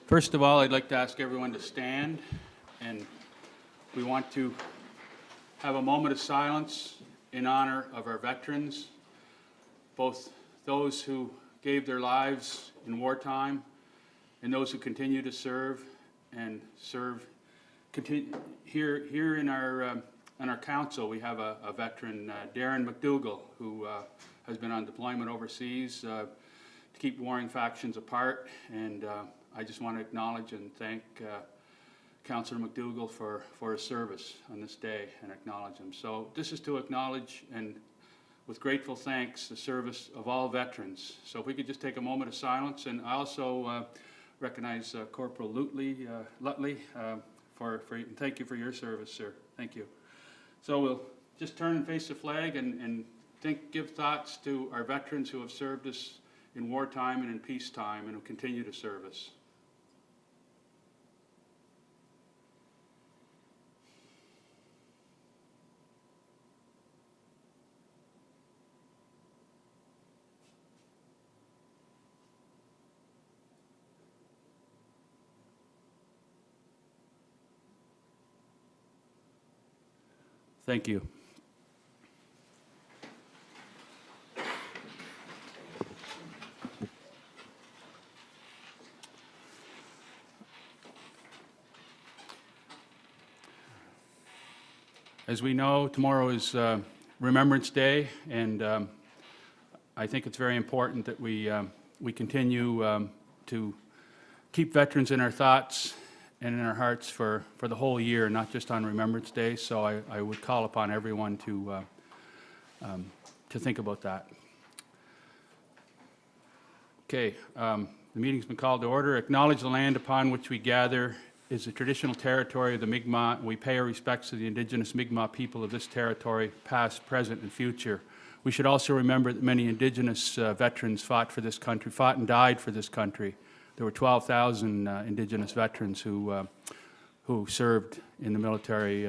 First of all, I'd like to ask everyone to stand, and we want to have a moment of silence in honor of our veterans, both those who gave their lives in wartime and those who continue to serve and serve. Here in our council, we have a veteran, Darren McDougall, who has been on deployment overseas to keep warring factions apart, and I just want to acknowledge and thank Councillor McDougall for his service on this day and acknowledge him. So this is to acknowledge and with grateful thanks the service of all veterans. So if we could just take a moment of silence, and I also recognize Corporal Lutley, thank you for your service, sir. Thank you. So we'll just turn and face the flag and give thoughts to our veterans who have served us in wartime and in peacetime and who continue to serve us. Thank you. As we know, tomorrow is Remembrance Day, and I think it's very important that we continue to keep veterans in our thoughts and in our hearts for the whole year, not just on Remembrance Day. So I would call upon everyone to think about that. Okay, the meeting's been called to order. Acknowledge the land upon which we gather is the traditional territory of the Mi'kmaq, and we pay our respects to the Indigenous Mi'kmaq people of this territory, past, present, and future. We should also remember that many Indigenous veterans fought for this country, fought and died for this country. There were 12,000 Indigenous veterans who served in the military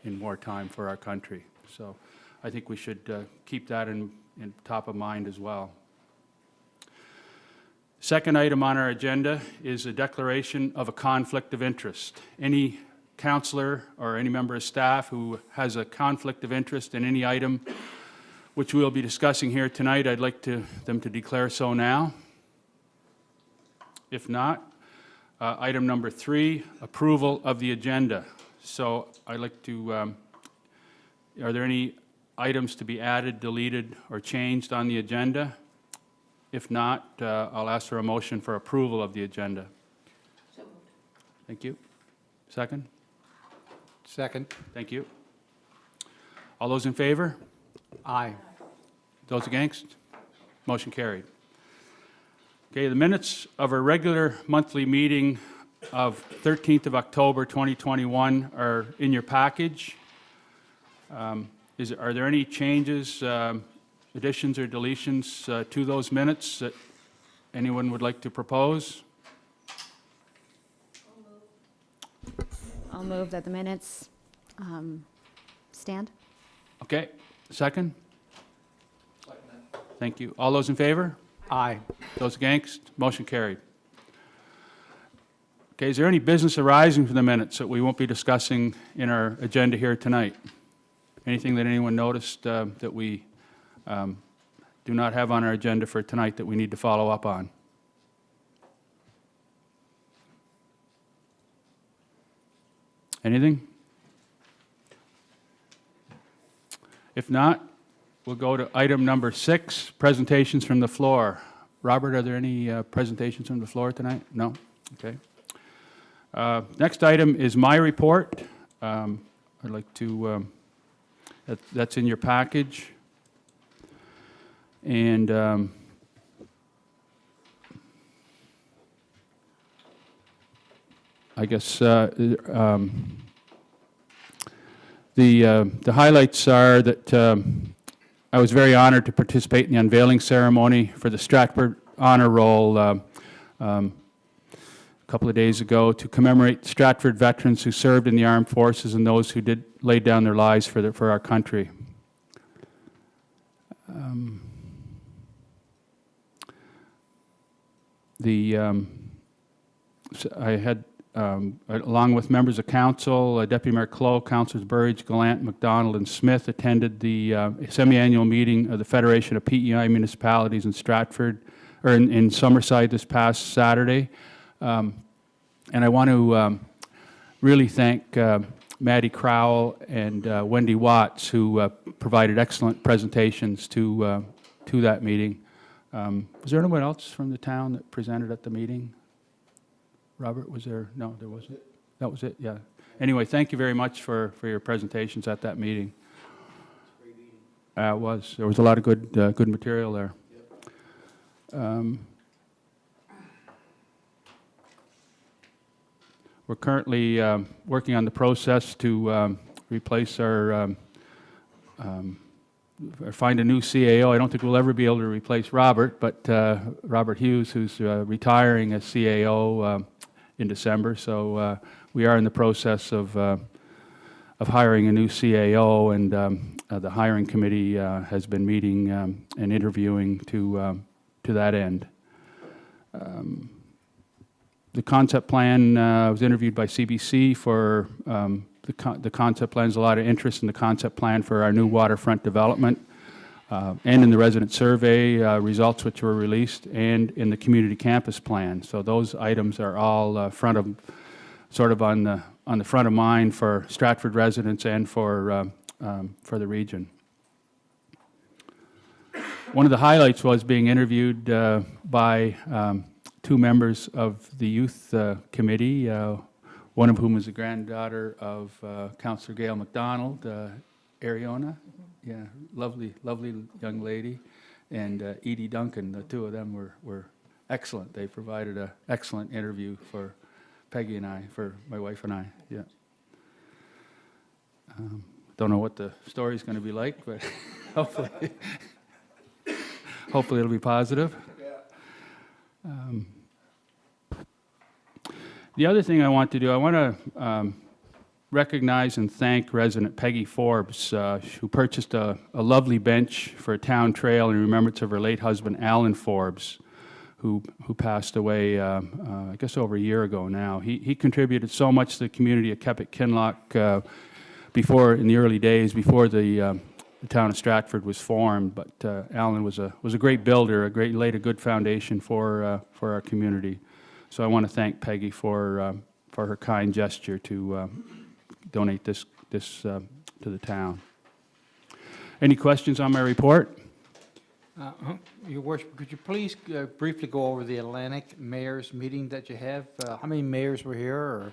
in wartime for our country. So I think we should keep that in top of mind as well. Second item on our agenda is a declaration of a conflict of interest. Any councillor or any member of staff who has a conflict of interest in any item which we'll be discussing here tonight, I'd like them to declare so now. If not, item number 3, approval of the agenda. So I'd like to, are there any items to be added, deleted, or changed on the agenda? If not, I'll ask for a motion for approval of the agenda. So moved. Thank you. Second? Second. Thank you. All those in favor? Aye. Those against? Motion carried. Okay, the minutes of our regular monthly meeting of 13th of October 2021 are in your package. Are there any changes, additions or deletions to those minutes that anyone would like to propose? I'll move that the minutes stand. Okay, second? Thank you. All those in favor? Aye. Those against? Motion carried. Okay, is there any business arising from the minutes that we won't be discussing in our agenda here tonight? Anything that anyone noticed that we do not have on our agenda for tonight that we need to follow up on? Anything? If not, we'll go to item number 6, presentations from the floor. Robert, are there any presentations from the floor tonight? No? Okay. Next item is my report. I'd like to, that's in your package. And I guess the highlights are that I was very honored to participate in the unveiling ceremony for the Stratford Honor Roll a couple of days ago to commemorate Stratford veterans who served in the armed forces and those who laid down their lives for our country. The I had, along with members of council, Deputy Mayor Clow, Councilors Burridge, Gallant, McDonald, and Smith attended the semi-annual meeting of the Federation of PEI Municipalities in Stratford, or in Summerside this past Saturday. And I want to really thank Maddie Crowell and Wendy Watts, who provided excellent presentations to that meeting. Was there anyone else from the town that presented at the meeting? Robert, was there? No, there wasn't. That was it, yeah. Anyway, thank you very much for your presentations at that meeting. It was. There was a lot of good material there. We're currently working on the process to replace our, or find a new CAO. I don't think we'll ever be able to replace Robert, but Robert Hughes, who's retiring as CAO in December. So we are in the process of hiring a new CAO, and the hiring committee has been meeting and interviewing to that end. The concept plan was interviewed by CBC for the concept plan. There's a lot of interest in the concept plan for our new waterfront development, and in the resident survey results which were released, and in the community campus plan. So those items are all sort of on the front of mind for Stratford residents and for the region. One of the highlights was being interviewed by two members of the youth committee, one of whom is the granddaughter of Councillor Gail MacDonald, Ariona. Yeah, lovely young lady, and Edie Duncan. The two of them were excellent. They provided an excellent interview for Peggy and I, for my wife and I. Yeah. Don't know what the story's going to be like, but hopefully it'll be positive. The other thing I want to do, I want to recognize and thank resident Peggy Forbes, who purchased a lovely bench for a town trail in remembrance of her late husband, Alan Forbes, who passed away, I guess, over a year ago now. He contributed so much to the community of Kepik, Kinloch, in the early days, before the town of Stratford was formed. But Alan was a great builder, laid a good foundation for our community. So I want to thank Peggy for her kind gesture to donate this to the town. Any questions on my report? Your Worship, could you please briefly go over the Atlantic Mayors meeting that you have? How many mayors were here, or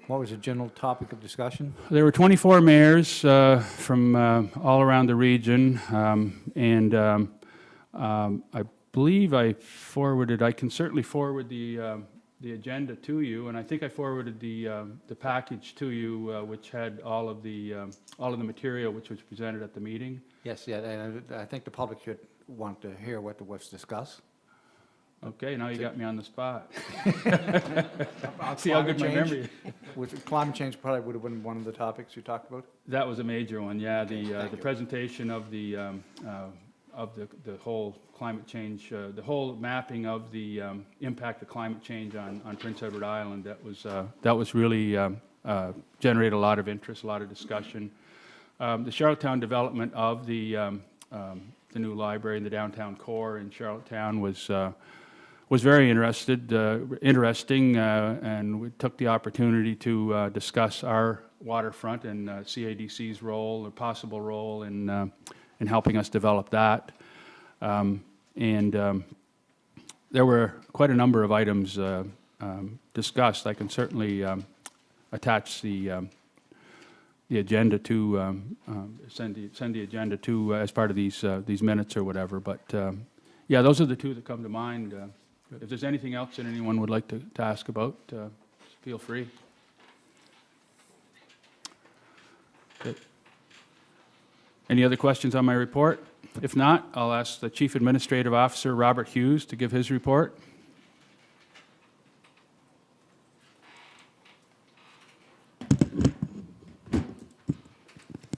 what was the general topic of discussion? There were 24 mayors from all around the region, and I believe I can certainly forward the agenda to you, and I think I forwarded the package to you, which had all of the material which was presented at the meeting. Yes, yeah, and I think the public should want to hear what was discussed. Okay, now you got me on the spot. See how good my memory is. Climate change probably would have been one of the topics you talked about? That was a major one, yeah. The presentation of the whole climate change, the whole mapping of the impact of climate change on Prince Edward Island, that was really generated a lot of interest, a lot of discussion. The Charlottetown development of the new library in the downtown core in Charlottetown was very interesting, and we took the opportunity to discuss our waterfront and CADC's role, or possible role in helping us develop that. There were quite a number of items discussed. I can certainly attach the agenda to send the agenda to as part of these minutes or whatever. But yeah, those are the two that come to mind. If there's anything else that anyone would like to ask about, feel free. Okay. Any other questions on my report? If not, I'll ask the Chief Administrative Officer, Robert Hughes, to give his report.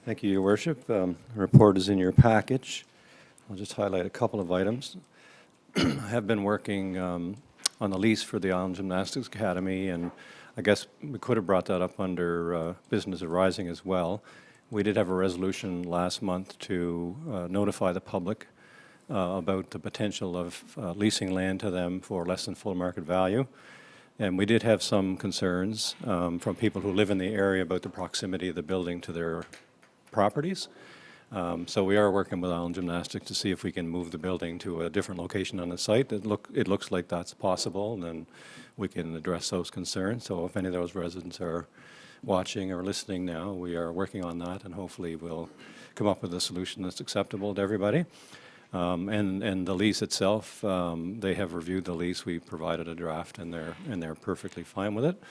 Thank you, Your Worship. The report is in your package. I'll just highlight a couple of items. I have been working on the lease for the Island Gymnastics Academy, and I guess we could have brought that up under business arising as well. We did have a resolution last month to notify the public about the potential of leasing land to them for less than full market value. And we did have some concerns from people who live in the area about the proximity of the building to their properties. So we are working with Island Gymnastics to see if we can move the building to a different location on the site. It looks like that's possible, and then we can address those concerns. So if any of those residents are watching or listening now, we are working on that, and hopefully we'll come up with a solution that's acceptable to everybody. And the lease itself, they have reviewed the lease. We provided a draft, and they're perfectly fine with it.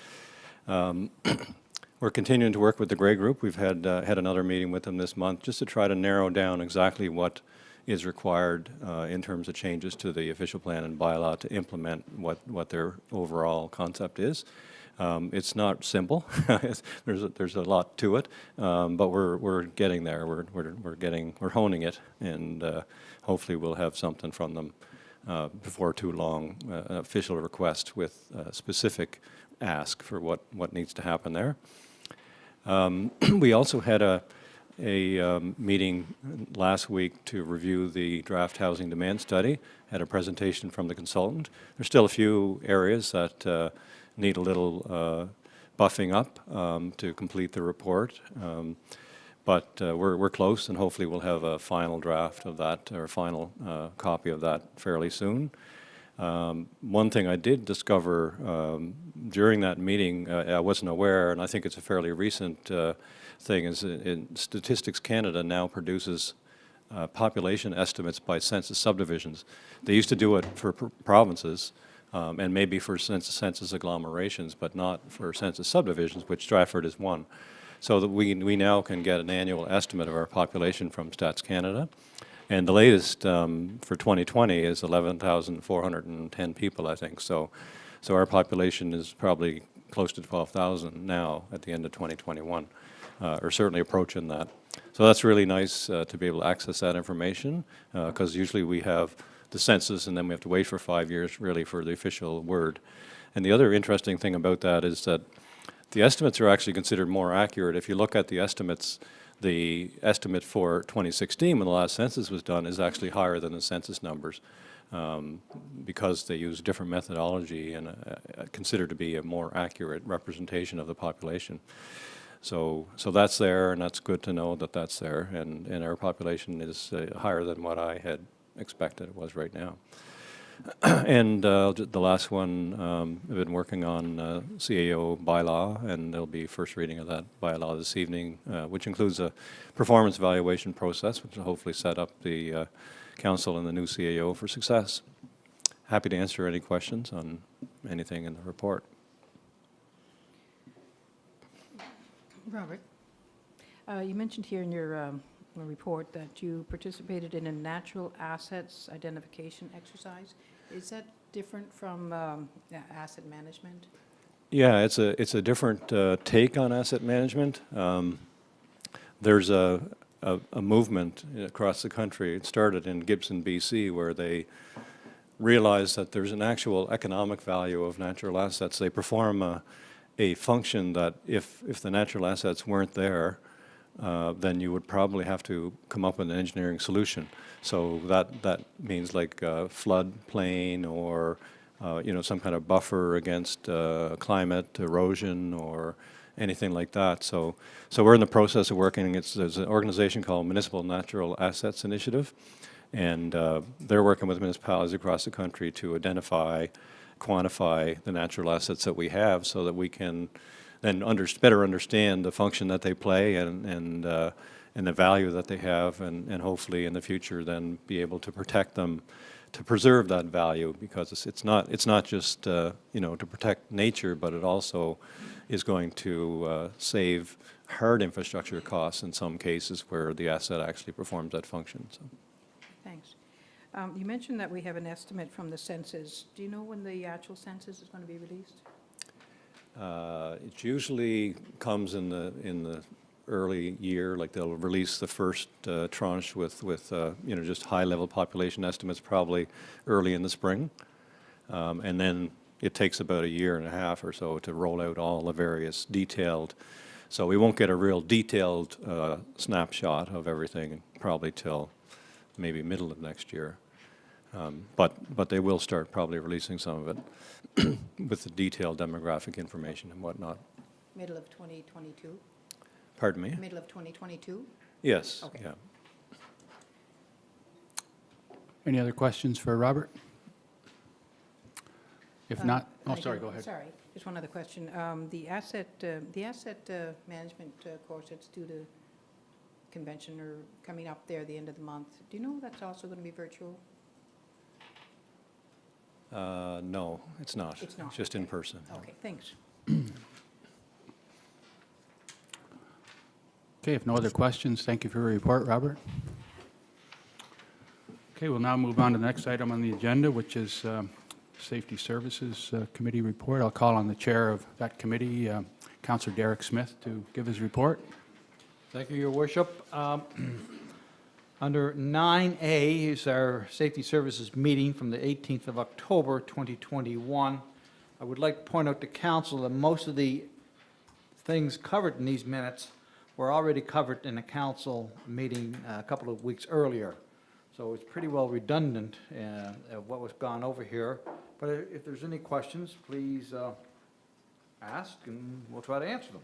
We're continuing to work with the Gray Group. We've had another meeting with them this month just to try to narrow down exactly what is required in terms of changes to the official plan and bylaw to implement what their overall concept is. It's not simple. There's a lot to it, but we're getting there. We're honing it, and hopefully we'll have something from them before too long. An official request with specific ask for what needs to happen there. We also had a meeting last week to review the draft housing demand study. Had a presentation from the consultant. There's still a few areas that need a little buffing up to complete the report, but we're close, and hopefully we'll have a final draft of that, or a final copy of that fairly soon. One thing I did discover during that meeting, I wasn't aware, and I think it's a fairly recent thing, is in Statistics Canada now produces population estimates by census subdivisions. They used to do it for provinces, and maybe for census agglomerations, but not for census subdivisions, which Stratford is one. So that we now can get an annual estimate of our population from Stats Canada. And the latest for 2020 is 11,410 people, I think. So our population is probably close to 12,000 now at the end of 2021, or certainly approaching that. So that's really nice to be able to access that information, because usually we have the census and then we have to wait for 5 years really for the official word. And the other interesting thing about that is that the estimates are actually considered more accurate. If you look at the estimates, the estimate for 2016 when the last census was done is actually higher than the census numbers, because they use different methodology and considered to be a more accurate representation of the population. So that's there, and that's good to know that that's there, and our population is higher than what I had expected it was right now. And the last one, I've been working on CAO bylaw, and there'll be first reading of that bylaw this evening, which includes a performance evaluation process, which will hopefully set up the council and the new CAO for success. Happy to answer any questions on anything in the report. Robert, you mentioned here in your report that you participated in a natural assets identification exercise. Is that different from asset management? Yeah, it's a different take on asset management. There's a movement across the country. It started in Gibson, BC, where they realized that there's an actual economic value of natural assets. They perform a function that if the natural assets weren't there, then you would probably have to come up with an engineering solution. So that means like flood plain, or some kind of buffer against climate erosion or anything like that. So we're in the process of working. There's an organization called Municipal Natural Assets Initiative, and they're working with municipalities across the country to identify, quantify the natural assets that we have, so that we can then better understand the function that they play and the value that they have, and hopefully in the future then be able to protect them, to preserve that value, because it's not just to protect nature, but it also is going to save hard infrastructure costs in some cases where the asset actually performs that function. So. Thanks. You mentioned that we have an estimate from the census. Do you know when the actual census is going to be released? It usually comes in the early year, like they'll release the first tranche with just high-level population estimates probably early in the spring. And then it takes about a year and a half or so to roll out all the various detailed. So we won't get a real detailed snapshot of everything probably till maybe middle of next year. But they will start probably releasing some of it with the detailed demographic information and whatnot. Middle of 2022? Pardon me? Middle of 2022? Yes, Okay. yeah. Any other questions for Robert? If not, I sorry, do- go ahead. Sorry, just one other question. The asset management course that's due to convention or coming up there at the end of the month, do you know that's also going to be virtual? No, it's not. It's not, just in okay. person. Okay, thanks. Okay, if no other questions, thank you for your report, Robert. Okay, we'll now move on to the next item on the agenda, which is Safety Services Committee report. I'll call on the chair of that committee, Councillor Derek Smith, to give his report. Thank you, Your Worship. Under 9A is our Safety Services meeting from the 18th of October, 2021. I would like to point out to council that most of the things covered in these minutes were already covered in a council meeting a couple of weeks earlier. So it's pretty well redundant of what was gone over here. But if there's any questions, please ask and we'll try to answer them.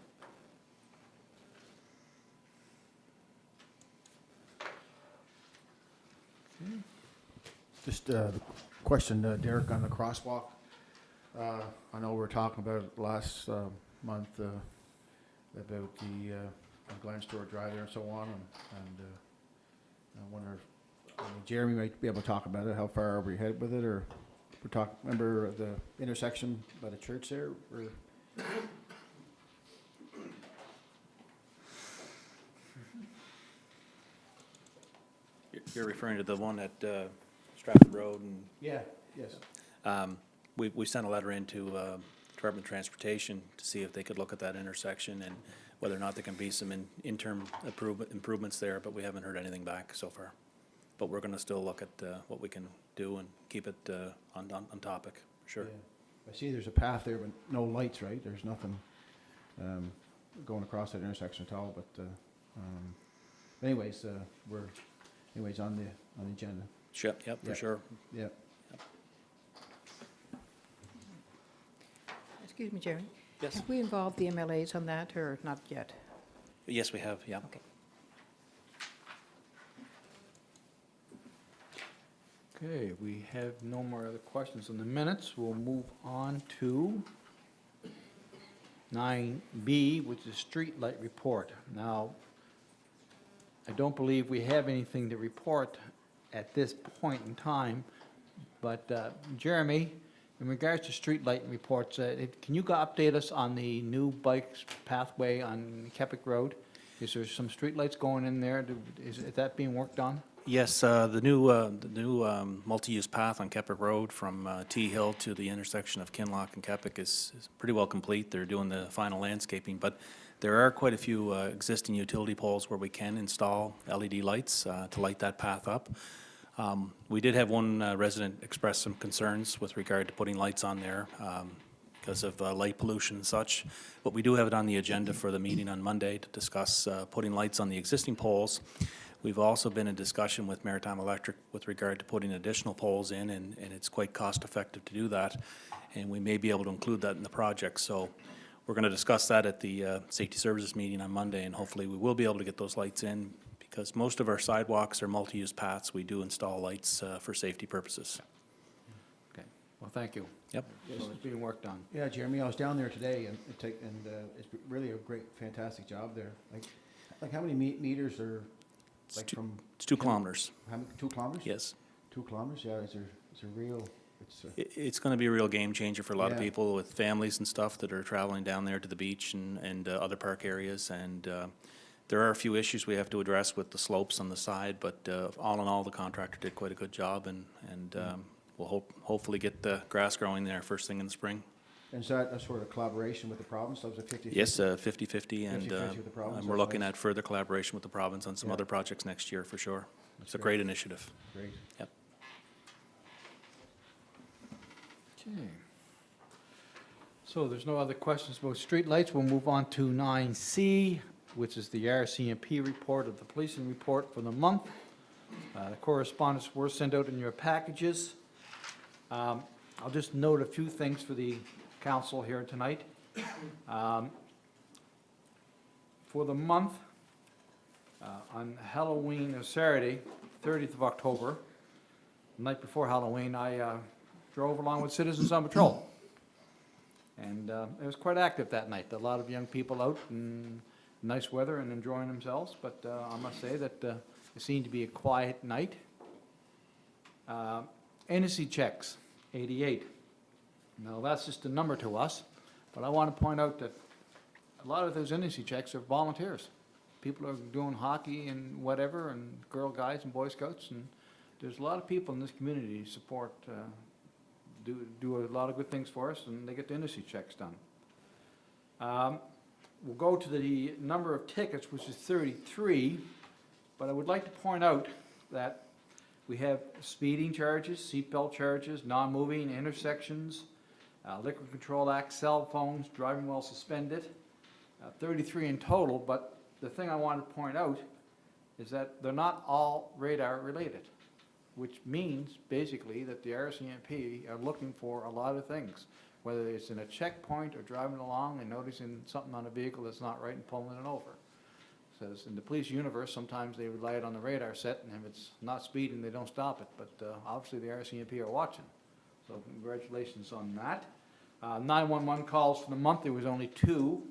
Just a question, Derek, on the crosswalk. I know we were talking about it last month about the Glen Store Drive there and so on, and I wonder if Jeremy might be able to talk about it. How far are we ahead with it, or we're talking? Remember the intersection by the church there? Or You're referring to the one at Stratford Road, and yeah, yes. we sent a letter into Department of Transportation to see if they could look at that intersection and whether or not there can be some interim improvements there, but we haven't heard anything back so far. But we're going to still look at what we can do and keep it on topic, sure. Yeah. I see there's a path there, but no lights, right? There's nothing going across that intersection at all. But anyways, we're on the agenda. Sure, yep, for Yeah. sure. Yeah. Excuse me, Jerry. Yes. Have we involved the MLAs on that, or not yet? Yes, we have, yeah. Okay. Okay, we have no more other questions on the minutes. We'll move on to 9B, which is streetlight report. Now, I don't believe we have anything to report at this point in time, but Jeremy, in regards to streetlight reports, can you update us on the new bikes pathway on Kepik Road? Is there some streetlights going in there? Is that being worked on? Yes, the new multi-use path on Kepik Road from T Hill to the intersection of Kinloch and Kepik is pretty well complete. They're doing the final landscaping, but there are quite a few existing utility poles where we can install LED lights to light that path up. We did have one resident express some concerns with regard to putting lights on there because of light pollution and such, but we do have it on the agenda for the meeting on Monday to discuss putting lights on the existing poles. We've also been in discussion with Maritime Electric with regard to putting additional poles in, and it's quite cost effective to do that, and we may be able to include that in the project. So we're going to discuss that at the Safety Services meeting on Monday, and hopefully we will be able to get those lights in, because most of our sidewalks are multi-use paths. We do install lights for safety purposes. Okay, well, thank you. Yep. So it's being worked on. Yeah, Jeremy, I was down there today, and it's really a great, fantastic job there. Like how many meters are like from? It's 2 kilometers. How many, 2 kilometers? Yes. 2 kilometers. Yeah, it's a real. It's going to be a real game changer for a lot of Yeah. people with families and stuff that are traveling down there to the beach and other park areas. And there are a few issues we have to address with the slopes on the side, but all in all, the contractor did quite a good job, and we'll hopefully get the grass growing there first thing in the spring. And is that a sort of collaboration with the province? That was a 50/50? Yes, 50/50, and 50/50 with the province, and we're that's looking nice. at further collaboration with the province on some Yeah. other projects next year for sure. It's a great. great initiative. Great. Yep. Okay. So there's no other questions about streetlights. We'll move on to 9C, which is the Rcmp report of the policing report for the month. The correspondence were sent out in your packages. I'll just note a few things for the council here tonight. For the month, on Halloween, Saturday, 30th of October, the night before Halloween, I drove along with Citizens on Patrol. And it was quite active that night. A lot of young people out in nice weather and enjoying themselves, but I must say that it seemed to be a quiet night. NSC checks, 88. Now, that's just a number to us, but I want to point out that a lot of those NSC checks are volunteers. People are doing hockey and whatever, and Girl Guides and Boy Scouts, and there's a lot of people in this community who support, do a lot of good things for us, and they get the NSC checks done. We'll go to the number of tickets, which is 33, but I would like to point out that we have speeding charges, seatbelt charges, non-moving intersections, Liquor Control Act, cell phones, driving while suspended, 33 in total, but the thing I want to point out is that they're not all radar related, which means basically that the Rcmp are looking for a lot of things, whether it's in a checkpoint or driving along and noticing something on a vehicle that's not right and pulling it over. Says in the police universe, sometimes they rely on the radar set, and if it's not speeding, they don't stop it, but obviously the Rcmp are watching. So congratulations on that. 911 calls for the month, there was only 2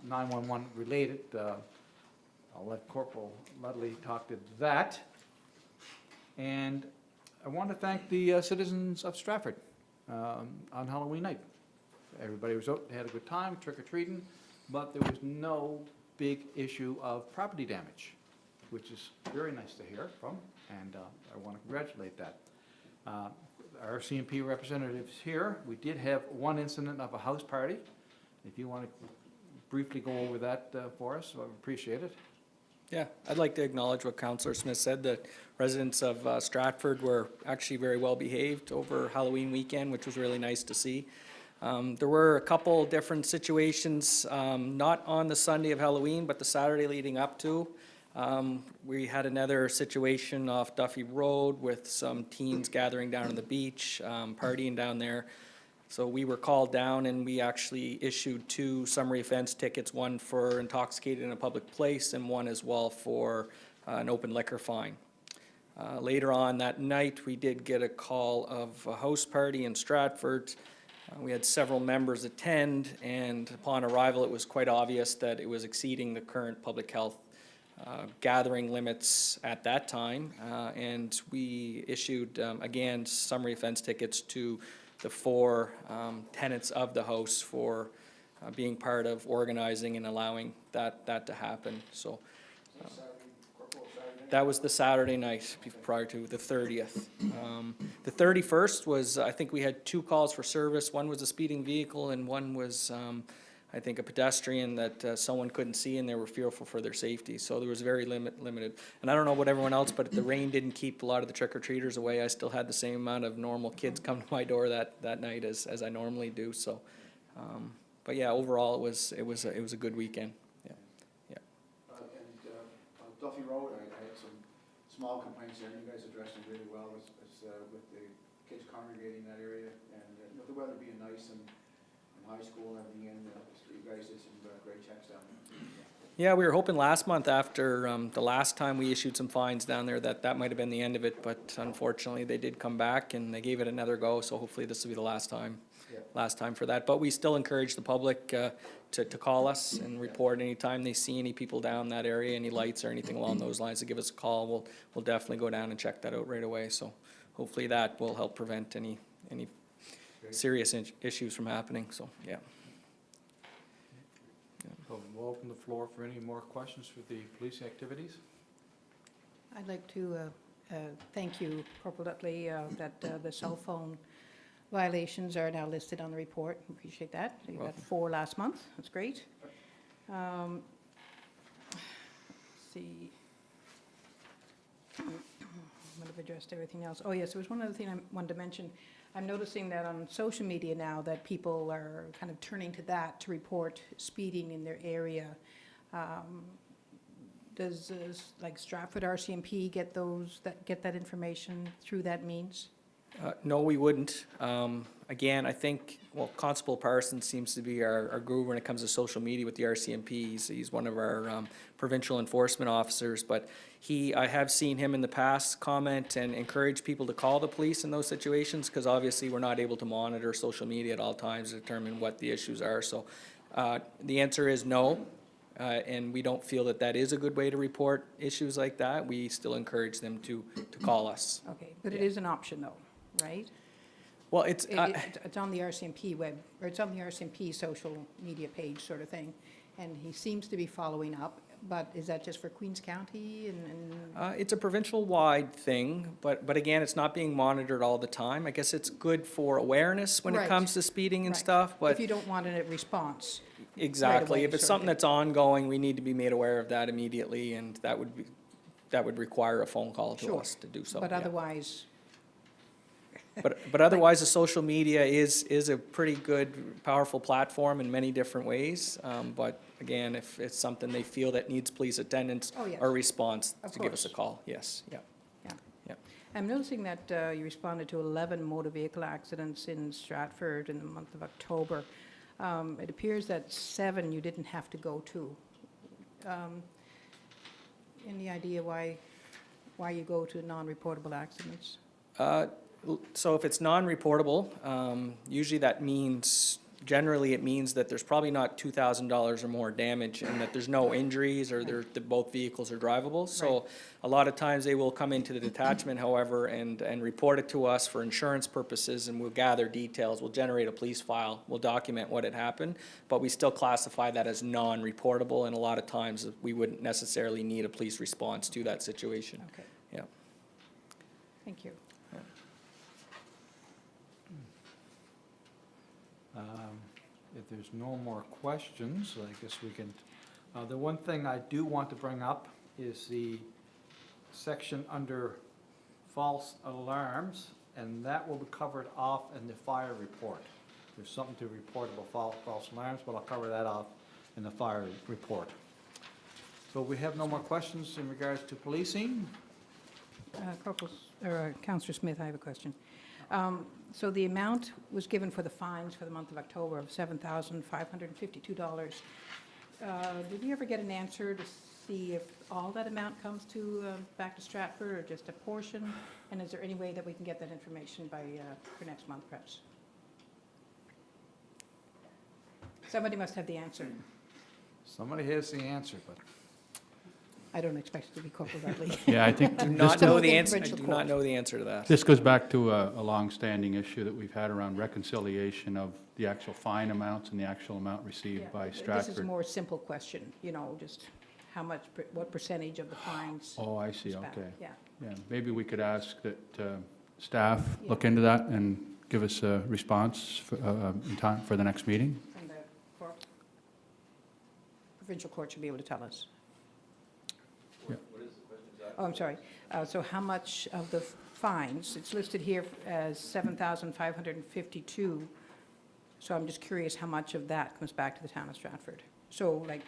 911 related. I'll let Corporal Ludley talk to that. And I want to thank the citizens of Stratford on Halloween night. Everybody was out, they had a good time, trick-or-treating, but there was no big issue of property damage, which is very nice to hear from, and I want to congratulate that. Our CMP representatives here, we did have one incident of a house party. If you want to briefly go over that for us, I would appreciate it. Yeah, I'd like to acknowledge what Councillor Smith said, that residents of Stratford were actually very well behaved over Halloween weekend, which was really nice to see. There were a couple different situations, not on the Sunday of Halloween, but the Saturday leading up to. We had another situation off Duffy Road with some teens gathering down on the beach, partying down there. So we were called down, and we actually issued 2 summary offense tickets, one for intoxicated in a public place and one as well for an open liquor fine. Later on that night, we did get a call of a house party in Stratford. We had several members attend, and upon arrival, it was quite obvious that it was exceeding the current public health gathering limits at that time, and we issued, again, summary offense tickets to the 4 tenants of the house for being part of organizing and allowing that to happen. So that was the Saturday night prior to the 30th. The 31st was, I think we had 2 calls for service. One was a speeding vehicle, and one was, I think, a pedestrian that someone couldn't see, and they were fearful for their safety. So there was very limited. And I don't know about everyone else, but the rain didn't keep a lot of the trick-or-treaters away. I still had the same amount of normal kids come to my door that night as I normally do. So, but yeah, overall it was a good weekend. Yeah, yeah. On Duffy Road, I had some small complaints there, and you guys addressed them really well with the kids congregating in that area, and the weather being nice and high school and everything, and you guys did some great checks down there. Yeah, we were hoping last month, after the last time we issued some fines down there, that might have been the end of it, but unfortunately they did come back and they gave it another go, so hopefully this will be the last time. Yeah. Last time for that. But we still encourage the public to call us and report anytime they see any people down that area, any lights or anything along those lines, to give us a call. We'll definitely go down and check that out right away, so hopefully that will help prevent any serious issues from happening, so yeah. So we'll open the floor for any more questions for the police activities. I'd like to thank you, Corporal Dudley, that the cell phone violations are now listed on the report. Appreciate that. You got 4 last month. That's great. Let's see. I'm going to you've addressed everything else. Oh, yes, there was one other thing I wanted to mention. I'm noticing that on social media now that people are kind of turning to that to report speeding in their area. Does, like Stratford Rcmp get that information through that means? No, we wouldn't. Again, I think, well, Constable Parsons seems to be our guru when it comes to social media with the RCMP. He's one of our provincial enforcement officers, but I have seen him in the past comment and encourage people to call the police in those situations, because obviously we're not able to monitor social media at all times to determine what the issues are. So the answer is no, and we don't feel that that is a good way to report issues like that. We still encourage them to call us. Okay, but it is an option though, right? Well, it's, It's on the RCMP web, or it's on the RCMP social media page sort of thing, and he seems to be following up, but is that just for Queens County and? it's a provincial-wide thing, but again, it's not being monitored all the time. I guess it's good for awareness when it Right. comes to speeding and Right. stuff, If but you don't want a response. exactly, away if it's sort of something thing. that's ongoing, we need to be made aware of that immediately, and that would require a phone call to Sure. us to do so. But yeah. otherwise, But otherwise, the social media is a pretty good, powerful platform in many different ways. But again, if it's something they feel that needs police attendance Oh, yes. or response, Of to give us a course. call, yes, yeah. yeah. Yeah. I'm noticing that you responded to 11 motor vehicle accidents in Stratford in the month of October. It appears that 7 you didn't have to go to. Any idea why you go to non-reportable accidents? So if it's non-reportable, usually that means, generally it means that there's probably not $2,000 or more damage and that there's no injuries or that both vehicles are drivable. So a lot of times they will come into the detachment, however, and report it to us for insurance purposes, and we'll gather details. We'll generate a police file. We'll document what had happened, but we still classify that as non-reportable, and a lot of times we wouldn't necessarily need a police response to that situation. Okay, Yeah. thank you. If there's no more questions, I guess we can, the one thing I do want to bring up is the section under false alarms, and that will be covered off in the fire report. There's something to report about false alarms, but I'll cover that off in the fire report. So we have no more questions in regards to policing. Councillor Smith, I have a question. So the amount was given for the fines for the month of October of $7,552. Did we ever get an answer to see if all that amount comes to, back to Stratford, or just a portion? And is there any way that we can get that information by, for next month, perhaps? Somebody must have the answer. Somebody has the answer, but I don't expect it to be Corporal Dudley. Yeah, I think Do this not know goes, the in answer, I provincial do not court. know the answer to that. this goes back to a long-standing issue that we've had around reconciliation of the actual fine amounts and the actual amount received by This is a Stratford. more simple question, you know, just how much, what percentage of the fines. Oh, I see, is back. okay. Yeah. Yeah, maybe we could ask that staff look into that and give us a response in time for the next meeting. And the court, provincial court should be able to tell us. Oh, I'm sorry. So how much of the fines, it's listed here as 7,552. So I'm just curious how much of that comes back to the town of Stratford? So like,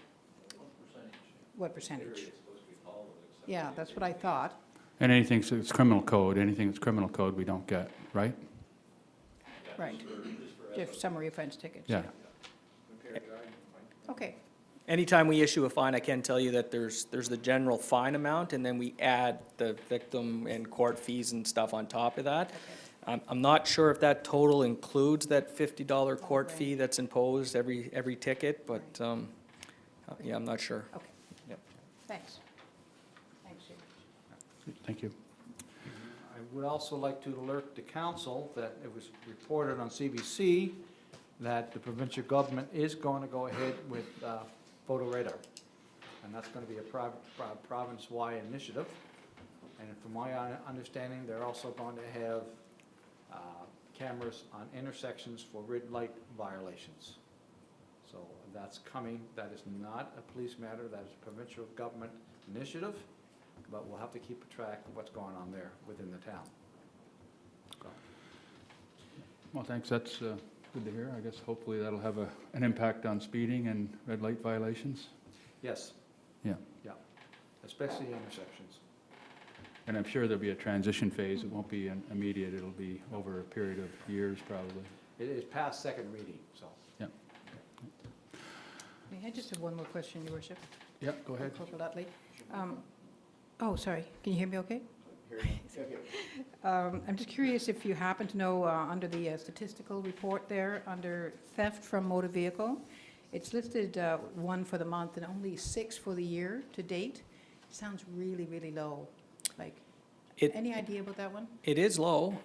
what percentage? Yeah, that's what I thought. And anything that's criminal code, we don't get, right? Right. Just summary offense tickets. Yeah. Okay. Anytime we issue a fine, I can tell you that there's the general fine amount, and then we add the victim and court fees and stuff on top of that. I'm not sure if that total includes that $50 court fee that's imposed every ticket, but, yeah, I'm not sure. Okay. Yep. Thanks. Thanks, Jim. Thank you. I would also like to alert the council that it was reported on CBC that the provincial government is going to go ahead with photo radar. And that's going to be a province-wide initiative. And from my understanding, they're also going to have cameras on intersections for red light violations. So that's coming. That is not a police matter. That is a provincial government initiative. but we'll have to keep a track of what's going on there within the town. So, Well, thanks, that's good to hear. I guess hopefully that'll have an impact on speeding and red light violations. yes, Yeah, yeah, especially intersections. and I'm sure there'll be a transition phase. It won't be immediate, it'll be over a period of years, probably. It is past second reading, so. I just have one more question, Your Worship. Yeah, go ahead. Corporal Utley. Oh, sorry, can you hear me okay? I'm just curious if you happen to know, under the statistical report there, under theft from motor vehicle, it's listed 1 for the month and only 6 for the year to date. Sounds really, really low. Like, It- any idea about that one? It is low,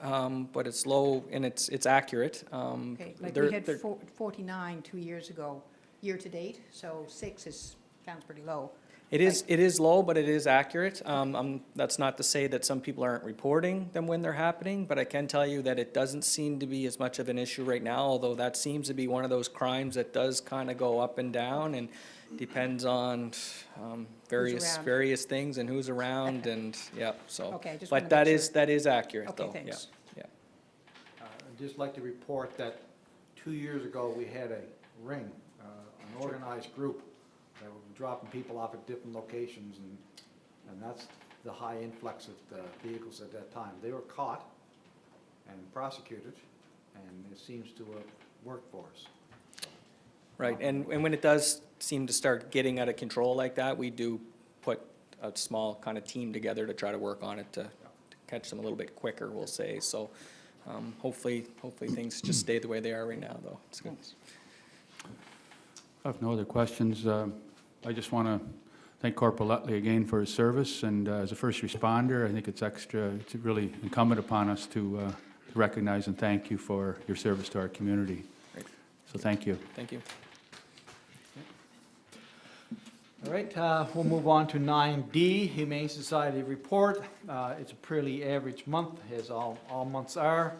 but it's low and it's accurate. Okay, like there- we had there- 49 2 years ago, year to date, so 6 sounds pretty low. It is low, but it is accurate. That's not to say that some people aren't reporting them when they're happening, but I can tell you that it doesn't seem to be as much of an issue right now, although that seems to be one of those crimes that does kind of go up and down and depends on around. various things and who's around and, yeah, so. Okay, I just wanna But that make is, sure. that is accurate Okay, though, yeah, thanks. yeah. I'd just like to report that 2 years ago, we had a ring, an organized group that were dropping people off at different locations, and that's the high influx of vehicles at that time. They were caught and prosecuted, and it seems to have worked for us. Right, and when it does seem to start getting out of control like that, we do put a small kind of team together to try to work on it to catch them a little bit quicker, we'll say. So hopefully things just stay the way they are right now, though. It's good. Thanks. I have no other questions. I just want to thank Corporal Utley again for his service, and as a first responder, I think it's really incumbent upon us to recognize and thank you for your service to our community. Great. So thank you. Thank you. All right, we'll move on to 9D, Humane Society Report. It's a pretty average month, as all months are.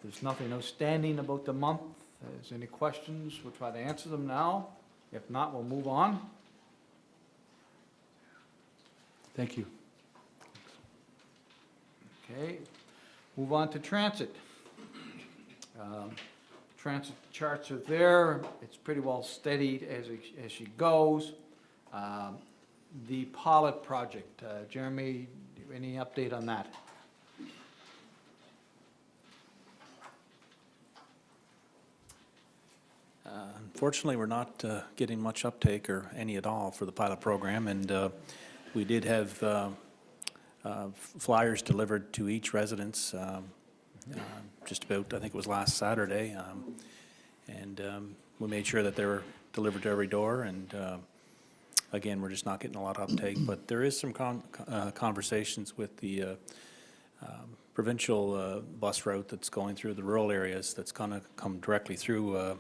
There's nothing outstanding about the month. If there's any questions, we'll try to answer them now. If not, we'll move on. Thank you. Okay, move on to transit. Transit charts are there. It's pretty well steady as she goes. The pilot project, Jeremy, any update on that? Unfortunately, we're not getting much uptake or any at all for the pilot program, and we did have flyers delivered to each residence just about, I think it was last Saturday, and we made sure that they were delivered to every door, and again, we're just not getting a lot of uptake, but there is some conversations with the provincial bus route that's going through the rural areas that's going to come directly through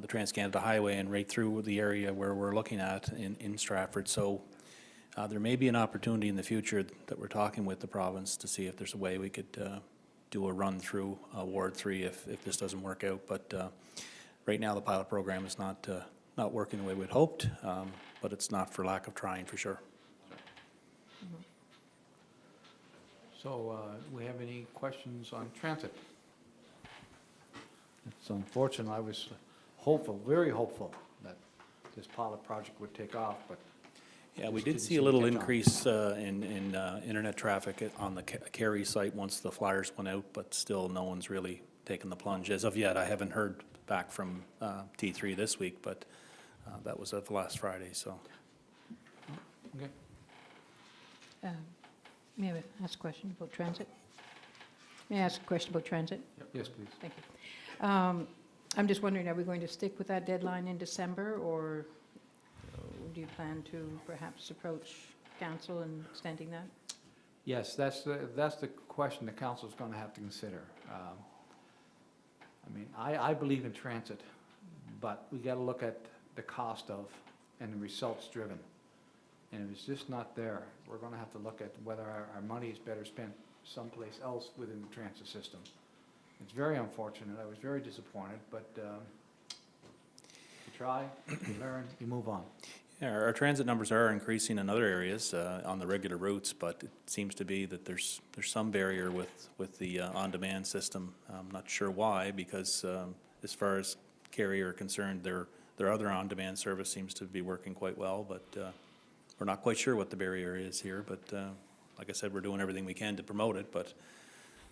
the Trans-Canada Highway and right through the area where we're looking at in Stratford. So there may be an opportunity in the future that we're talking with the province to see if there's a way we could do a run through Ward 3 if this doesn't work out. But right now the pilot program is not working the way we'd hoped, but it's not for lack of trying, for sure. So, do we have any questions on transit? It's unfortunate. I was hopeful, very hopeful, that this pilot project would take off, but Yeah, we Just did didn't see a seem to little catch on. increase in internet traffic on the Kerry site once the flyers went out, but still no one's really taken the plunge. As of yet, I haven't heard back from T3 this week, but that was of last Friday, so. okay. May I ask a question about transit? May I ask a question about transit? Yes, please. Thank you. I'm just wondering, are we going to stick with that deadline in December, or do you plan to perhaps approach council in extending that? Yes, that's the question the council's going to have to consider. I mean, I believe in transit, but we got to look at the cost of and the results driven. And if it's just not there, we're going to have to look at whether our money is better spent someplace else within the transit system. It's very unfortunate. I was very disappointed, but you try, you learn, you move on. Yeah, our transit numbers are increasing in other areas on the regular routes, but it seems to be that there's some barrier with the on-demand system. I'm not sure why, because as far as Kerry are concerned, their other on-demand service seems to be working quite well, but we're not quite sure what the barrier is here. But like I said, we're doing everything we can to promote it, but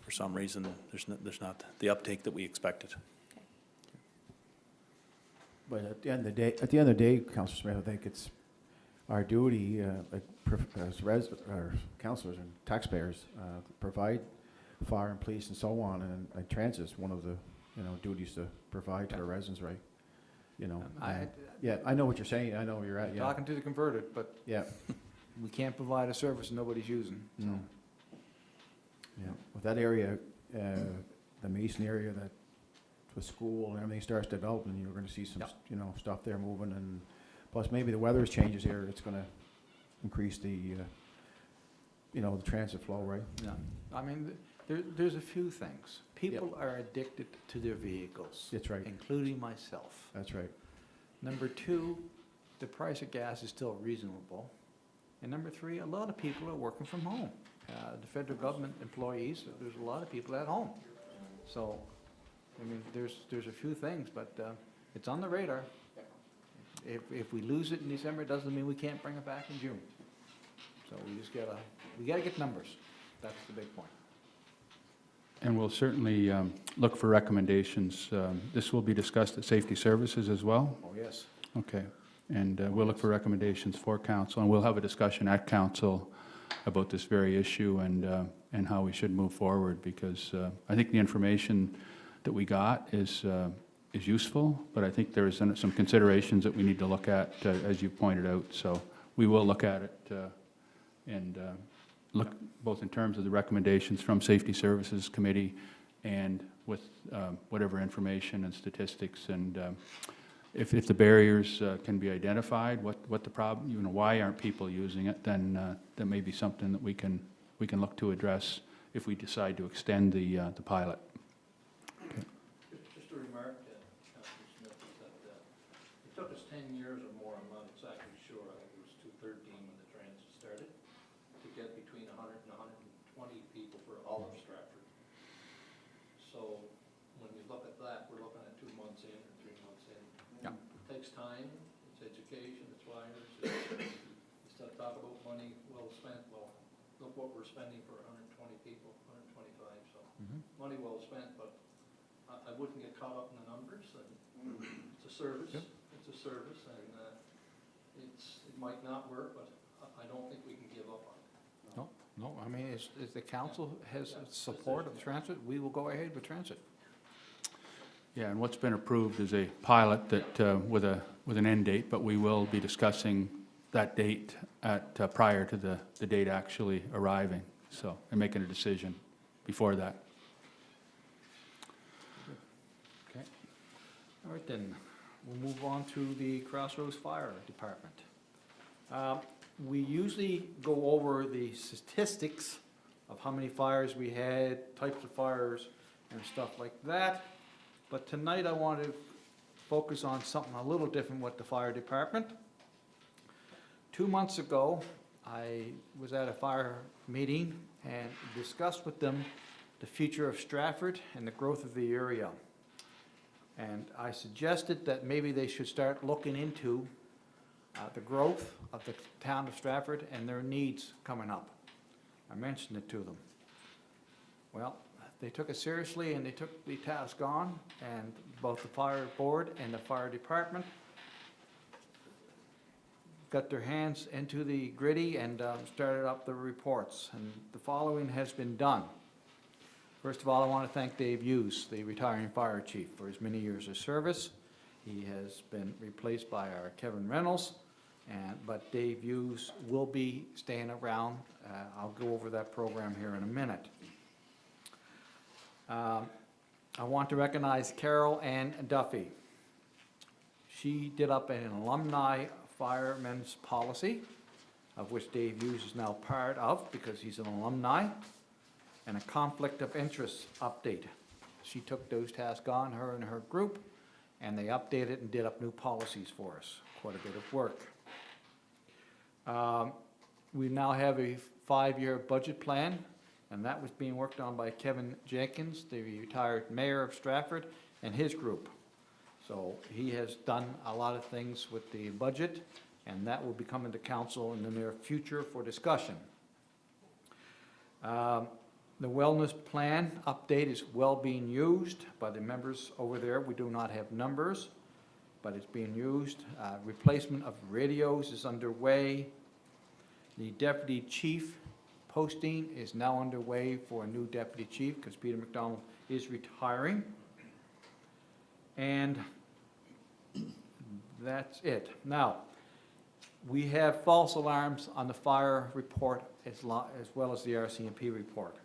for some reason, there's not the uptake that we expected. But at the end of the day, Councillor Smith, I think it's our duty, as our councillors and taxpayers, provide fire and police and so on, and transit is one of the, duties to provide to our residents, right? Yeah, I know what you're saying. I know where you're at. Yeah, Talking to the converted, but yeah, we can't provide a service nobody's using, so. Mm. Yeah. With that area, the Mason area, that with school and everything starts developing, you're going to see some, stuff there moving, and plus maybe the weather changes here. It's going to increase the, the transit flow, right? Yeah, I mean, there's a few things. People are addicted to their vehicles. That's right. Including myself. That's right. Number two, the price of gas is still reasonable. And number three, a lot of people are working from home. The federal government employees, there's a lot of people at home. So, I mean, there's a few things, but it's on the radar. If we lose it in December, it doesn't mean we can't bring it back in June. So we gotta get numbers. That's the big point. And we'll certainly look for recommendations. This will be discussed at Safety Services as well? Oh, yes. Okay. And we'll look for recommendations for council, and we'll have a discussion at council about this very issue and how we should move forward, because I think the information that we got is useful, but I think there is some considerations that we need to look at, as you pointed out. So we will look at it and look both in terms of the recommendations from Safety Services Committee and with whatever information and statistics, and if the barriers can be identified, what the problem, why aren't people using it, then that may be something that we can look to address if we decide to extend the pilot. Okay. Just a remark, Councillor Smith, is that it took us 10 years or more, I'm not exactly sure, I think it was 2013 when the transit started, to get between 100 and 120 people for all of Stratford. So when we look at that, we're looking at 2 months in or 3 months in. Yeah. It takes time, it's education, it's wires, it's to talk about money well spent. Well, look what we're spending for 120 people, 125, so money well spent, but I wouldn't get caught up in the numbers. And it's a service. Yep. It's a service, and it might not work, but I don't think we can give up on it. No, I mean, if the council has support of transit, we will go ahead with transit. Yeah, and what's been approved is a pilot that with an end date, but we will be discussing that date at prior to the date actually arriving. So, and making a decision before that. Okay. All right, then, we'll move on to the Crossroads Fire Department. We usually go over the statistics of how many fires we had, types of fires, and stuff like that. But tonight I want to focus on something a little different with the fire department. 2 months ago, I was at a fire meeting and discussed with them the future of Stratford and the growth of the area. And I suggested that maybe they should start looking into the growth of the town of Stratford and their needs coming up. I mentioned it to them. Well, they took it seriously and they took the task on, and both the fire board and the fire department got their hands into the gritty and started up the reports, and the following has been done. First of all, I want to thank Dave Hughes, the retiring fire chief, for his many years of service. He has been replaced by our Kevin Reynolds, but Dave Hughes will be staying around. I'll go over that program here in a minute. I want to recognize Carol Ann Duffy. She did up an alumni fireman's policy, of which Dave Hughes is now part of because he's an alumni, and a conflict of interest update. She took those tasks on, her and her group, and they updated and did up new policies for us. Quite a bit of work. We now have a 5-year budget plan, and that was being worked on by Kevin Jenkins, the retired mayor of Stratford, and his group. So he has done a lot of things with the budget, and that will be coming to council in the near future for discussion. The wellness plan update is well being used by the members over there. We do not have numbers, but it's being used. Replacement of radios is underway. The deputy chief posting is now underway for a new deputy chief because Peter McDonald is retiring. And that's it. Now, we have false alarms on the fire report as well as the Rcmp report.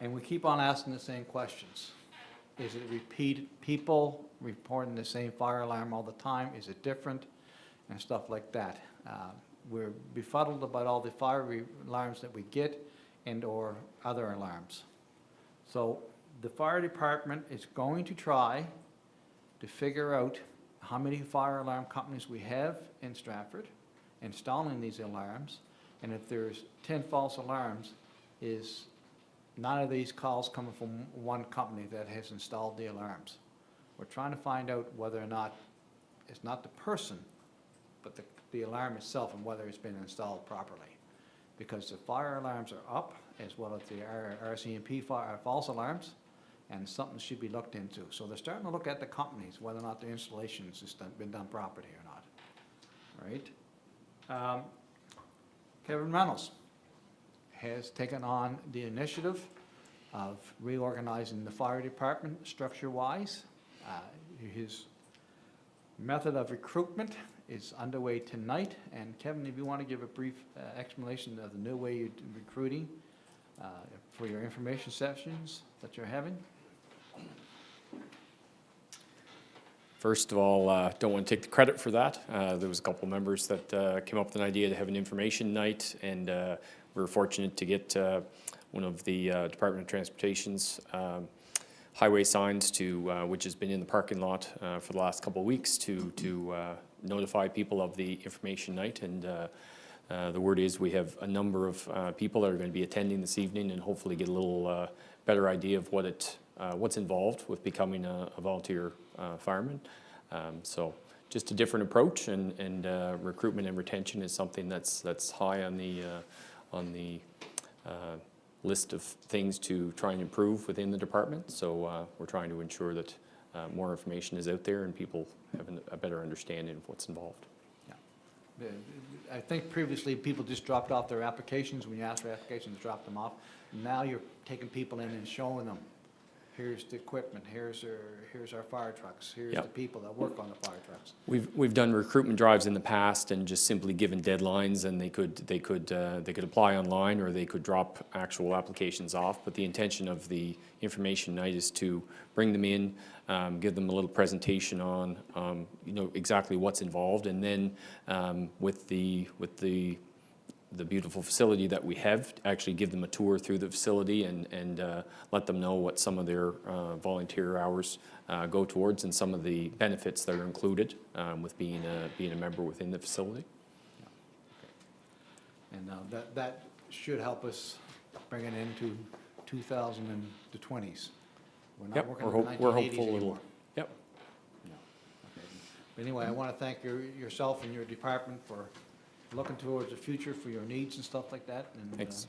And we keep on asking the same questions. Is it repeat people reporting the same fire alarm all the time? Is it different? And stuff like that. We're befuddled about all the fire alarms that we get and or other alarms. So the fire department is going to try to figure out how many fire alarm companies we have in Stratford installing these alarms, and if there's 10 false alarms, is none of these calls coming from one company that has installed the alarms. We're trying to find out whether or not it's not the person, but the alarm itself and whether it's been installed properly. Because the fire alarms are up, as well as the Rcmp false alarms, and something should be looked into. So they're starting to look at the companies, whether or not the installations has been done properly or not, right? Kevin Reynolds has taken on the initiative of reorganizing the fire department structure-wise. His method of recruitment is underway tonight, and Kevin, if you want to give a brief explanation of the new way you're recruiting for your information sessions that you're having. First of all, don't want to take the credit for that. There was a couple members that came up with an idea to have an information night, and we were fortunate to get one of the Department of Transportation's highway signs to, which has been in the parking lot for the last couple of weeks, to notify people of the information night. And the word is we have a number of people that are going to be attending this evening, and hopefully get a little better idea of what's involved with becoming a volunteer fireman. So just a different approach, and recruitment and retention is something that's high on the list of things to try and improve within the department. So we're trying to ensure that more information is out there and people have a better understanding of what's involved. Yeah. I think previously people just dropped off their applications. When you asked for applications, drop them off. Now you're taking people in and showing them, here's the equipment, here's our fire trucks, here's Yep. the people that work on the fire trucks. We've done recruitment drives in the past and just simply given deadlines, and they could apply online, or they could drop actual applications off. But the intention of the information night is to bring them in, give them a little presentation on exactly what's involved, and then with the beautiful facility that we have, actually give them a tour through the facility and let them know what some of their volunteer hours go towards, and some of the benefits that are included with being a member within the facility. And that should help us bring it into 2020s. We're not Yep, working we're in the 1980s hopeful anymore. it'll. Yep. No. Okay. But anyway, I want to thank yourself and your department for looking towards the future for your needs and stuff like that. And Thanks.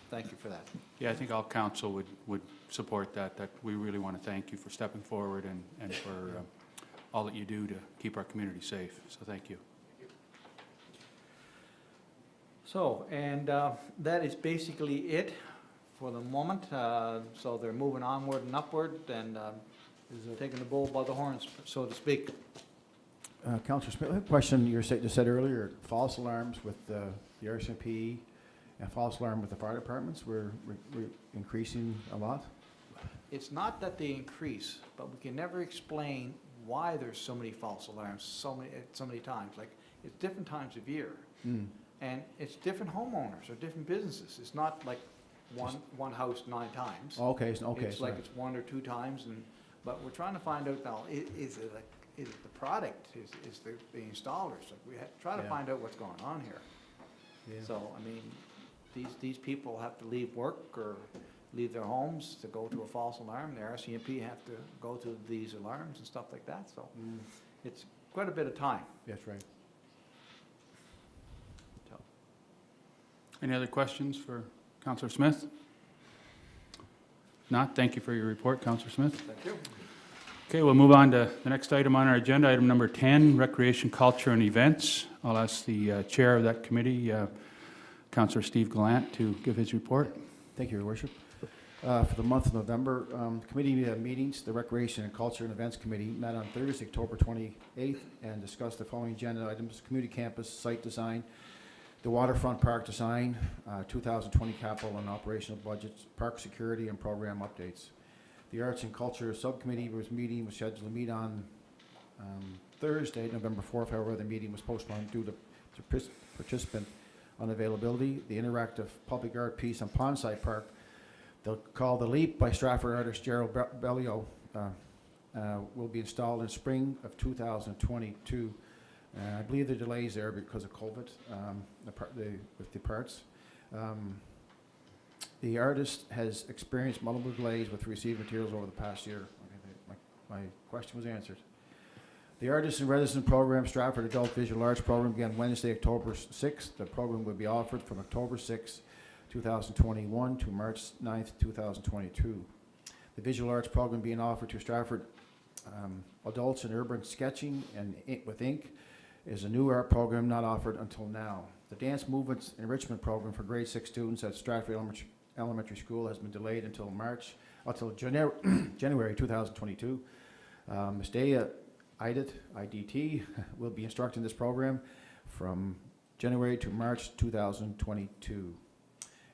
thank you for that. Yeah, I think all council would support that we really want to thank you for stepping forward and for all that you do to keep our community safe. So thank you. So, and that is basically it for the moment. So they're moving onward and upward and taking the bull by the horns, so to speak. Councillor Smith, I have a question. You just said earlier, false alarms with the Rcmp and false alarm with the fire departments were increasing a lot? It's not that they increase, but we can never explain why there's so many false alarms so many times. Like, it's different times of year. Mm. And it's different homeowners or different businesses. It's not like one house 9 times. Okay, okay. It's like it's 1 or 2 times, but we're trying to find out now, is it is the product, is the installers. Like, we try to Yeah. find out what's going on here. Yeah. So, I mean, these people have to leave work or leave their homes to go to a false alarm. The RCMP have to go to these alarms and stuff like that, so it's quite a bit of time. That's right. Any other questions for Councillor Smith? If not, thank you for your report, Councillor Smith. Thank you. Okay, we'll move on to the next item on our agenda, item number 10, Recreation, Culture and Events. I'll ask the chair of that committee, Councillor Steve Gallant, to give his report. Thank you, Your Worship. For the month of November, committee meetings, the Recreation and Culture and Events Committee met on Thursday, October 28th, and discussed the following agenda items: community campus site design, the Waterfront Park design, 2020 capital and operational budgets, park security, and program updates. The Arts and Culture Subcommittee was scheduled to meet on Thursday, November 4th. However, the meeting was postponed due to participant unavailability. The interactive public art piece on Pondside Park, they'll call The Leap by Stratford artist Gerald Bellio, will be installed in spring of 2022. I believe the delays there because of COVID with the parts. The artist has experienced multiple delays with received materials over the past year. Okay, my question was answered. The Artist in Residence Program, Stratford Adult Visual Arts Program, began Wednesday, October 6th. The program will be offered from October 6th, 2021 to March 9th, 2022. The visual arts program being offered to Stratford adults in urban sketching and with ink is a new art program not offered until now. The Dance Movements Enrichment Program for grade 6 students at Stratford Elementary School has been delayed until January 2022. Ms. Daya IDT will be instructing this program from January to March 2022.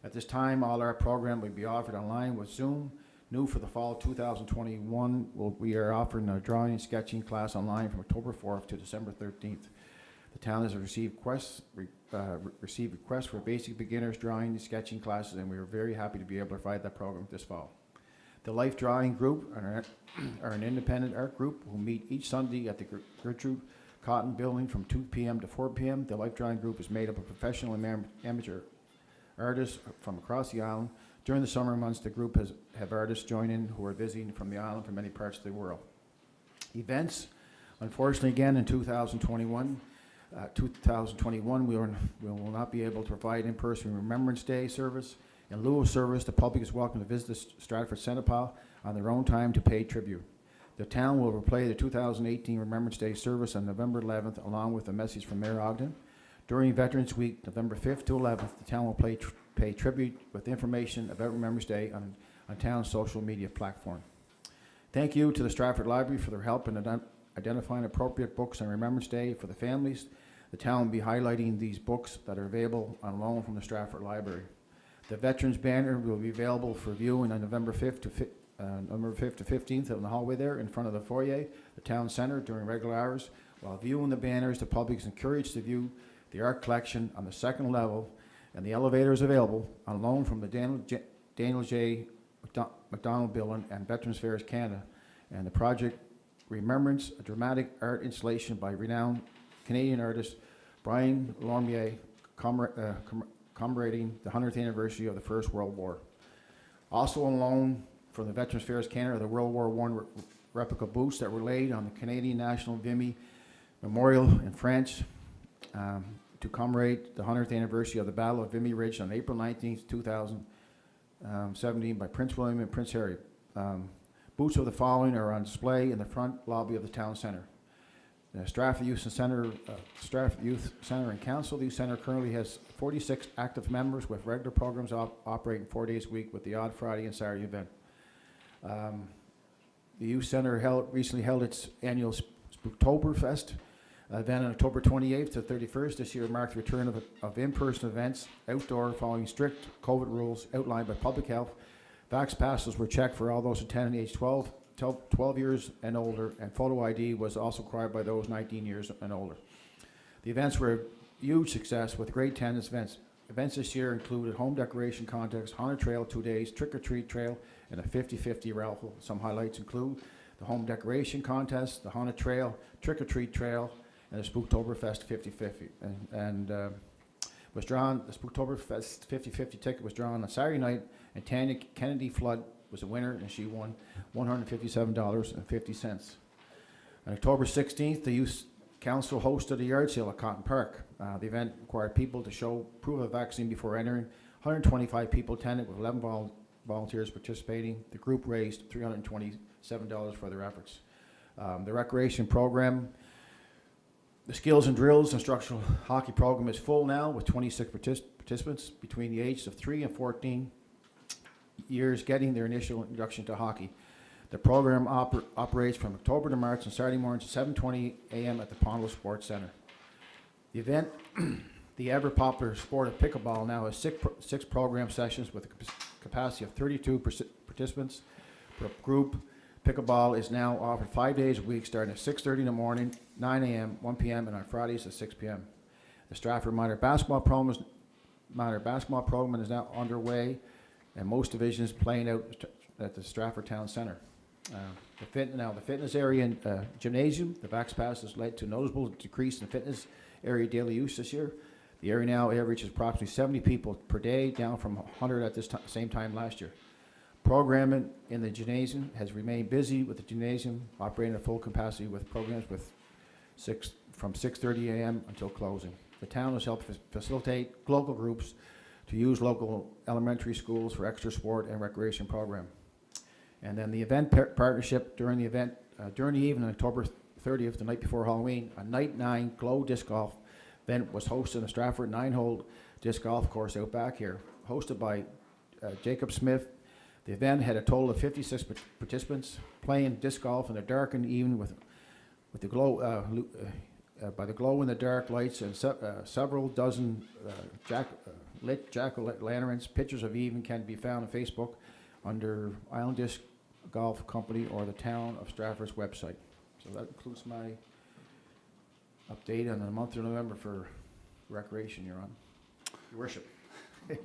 At this time, all our program will be offered online with Zoom. New for the fall 2021, we are offering a drawing and sketching class online from October 4th to December 13th. The town has received requests for basic beginners drawing and sketching classes, and we are very happy to be able to provide that program this fall. The Life Drawing Group are an independent art group who meet each Sunday at the Gertrude Cotton Building from 2 p.m. to 4 p.m. The Life Drawing Group is made up of professional and amateur artists from across the island. During the summer months, the group have artists join in who are visiting from the island from many parts of the world. Events, unfortunately, again in 2021, we will not be able to provide in-person Remembrance Day service. In lieu of service, the public is welcome to visit the Stratford Centre Hall on their own time to pay tribute. The town will replay the 2018 Remembrance Day service on November 11th, along with a message from Mayor Ogden. During Veterans Week, November 5th to 11th, the town will pay tribute with information about Remembrance Day on town's social media platform. Thank you to the Stratford Library for their help in identifying appropriate books on Remembrance Day for the families. The town will be highlighting these books that are available on loan from the Stratford Library. The Veterans Banner will be available for viewing on November 5th to 15th in the hallway there in front of the foyer, the town center, during regular hours. While viewing the banners, the public is encouraged to view the art collection on the second level, and the elevator is available on loan from the Daniel J. McDonald Building and Veterans Affairs Canada. And the project Remembrance, a dramatic art installation by renowned Canadian artist Brian Lormier, commemorating the 100th anniversary of the First World War. Also on loan from the Veterans Affairs Canada are the World War I replica boots that were laid on the Canadian National Vimy Memorial in France to commemorate the 100th anniversary of the Battle of Vimy Ridge on April 19th, 2017 by Prince William and Prince Harry. Boots of the following are on display in the front lobby of the town center. The Stratford Youth Center and Council. The Youth Center currently has 46 active members with regular programs operating 4 days a week with the odd Friday and Saturday event. The Youth Center recently held its annual Spooktoberfest event on October 28th to 31st. This year marked the return of in-person events outdoor following strict COVID rules outlined by public health. Vax passes were checked for all those attending age 12 years and older, and photo ID was also required by those 19 years and older. The events were a huge success with great attendance events. Events this year included home decoration contests, haunted trail 2 days, trick-or-treat trail, and a 50-50 raffle. Some highlights include the home decoration contest, the Haunted Trail, Trick or Treat Trail, and the Spooktoberfest 50/50. Was drawn, the Spooktoberfest 50/50 ticket was drawn on Saturday night, and Tanya Kennedy Flood was the winner, and she won $157.50. On October 16th, the Youth Council hosted a yard sale at Cotton Park. The event required people to show proof of vaccine before entering. 125 people attended, with 11 volunteers participating. The group raised $327 for their efforts. The recreation program, the skills and drills instructional hockey program is full now, with 26 participants between the ages of 3 and 14 years getting their initial introduction to hockey. The program operates from October to March on Saturday mornings at 7:20 a.m. at the Pondle Sports Center. The event, the ever popular sport of pickleball, now has six program sessions with a capacity of 32 participants per group. Pickleball is now offered 5 days a week, starting at 6:30 in the morning, 9 a.m., 1 p.m., and on Fridays at 6 p.m. The Stratford minor basketball program is now underway, and most divisions playing out at the Stratford Town Centre. The fitness area and gymnasium, the Vax Pass has led to a noticeable decrease in fitness area daily use this year. The area now averages approximately 70 people per day, down from 100 at this same time last year. Programming in the gymnasium has remained busy, with the gymnasium operating at full capacity with programs from 6:30 a.m. until closing. The town has helped facilitate local groups to use local elementary schools for extra sport and recreation program. And then the event partnership during the event, during the evening, October 30th, the night before Halloween, a Night 9 Glow Disc Golf event was hosted in the Stratford 9-hole disc golf course out back here, hosted by Jacob Smith. The event had a total of 56 participants playing disc golf in the dark and evening with the glow, by the glow in the dark lights and several dozen lit jack-o'-lanterns. Pictures of even can be found on Facebook under Island Disc Golf Company or the Town of Stratford's website. So that includes my update on the month of November for recreation, Your Honor. Your Worship,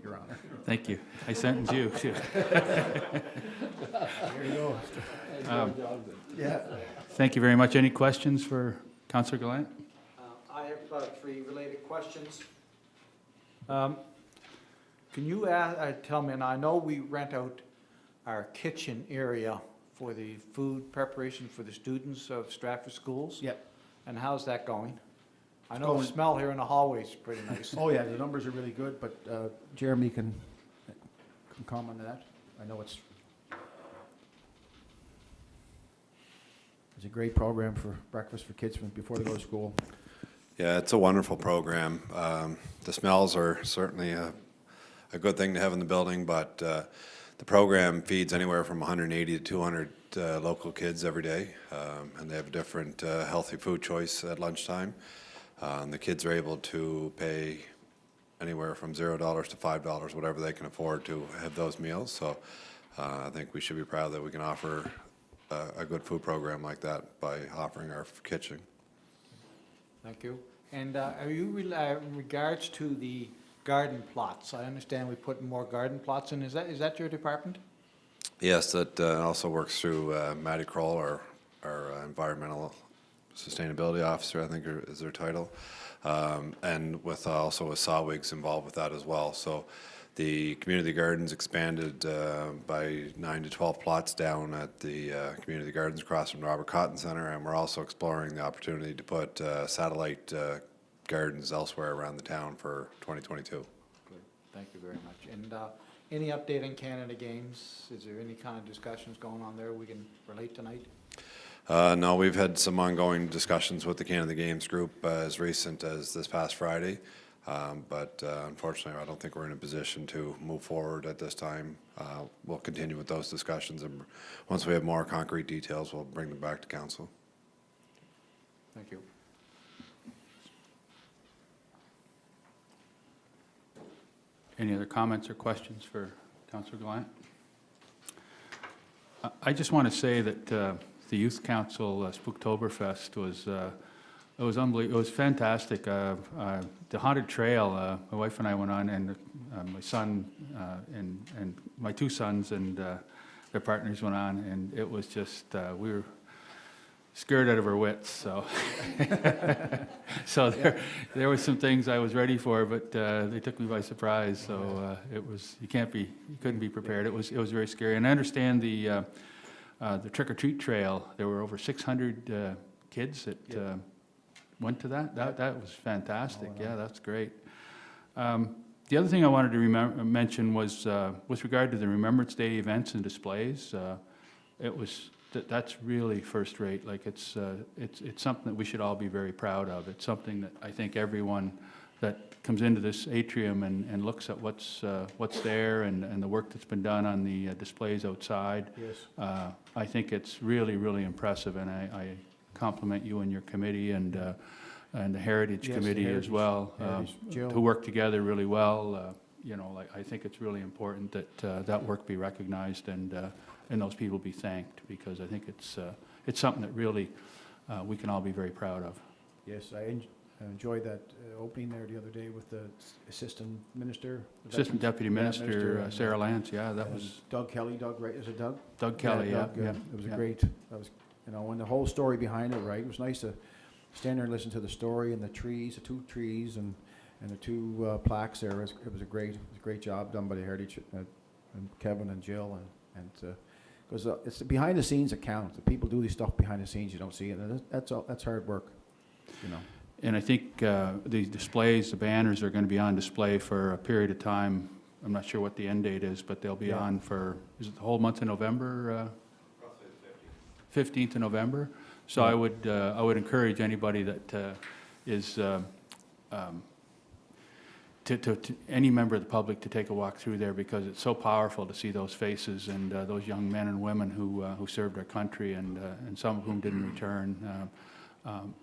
Your Honor. Thank you. I sentence you, too. There you go. Yeah. Thank you very much. Any questions for Councillor Gallant? I have 3 related questions. Can you tell me, and I know we rent out our kitchen area for the food preparation for the students of Stratford schools? Yep. And how's that going? I know the smell here in the hallway is pretty nice. Oh, yeah, the numbers are really good, but Jeremy can comment on that. I know it's a great program for breakfast for kids before they go to school. Yeah, it's a wonderful program. The smells are certainly a good thing to have in the building, but the program feeds anywhere from 180 to 200 local kids every day, and they have a different healthy food choice at lunchtime. The kids are able to pay anywhere from $0 to $5, whatever they can afford to have those meals. So I think we should be proud that we can offer a good food program like that by offering our kitchen. Thank you. And are you, in regards to the garden plots, I understand we put more garden plots in. Is that your department? Yes, that also works through Matty Kroll, our environmental sustainability officer, I think is their title, and with also with Sawwigs involved with that as well. So the community gardens expanded by 9 to 12 plots down at the community gardens across from Robert Cotton Center, and we're also exploring the opportunity to put satellite gardens elsewhere around the town for 2022. Good. Thank you very much. And any update on Canada Games? Is there any kind of discussions going on there we can relate tonight? No, we've had some ongoing discussions with the Canada Games group as recent as this past Friday. But unfortunately, I don't think we're in a position to move forward at this time. We'll continue with those discussions, and once we have more concrete details, we'll bring them back to council. Thank you. Any other comments or questions for Councillor Gallant? I just want to say that the Youth Council Spooktoberfest was it was unbelievable. It was fantastic. The Haunted Trail, my wife and I went on, and my son and my 2 sons and their partners went on, and it was just we were scared out of her wits, so. So there were some things I was ready for, but they took me by surprise, so it was, you couldn't be prepared. It was very scary. And I understand the trick-or-treat trail, there were over 600 kids that went to that. That was fantastic. Yeah, that's great. The other thing I wanted to mention was with regard to the Remembrance Day events and displays, that's really first rate. Like it's something that we should all be very proud of. It's something that I think everyone that comes into this atrium and looks at what's there and the work that's been done on the displays outside. Yes. I think it's really, really impressive, and I compliment you and your committee and the Heritage Yes, the Committee as Heritage- well, Jill. who work together really well. You know, like I think it's really important that that work be recognized and those people be thanked, because I think it's something that really we can all be very proud of. Yes, I enjoyed that opening there the other day with the Assistant Minister. Assistant Deputy Minister and, Sarah Lance, yeah, that and was Doug Kelly, Doug, is it Doug? Doug Kelly, yeah, Doug, yeah. It was yeah. a great, that was, you know, and the whole story behind it, right? It was nice to stand there and listen to the story and the trees, the 2 trees and the 2 plaques there. It was a great job done by the Heritage, and Kevin and Jill, and because it's the behind the scenes that count. The people do this stuff behind the scenes, you don't see it, and that's hard work, you know. And I think the displays, the banners are going to be on display for a period of time. I'm not sure what the end date is, but they'll be on for, is it the whole month of November? Roughly the 15th of November. So I would encourage anybody that is to any member of the public to take a walk through there, because it's so powerful to see those faces and those young men and women who served our country and some of whom didn't return.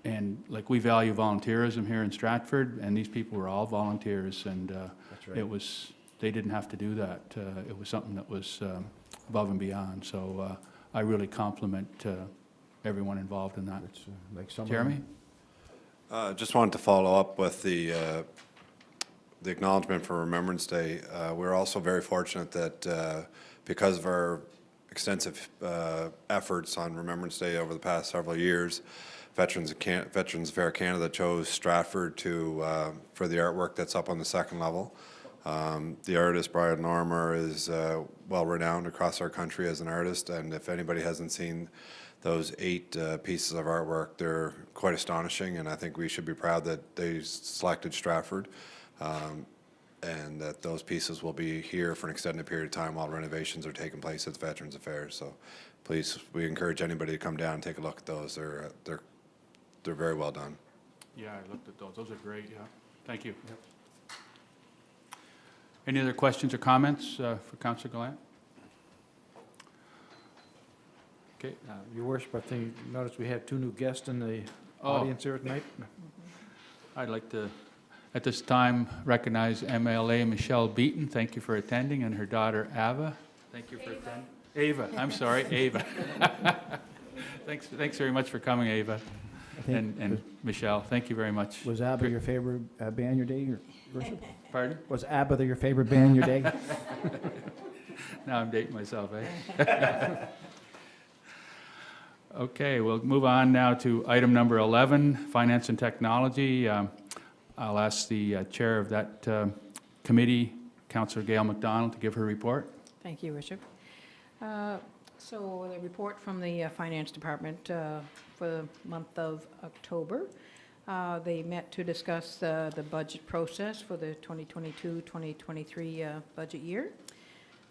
And like, we value volunteerism here in Stratford, and these people were all volunteers, and That's right. they didn't have to do that. It was something that was above and beyond. So I really compliment everyone involved in that. It's like some Jeremy? Just wanted to follow up with the acknowledgement for Remembrance Day. We're also very fortunate that because of our extensive efforts on Remembrance Day over the past several years, Veterans Affairs Canada chose Stratford for the artwork that's up on the 2nd level. The artist, Brian Normer, is well-renowned across our country as an artist, and if anybody hasn't seen those 8 pieces of artwork, they're quite astonishing, and I think we should be proud that they selected Stratford, and that those pieces will be here for an extended period of time while renovations are taking place at Veterans Affairs. So please, we encourage anybody to come down and take a look at those. They're very well done. Yeah, I looked at those. Those are great, yeah. Thank you. Yep. Any other questions or comments for Councillor Gallant? Okay. Your worship, I think, notice we have 2 new guests in the Oh. audience here tonight. I'd like to, at this time, recognize MLA Michelle Beaton. Thank you for attending, and her daughter Ava. Thank you for attending. Ava, I'm sorry, Ava. Thanks very much for coming, Ava. And Michelle, thank you very much. Was ABBA your favorite band your day, your worship? Pardon? Was ABBA your favorite band your day? Now I'm dating myself, eh? Okay, we'll move on now to item number 11, Finance and Technology. I'll ask the chair of that committee, Councillor Gail MacDonald, to give her report. Thank you, Bishop. So the report from the Finance Department for the month of October. They met to discuss the budget process for the 2022-2023 budget year.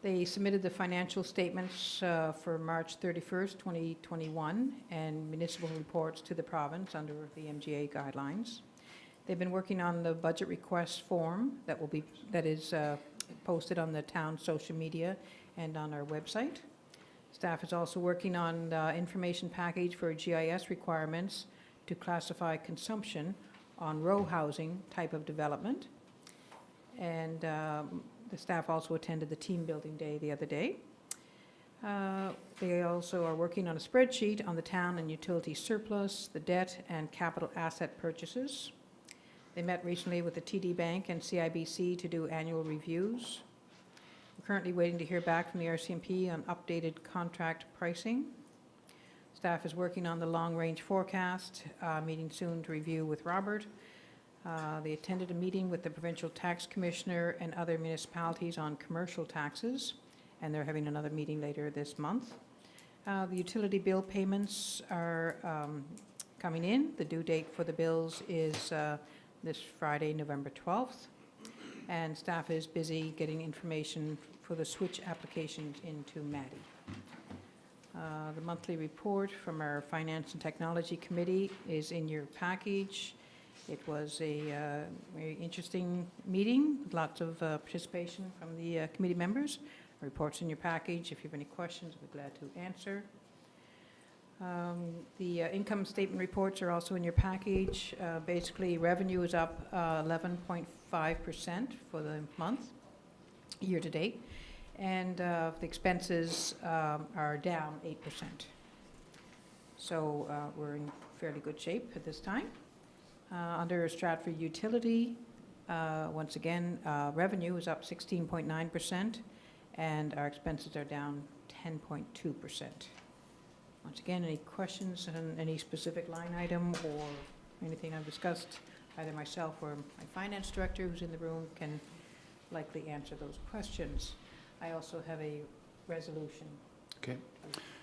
They submitted the financial statements for March 31st, 2021, and municipal reports to the province under the MGA guidelines. They've been working on the budget request form that is posted on the town social media and on our website. Staff is also working on the information package for GIS requirements to classify consumption on row housing type of development. And the staff also attended the team building day the other day. They also are working on a spreadsheet on the town and utility surplus, the debt and capital asset purchases. They met recently with the TD Bank and CIBC to do annual reviews. We're currently waiting to hear back from the Rcmp on updated contract pricing. Staff is working on the long-range forecast, meeting soon to review with Robert. They attended a meeting with the Provincial Tax Commissioner and other municipalities on commercial taxes, and they're having another meeting later this month. The utility bill payments are coming in. The due date for the bills is this Friday, November 12th. And staff is busy getting information for the switch applications into Maddie. The monthly report from our Finance and Technology Committee is in your package. It was a very interesting meeting, lots of participation from the committee members. Reports in your package. If you have any questions, we're glad to answer. The income statement reports are also in your package. Basically, revenue is up 11.5% for the month, year to date, and the expenses are down 8%. So we're in fairly good shape at this time. Under Stratford Utility, once again, revenue is up 16.9%, and our expenses are down 10.2%. Once again, any questions on any specific line item or anything I've discussed, either myself or my finance director who's in the room can likely answer those questions. I also have a resolution. Okay.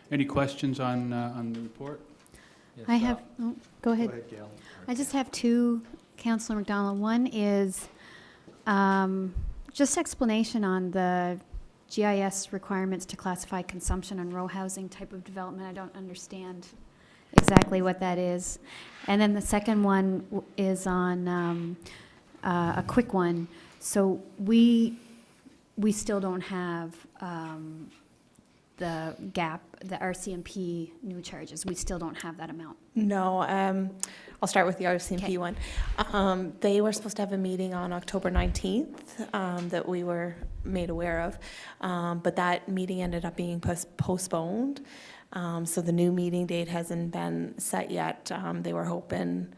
Any questions on the report? I have, oh, go ahead. Go ahead, Gail. I just have two, Councillor McDonald. One is just explanation on the GIS requirements to classify consumption and row housing type of development. I don't understand exactly what that is. And then the second one is on a quick one. So we still don't have the gap, the Rcmp new charges. We still don't have that amount. No, I'll start with the RCMP Okay. one. They were supposed to have a meeting on October 19th that we were made aware of, but that meeting ended up being postponed. So the new meeting date hasn't been set yet. They were hoping,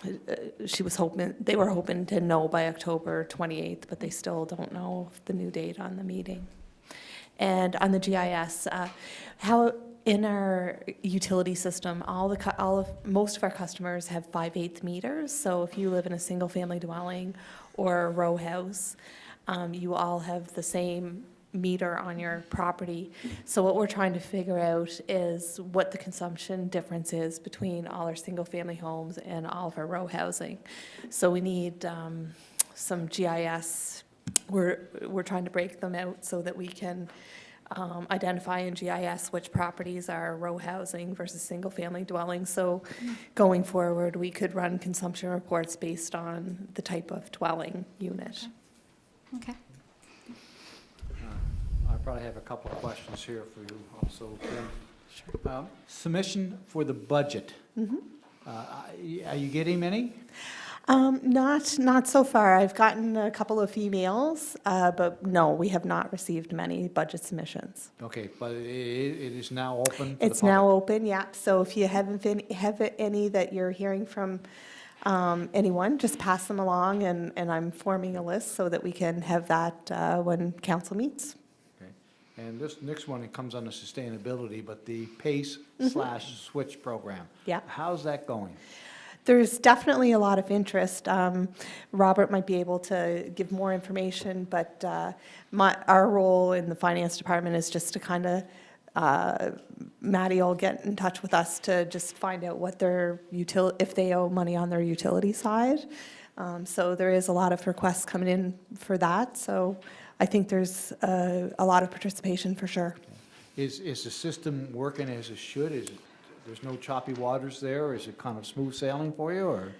they were hoping to know by October 28th, but they still don't know the new date on the meeting. And on the GIS, how in our utility system, most of our customers have 5/8 meters. So if you live in a single-family dwelling or a row house, you all have the same meter on your property. So what we're trying to figure out is what the consumption difference is between all our single-family homes and all of our row housing. So we need some GIS. We're trying to break them out so that we can identify in GIS which properties are row housing versus single-family dwellings. So going forward, we could run consumption reports based on the type of dwelling unit. Okay. I probably have a couple of questions here for you also, Kim. Submission for the budget. Are you getting many? Not so far. I've gotten a couple of emails, but no, we have not received many budget submissions. Okay, but it is now open for the public? It's now open, yeah. So if you have any that you're hearing from anyone, just pass them along, and I'm forming a list so that we can have that when council meets. Okay. And this next one, it comes under sustainability, but the PACE/SWITCH program. Yeah. How's that going? There's definitely a lot of interest. Robert might be able to give more information, but our role in the finance department is just to kind of, Maddie will get in touch with us to just find out what their if they owe money on their utility side. So there is a lot of requests coming in for that. So I think there's a lot of participation for sure. Is the system working as it should? Is it, there's no choppy waters there, or is it kind of smooth sailing for you, or?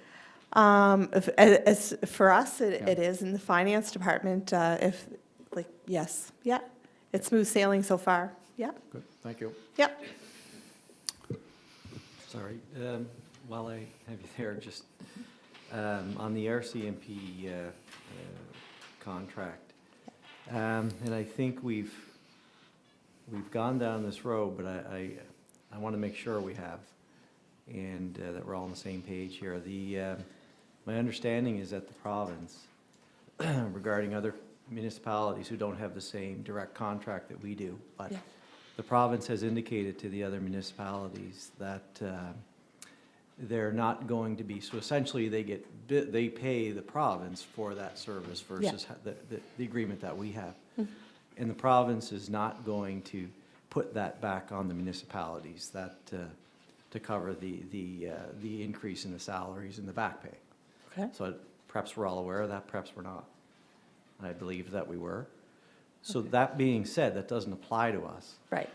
As for us, it Yeah. is in the finance department. Yes, yeah, it's smooth sailing so far. Yeah, Good, thank you. yep. Sorry, while I have you there, just on the Rcmp contract, and I think we've gone down this road, but I want to make sure we have, and that we're all on the same page here. My understanding is that the province, regarding other municipalities who don't have the same direct contract that we do, but Yeah. the province has indicated to the other municipalities that they're not going to be, so essentially they pay the province for that service versus the agreement that we have. And the province is not going to put that back on the municipalities that to cover the increase in the salaries and the back pay. Okay. So perhaps we're all aware of that, perhaps we're not. I believe that we were. So that being said, that doesn't apply to us. Right.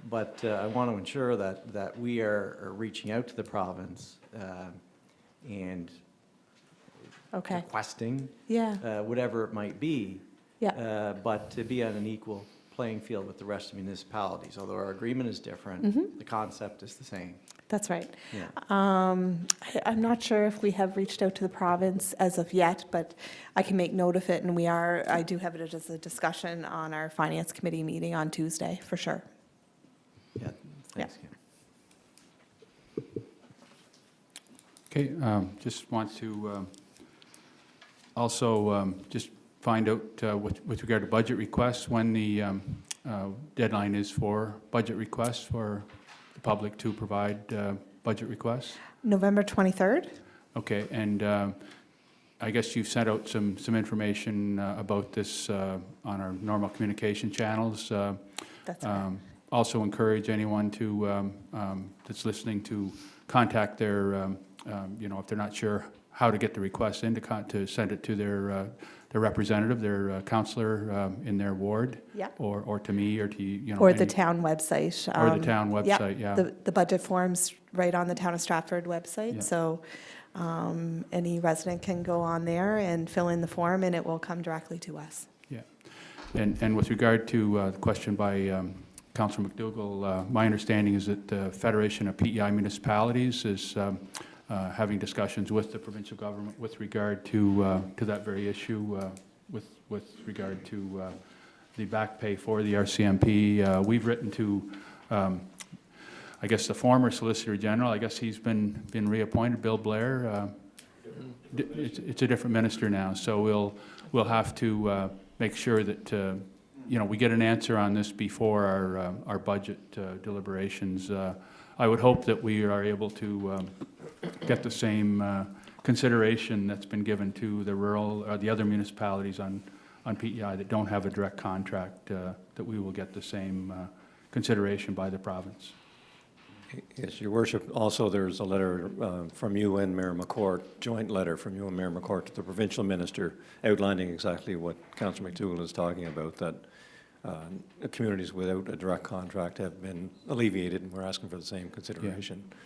But I want to ensure that we are reaching out to the province and Okay. requesting Yeah. whatever it might be, Yeah. but to be on an equal playing field with the rest of municipalities. Although our agreement is different, the concept is the same. That's right. Yeah. I'm not sure if we have reached out to the province as of yet, but I can make note of it, and I do have it as a discussion on our finance committee meeting on Tuesday, for sure. Yeah, thanks, Kim. Okay, just want to also just find out with regard to budget requests, when the deadline is for budget requests for the public to provide budget requests. November 23rd? Okay, and I guess you've sent out some information about this on our normal communication channels. That's right. Also encourage anyone to that's listening to contact their, if they're not sure how to get the request in, to send it to their representative, their councillor in their ward, Yeah. or to me, or to you. Or the town website. Or the town website, yeah. The budget form's right on the Town of Stratford website, Yeah. so any resident can go on there and fill in the form, and it will come directly to us. Yeah, and with regard to the question by Councillor McDougall, my understanding is that the Federation of PEI Municipalities is having discussions with the provincial government with regard to that very issue, with regard to the back pay for the RCMP. We've written to, I guess, the former Solicitor General. I guess he's been reappointed, Bill Blair. It's a different minister now, so we'll have to make sure that we get an answer on this before our budget deliberations. I would hope that we are able to get the same consideration that's been given to the rural, the other municipalities on PEI that don't have a direct contract, that we will get the same consideration by the province. Yes, Your Worship. Also, there's a letter from you and Mayor McCourt, joint letter from you and Mayor McCourt to the provincial minister outlining exactly what Councillor McDougall is talking about, that communities without a direct contract have been alleviated, and we're asking for the same consideration. Yeah.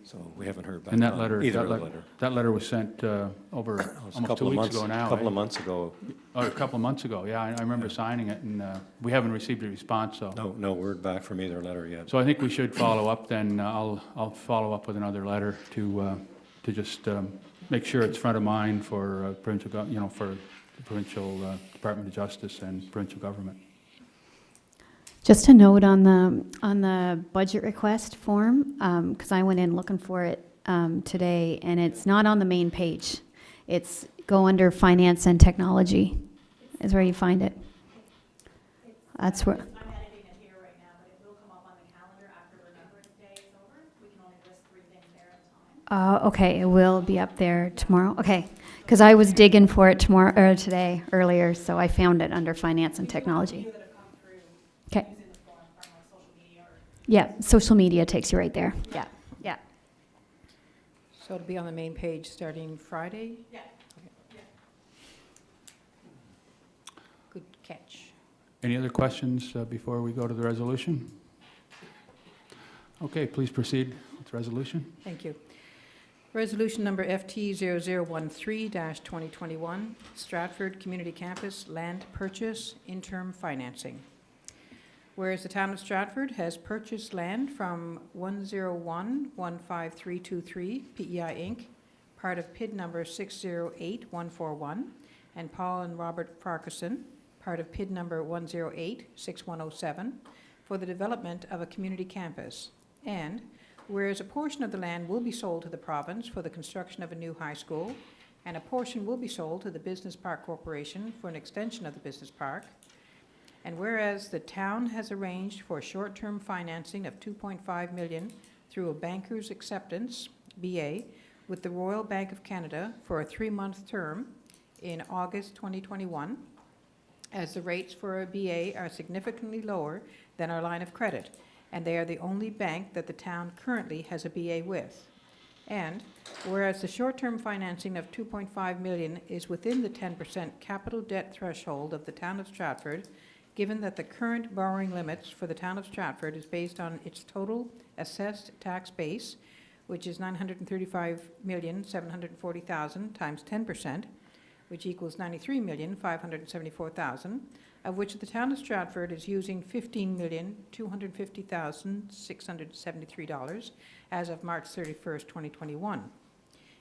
So we haven't heard back and that on letter, either that letter. That letter was sent over almost 2 weeks ago now. A couple of months ago. Oh, a couple of months ago, yeah. I remember signing it, and we haven't received a response, so. No word back from either letter yet. So I think we should follow up then. I'll follow up with another letter to just make sure it's front of mind for provincial, for the provincial Department of Justice and provincial government. Just a note on the budget request form, because I went in looking for it today, and it's not on the main page. It's go under Finance and Technology is where you find it. That's where. I'm editing it here right now, but it will come up on the calendar after Remembrance Day is over. We can only list 3 things there at a time. Okay, it will be up there tomorrow. Okay, because I was digging for it today earlier, so I found it under Finance and Technology. Okay. Yeah, social media takes you right there. Yeah, yeah. So it'll be on the main page starting Friday? Yeah. Okay. Good catch. Any other questions before we go to the resolution? Okay, please proceed with the resolution. Thank you. Resolution number FT0013-2021, Stratford Community Campus Land Purchase Interim Financing. Whereas the town of Stratford has purchased land from 101-15323 PEI Inc., part of PID number 608141, and Paul and Robert Farquharson, part of PID number 1086107, for the development of a community campus. And whereas a portion of the land will be sold to the province for the construction of a new high school, and a portion will be sold to the Business Park Corporation for an extension of the business park. And whereas the town has arranged for short-term financing of $2.5 million through a banker's acceptance, BA, with the Royal Bank of Canada for a 3-month term in August 2021, as the rates for a BA are significantly lower than our line of credit, and they are the only bank that the town currently has a BA with. And whereas the short-term financing of $2.5 million is within the 10% capital debt threshold of the town of Stratford, given that the current borrowing limits for the town of Stratford is based on its total assessed tax base, which is $935,740,000 times 10%, which equals $93,574,000, of which the town of Stratford is using $15,250,673 as of March 31st, 2021.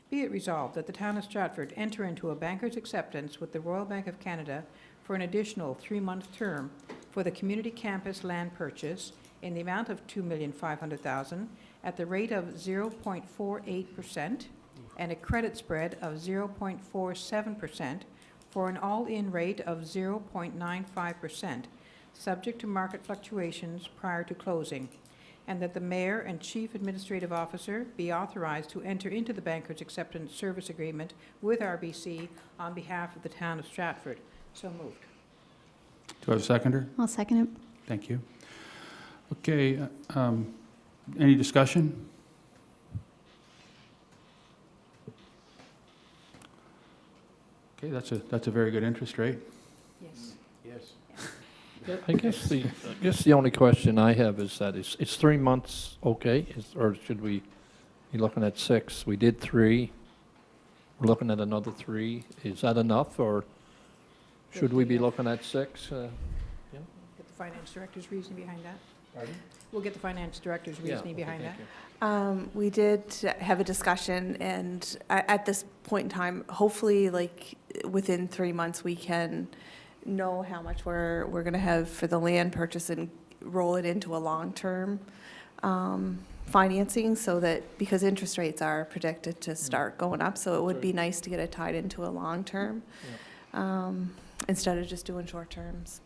Be it resolved that the town of Stratford enter into a banker's acceptance with the Royal Bank of Canada for an additional 3-month term for the community campus land purchase in the amount of $2,500,000 at the rate of 0.48% and a credit spread of 0.47% for an all-in rate of 0.95%, subject to market fluctuations prior to closing, and that the mayor and chief administrative officer be authorized to enter into the banker's acceptance service agreement with RBC on behalf of the town of Stratford. So moved. Do I have a seconder? I'll second it. Thank you. Okay, any discussion? Okay, that's a very good interest rate. Yes. Yes. I guess the only question I have is that it's 3 months okay, or should we be looking at 6? We did 3. We're looking at another 3. Is that enough, or should we be looking at 6? Get the finance director's reasoning behind that. Pardon? We'll get the finance director's reasoning behind that. We did have a discussion, and at this point in time, hopefully, like, within 3 months, we can know how much we're going to have for the land purchase and roll it into a long-term financing, so that, because interest rates are predicted to start going up, so it would be nice to get it tied into a long-term instead of just doing short terms.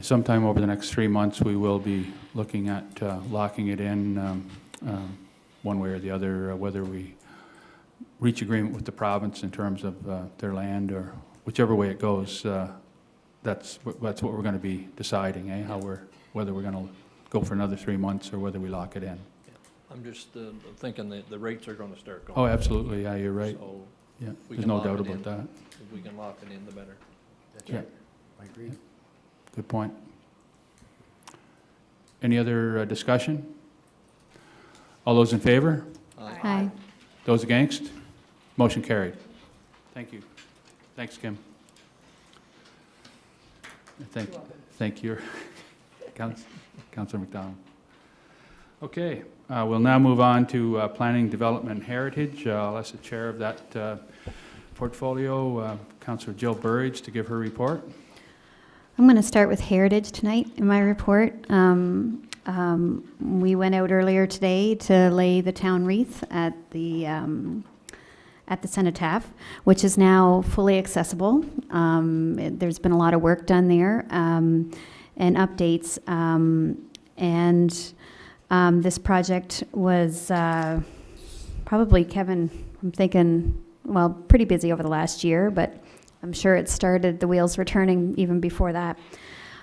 Sometime over the next 3 months, we will be looking at locking it in one way or the other, whether we reach agreement with the province in terms of their land, or whichever way it goes. That's what we're going to be deciding, whether we're going to go for another 3 months or whether we lock it in. I'm just thinking that the rates are going to start going Oh, up. absolutely. Yeah, you're right. So Yeah, we there's can no lock doubt it about in. that. if we can lock it in, the better. That's Yeah. right. I agree. Good point. Any other discussion? All those in favor? Aye. Those against? Motion carried. Thank you. Thanks, Kim. Thank you, Councillor McDonald. Okay, we'll now move on to Planning, Development, and Heritage. I'll ask the chair of that portfolio, Councillor Jill Burridge, to give her report. I'm going to start with Heritage tonight in my report. We went out earlier today to lay the town wreath at the cenotaph, which is now fully accessible. There's been a lot of work done there and updates. This project was probably, Kevin, I'm thinking, well, pretty busy over the last year, but I'm sure it started, the wheels were turning even before that.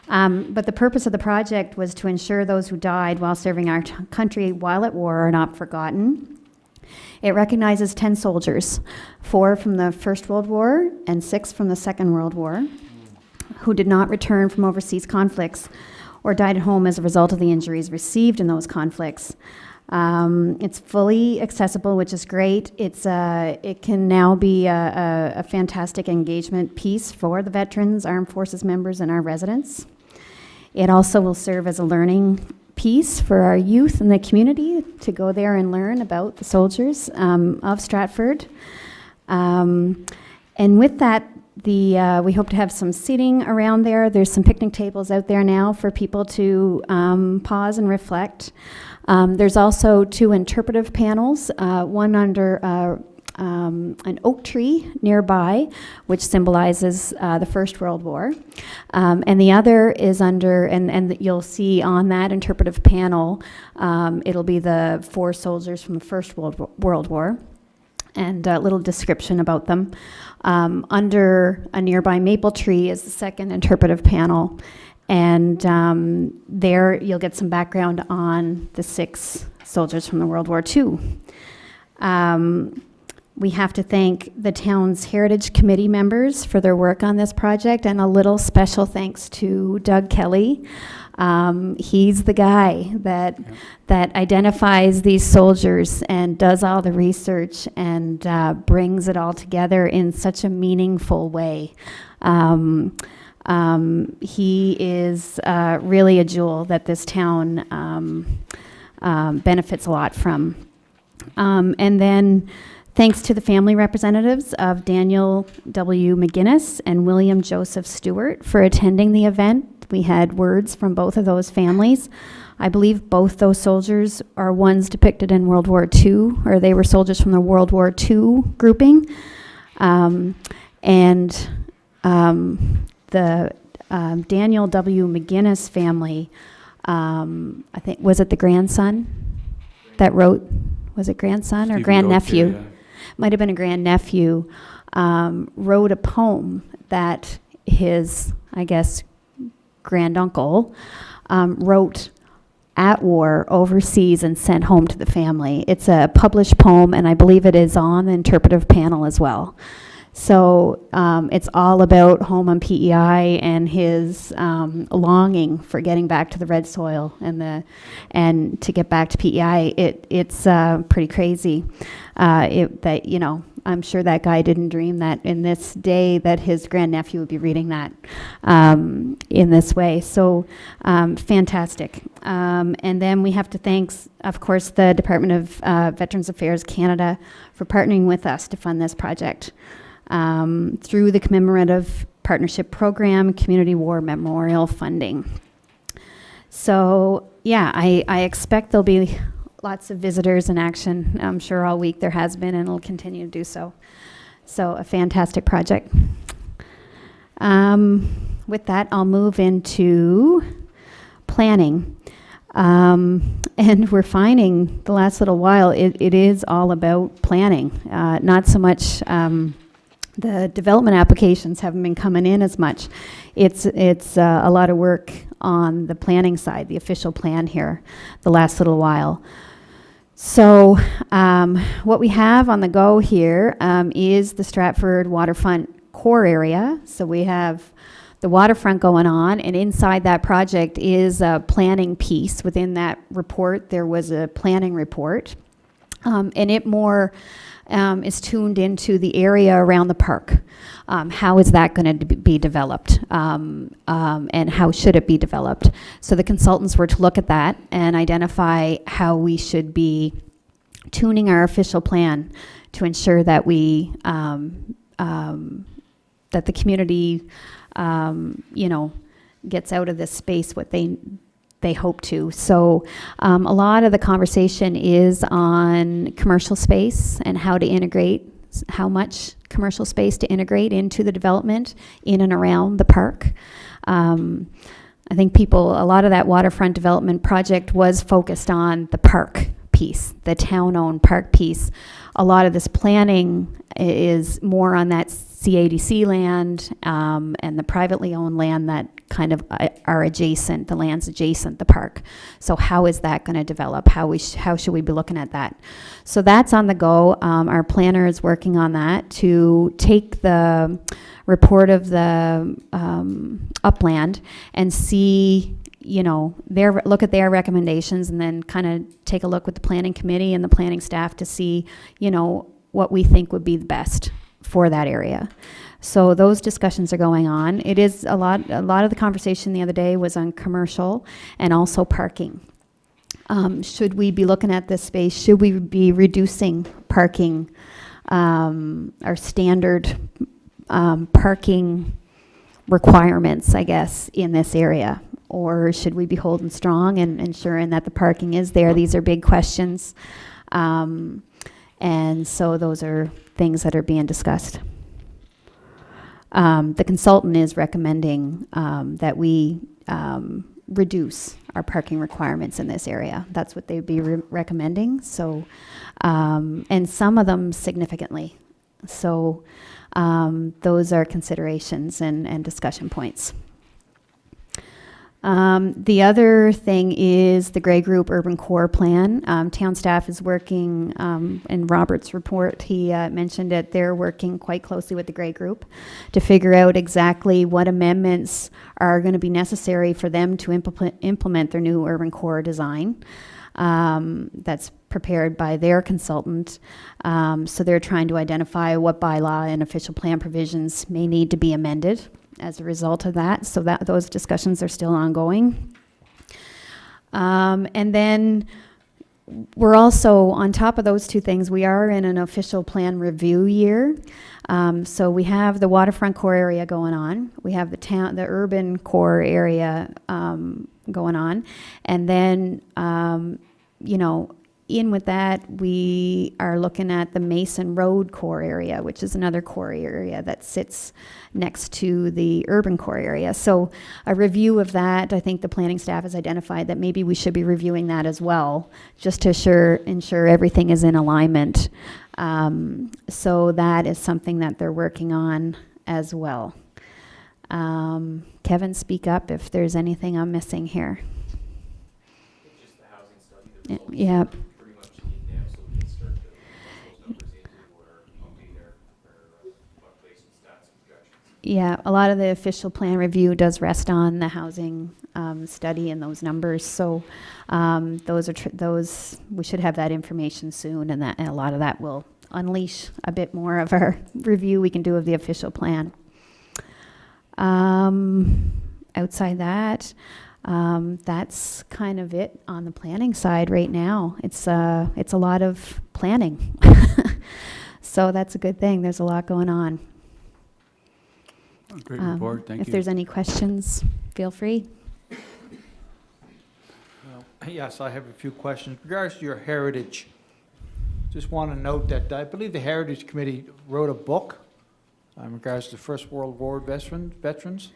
But the purpose of the project was to ensure those who died while serving our country while at war are not forgotten. It recognizes 10 soldiers, 4 from the First World War and 6 from the Second World War, who did not return from overseas conflicts or died at home as a result of the injuries received in those conflicts. It's fully accessible, which is great. It can now be a fantastic engagement piece for the veterans, armed forces members, and our residents. It also will serve as a learning piece for our youth in the community to go there and learn about the soldiers of Stratford. And with that, we hope to have some seating around there. There's some picnic tables out there now for people to pause and reflect. There's also 2 interpretive panels, one under an oak tree nearby, which symbolizes the First World War. And the other is under, and you'll see on that interpretive panel, it'll be the 4 soldiers from the First World War, and a little description about them. Under a nearby maple tree is the second interpretive panel, and there you'll get some background on the 6 soldiers from the World War II. We have to thank the town's Heritage Committee members for their work on this project, and a little special thanks to Doug Kelly. He's the guy that identifies these soldiers and does all the research and brings it all together in such a meaningful way. He is really a jewel that this town benefits a lot from. And then thanks to the family representatives of Daniel W. McGinnis and William Joseph Stewart for attending the event. We had words from both of those families. I believe both those soldiers are ones depicted in World War II, or they were soldiers from the World War II grouping. The Daniel W. McGinnis family, I think, was it the grandson that wrote, was it grandson or grandnephew? Yeah. Might have been a grandnephew, wrote a poem that his, I guess, granduncle wrote at war overseas and sent home to the family. It's a published poem, and I believe it is on the interpretive panel as well. So it's all about home on PEI and his longing for getting back to the red soil and to get back to PEI. It's pretty crazy. That, you know, I'm sure that guy didn't dream that in this day that his grandnephew would be reading that in this way. So fantastic. And then we have to thank, of course, the Department of Veterans Affairs Canada for partnering with us to fund this project. Through the Commemorative Partnership Program, Community War Memorial funding. So, yeah, I expect there'll be lots of visitors in action. I'm sure all week there has been, and it'll continue to do so. So, a fantastic project. With that, I'll move into planning. And we're finding the last little while, it is all about planning, not so much the development applications haven't been coming in as much. It's a lot of work on the planning side, the official plan here, the last little while. So what we have on the go here is the Stratford waterfront core area. So we have the waterfront going on, and inside that project is a planning piece. Within that report, there was a planning report, and it more is tuned into the area around the park. How is that going to be developed, and how should it be developed? So the consultants were to look at that and identify how we should be tuning our official plan to ensure that we that the community gets out of this space what they hope to. So a lot of the conversation is on commercial space and how to integrate, how much commercial space to integrate into the development in and around the park. I think a lot of that waterfront development project was focused on the park piece, the town-owned park piece. A lot of this planning is more on that CADC land and the privately owned land that kind of are adjacent, the lands adjacent the park. So how is that going to develop? How should we be looking at that? So that's on the go. Our planner is working on that to take the report of the upland and see, look at their recommendations, and then kind of take a look with the planning committee and the planning staff to see, what we think would be the best for that area. So those discussions are going on. It is a lot of the conversation the other day was on commercial and also parking. Should we be looking at this space? Should we be reducing parking, our standard parking requirements, I guess, in this area? Or should we be holding strong and ensuring that the parking is there? These are big questions. And so those are things that are being discussed. The consultant is recommending that we reduce our parking requirements in this area. That's what they'd be recommending. So, and some of them significantly. So those are considerations and discussion points. The other thing is the Grey Group Urban Core Plan. Town staff is working, in Robert's report, he mentioned it, they're working quite closely with the Grey Group to figure out exactly what amendments are going to be necessary for them to implement their new urban core design. That's prepared by their consultant. So they're trying to identify what bylaw and official plan provisions may need to be amended as a result of that. So that those discussions are still ongoing. And then we're also, on top of those two things, we are in an official plan review year. So we have the waterfront core area going on. We have the urban core area going on. And then, you know, in with that, we are looking at the Mason Road core area, which is another core area that sits next to the urban core area. So a review of that, I think the planning staff has identified that maybe we should be reviewing that as well, just to ensure everything is in alignment. So that is something that they're working on as well. Kevin, speak up if there's anything I'm missing here. Just the housing study, the results Yeah. are pretty much in now, so we can start to put those numbers into or update our population stats and projections. Yeah, a lot of the official plan review does rest on the housing study and those numbers. So those we should have that information soon, and a lot of that will unleash a bit more of our review we can do of the official plan. Outside that, that's kind of it on the planning side right now. It's a lot of planning. So that's a good thing. There's a lot going on. Great report, thank you. If there's any questions, feel free. Yes, I have a few questions. In regards to your heritage, just want to note that I believe the Heritage Committee wrote a book in regards to First World War veterans,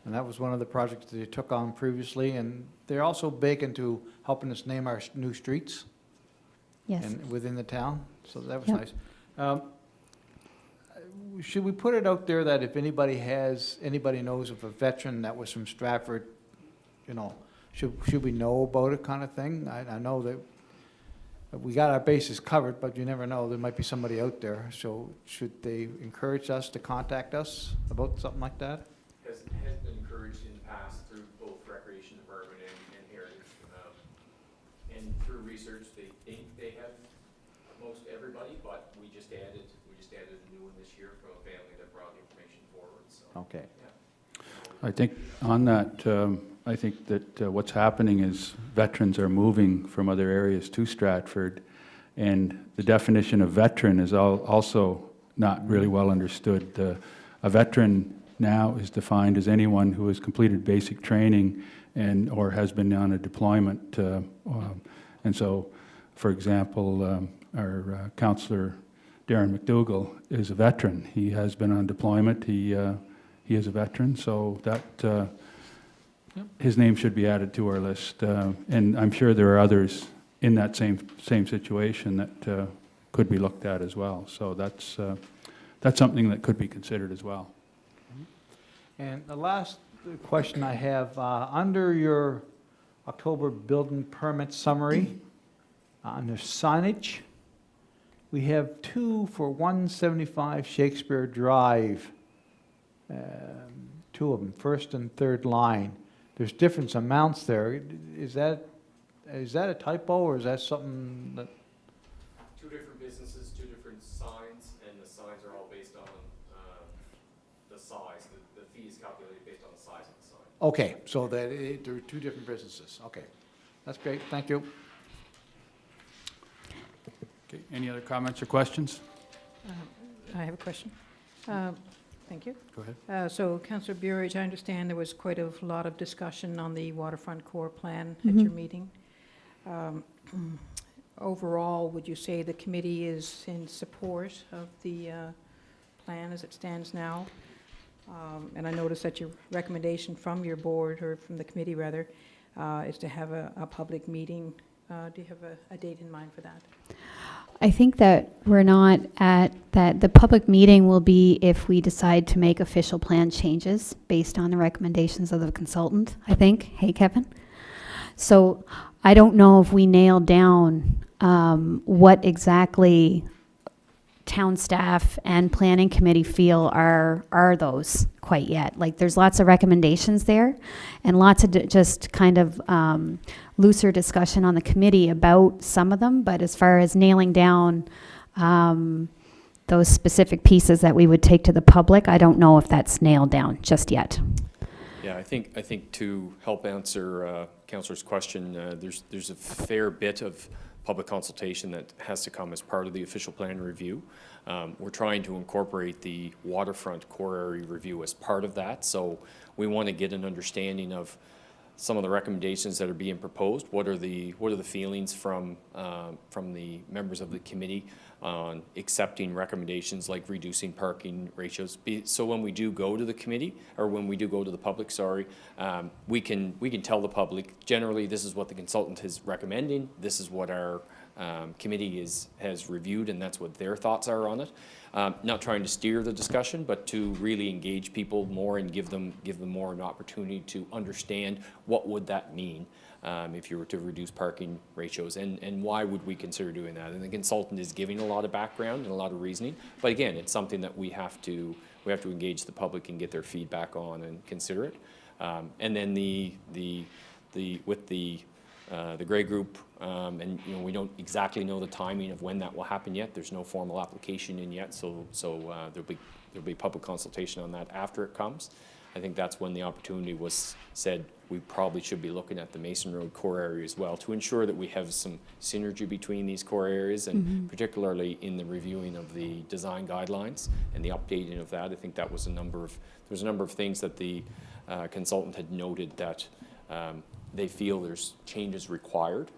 and that was one of the projects that they took on previously, and they're also big into helping us name our new streets. Yes. And within the town, so that was Yep. nice. Should we put it out there that if anybody knows of a veteran that was from Stratford, you know, should we know about it, kind of thing? I know that we got our bases covered, but you never know, there might be somebody out there. So should they encourage us to contact us about something like that? Has been encouraged in the past through both Recreation Department and Heritage. And through research, they think they have most everybody, but we just added a new one this year from a family that brought the information forward, so. Okay. Yeah. I think on that, I think that what's happening is veterans are moving from other areas to Stratford, and the definition of veteran is also not really well understood. A veteran now is defined as anyone who has completed basic training or has been on a deployment. And so, for example, our councillor Darren McDougall is a veteran. He has been on deployment. He is a veteran, so that his name should be added to our list. And I'm sure there are others in that same situation that could be looked at as well. So that's something that could be considered as well. And the last question I have, under your October building permit summary, under signage, we have 2 for 175 Shakespeare Drive, 2 of them, first and third line. There's different amounts there. Is that a typo, or is that something that? 2 different businesses, 2 different signs, and the signs are all based on the size. The fee is calculated based on the size of the sign. Okay, so that there are 2 different businesses. Okay, that's great. Thank you. Okay, any other comments or questions? I have a question. Thank you. Go ahead. So, Councillor Burridge, I understand there was quite a lot of discussion on the Waterfront Core Plan at your meeting. overall, would you say the committee is in support of the plan as it stands now? And I noticed that your recommendation from your board, or from the committee rather, is to have a public meeting. Do you have a date in mind for that? I think that we're not at that. The public meeting will be if we decide to make official plan changes based on the recommendations of the consultant, I think. Hey, Kevin? So I don't know if we nailed down what exactly town staff and planning committee feel are those quite yet. Like, there's lots of recommendations there and lots of just kind of looser discussion on the committee about some of them, but as far as nailing down those specific pieces that we would take to the public, I don't know if that's nailed down just yet. Yeah, I think to help answer Councillor's question, there's a fair bit of public consultation that has to come as part of the official plan review. We're trying to incorporate the waterfront core area review as part of that, so we want to get an understanding of some of the recommendations that are being proposed. What are the feelings from the members of the committee on accepting recommendations like reducing parking ratios? So when we do go to the committee, or when we do go to the public, sorry, we can tell the public, generally this is what the consultant is recommending, this is what our committee has reviewed, and that's what their thoughts are on it. Not trying to steer the discussion, but to really engage people more and give them more an opportunity to understand what would that mean if you were to reduce parking ratios, and why would we consider doing that. And the consultant is giving a lot of background and a lot of reasoning, but again, it's something that we have to engage the public and get their feedback on and consider it. And then with the Grey Group, and we don't exactly know the timing of when that will happen yet. There's no formal application in yet, so there'll be public consultation on that after it comes. I think that's when the opportunity was said we probably should be looking at the Mason Road core area as well, to ensure that we have some synergy between these core areas, and particularly in the reviewing of the design guidelines and the updating of that. I think that was there was a number of things that the consultant had noted that they feel there's changes required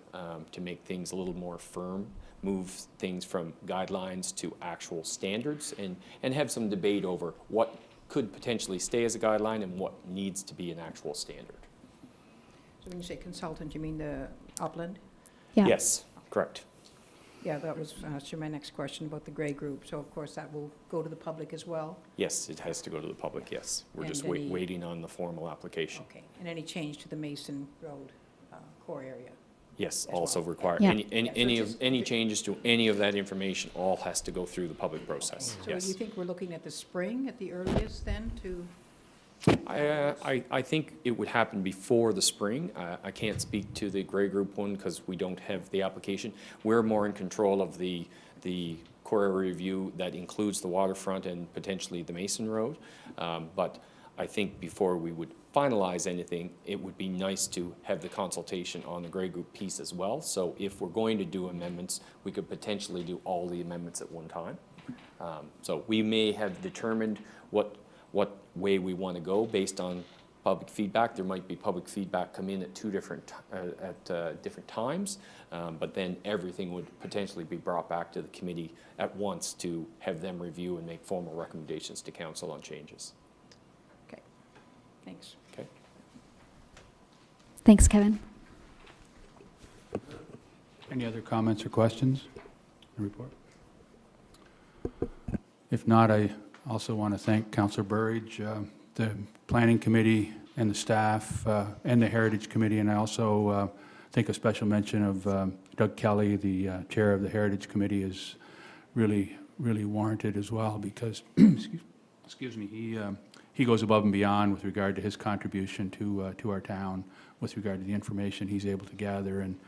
to make things a little more firm, move things from guidelines to actual standards, and have some debate over what could potentially stay as a guideline and what needs to be an actual standard. So when you say consultant, you mean the Upland? Yeah. Yes, correct. Yeah, that was actually my next question about the Grey Group. So of course that will go to the public as well? Yes, it has to go to the public, yes. We're And just any- waiting on the formal application. Okay, and any change to the Mason Road core area? Yes, As also well. required. Yeah. Any changes to any of that information all has to go through the public process, So yes. you think we're looking at the spring at the earliest then to? I think it would happen before the spring. I can't speak to the Grey Group one because we don't have the application. We're more in control of the core area review that includes the waterfront and potentially the Mason Road. But I think before we would finalize anything, it would be nice to have the consultation on the Grey Group piece as well. So if we're going to do amendments, we could potentially do all the amendments at one time. So we may have determined what way we want to go based on public feedback. There might be public feedback come in at different times, but then everything would potentially be brought back to the committee at once to have them review and make formal recommendations to council on changes. Okay, thanks. Okay. Thanks, Kevin. Any other comments or questions? The report? If not, I also want to thank Councillor Burridge, the Planning Committee, and the staff, and the Heritage Committee, and I also think a special mention of Doug Kelly, the Chair of the Heritage Committee, is really warranted as well, because, excuse me, he goes above and beyond with regard to his contribution to our town, with regard to the information he's able to gather and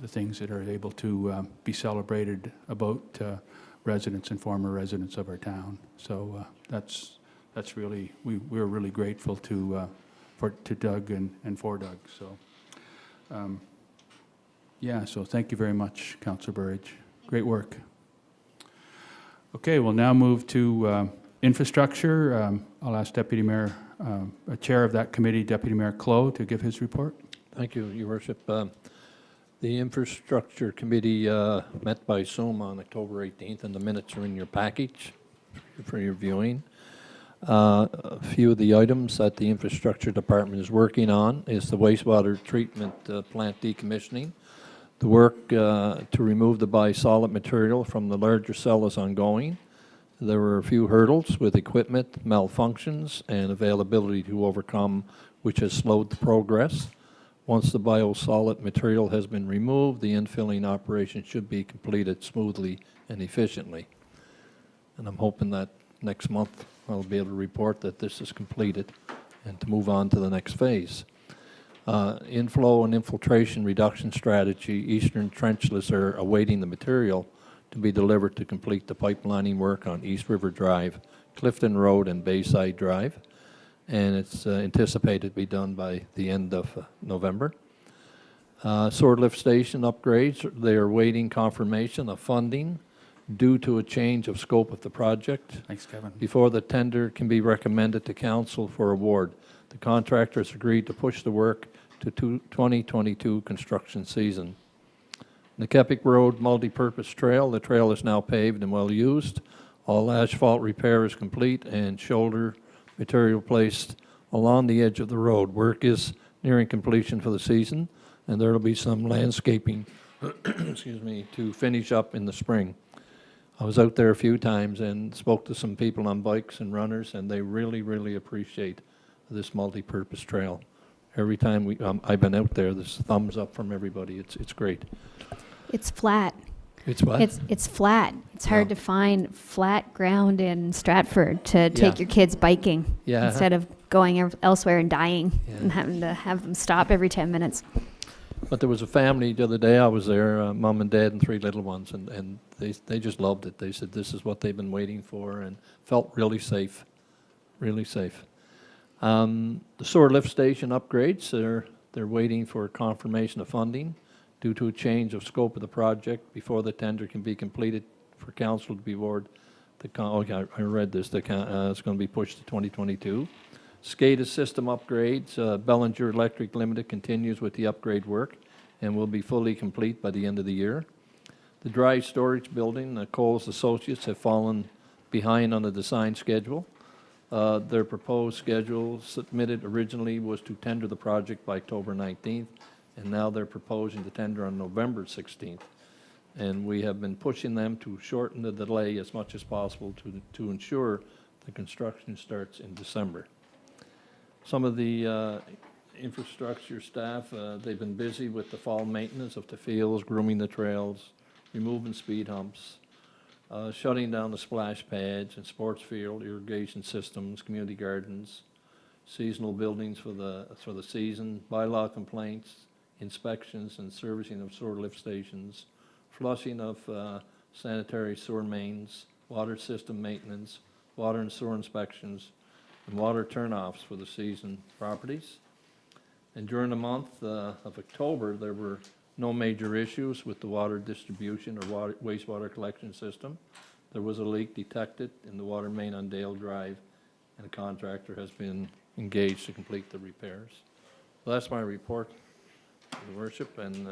the things that are able to be celebrated about residents and former residents of our town. So that's really, we're really grateful to Doug and for Doug. So yeah, so thank you very much, Councillor Burridge. Great work. Okay, we'll now move to infrastructure. I'll ask Deputy Mayor, Chair of that committee, Deputy Mayor Clow, to give his report. Thank you, Your Worship. The Infrastructure Committee met by Zoom on October 18th, and the minutes are in your package for your viewing. A few of the items that the Infrastructure Department is working on is the wastewater treatment plant decommissioning. The work to remove the bisolid material from the larger cell is ongoing. There were a few hurdles with equipment malfunctions and availability to overcome, which has slowed the progress. Once the biosolid material has been removed, the infilling operation should be completed smoothly and efficiently. And I'm hoping that next month I'll be able to report that this is completed and to move on to the next phase. Inflow and infiltration reduction strategy, eastern trenchless are awaiting the material to be delivered to complete the pipelining work on East River Drive, Clifton Road, and Bayside Drive. And it's anticipated to be done by the end of November. Sewer lift station upgrades, they are waiting confirmation of funding due to a change of scope of the project. Thanks, Kevin. Before the tender can be recommended to council for award. The contractor has agreed to push the work to 2022 construction season. The Kepik Road multi-purpose trail, the trail is now paved and well used. All asphalt repair is complete and shoulder material placed along the edge of the road. Work is nearing completion for the season, and there will be some landscaping excuse me, to finish up in the spring. I was out there a few times and spoke to some people on bikes and runners, and they really, really appreciate this multi-purpose trail. Every time I've been out there, there's a thumbs up from everybody. It's great. It's flat. It's what? It's flat. It's hard to find flat ground in Stratford to take your kids biking instead of going elsewhere and dying and having to have them stop every 10 minutes. But there was a family the other day, I was there, mom and dad and 3 little ones, and they just loved it. They said this is what they've been waiting for and felt really safe, really safe. The sewer lift station upgrades, they're waiting for confirmation of funding due to a change of scope of the project before the tender can be completed for council to be awarded. I read this, it's going to be pushed to 2022. Scada system upgrades, Bellinger Electric Limited continues with the upgrade work and will be fully complete by the end of the year. The dry storage building, Coles Associates have fallen behind on the design schedule. Their proposed schedule submitted originally was to tender the project by October 19th, and now they're proposing to tender on November 16th. And we have been pushing them to shorten the delay as much as possible to ensure the construction starts in December. Some of the infrastructure staff, they've been busy with the fall maintenance of the fields, grooming the trails, removing speed humps, shutting down the splash pads and sports field, irrigation systems, community gardens, seasonal buildings for the season, bylaw complaints, inspections and servicing of sewer lift stations, flushing of sanitary sewer mains, water system maintenance, water and sewer inspections, and water turnoffs for the season properties. And during the month of October, there were no major issues with the water distribution or wastewater collection system. There was a leak detected in the water main on Dale Drive, and a contractor has been engaged to complete the repairs. So that's my report, Your Worship, and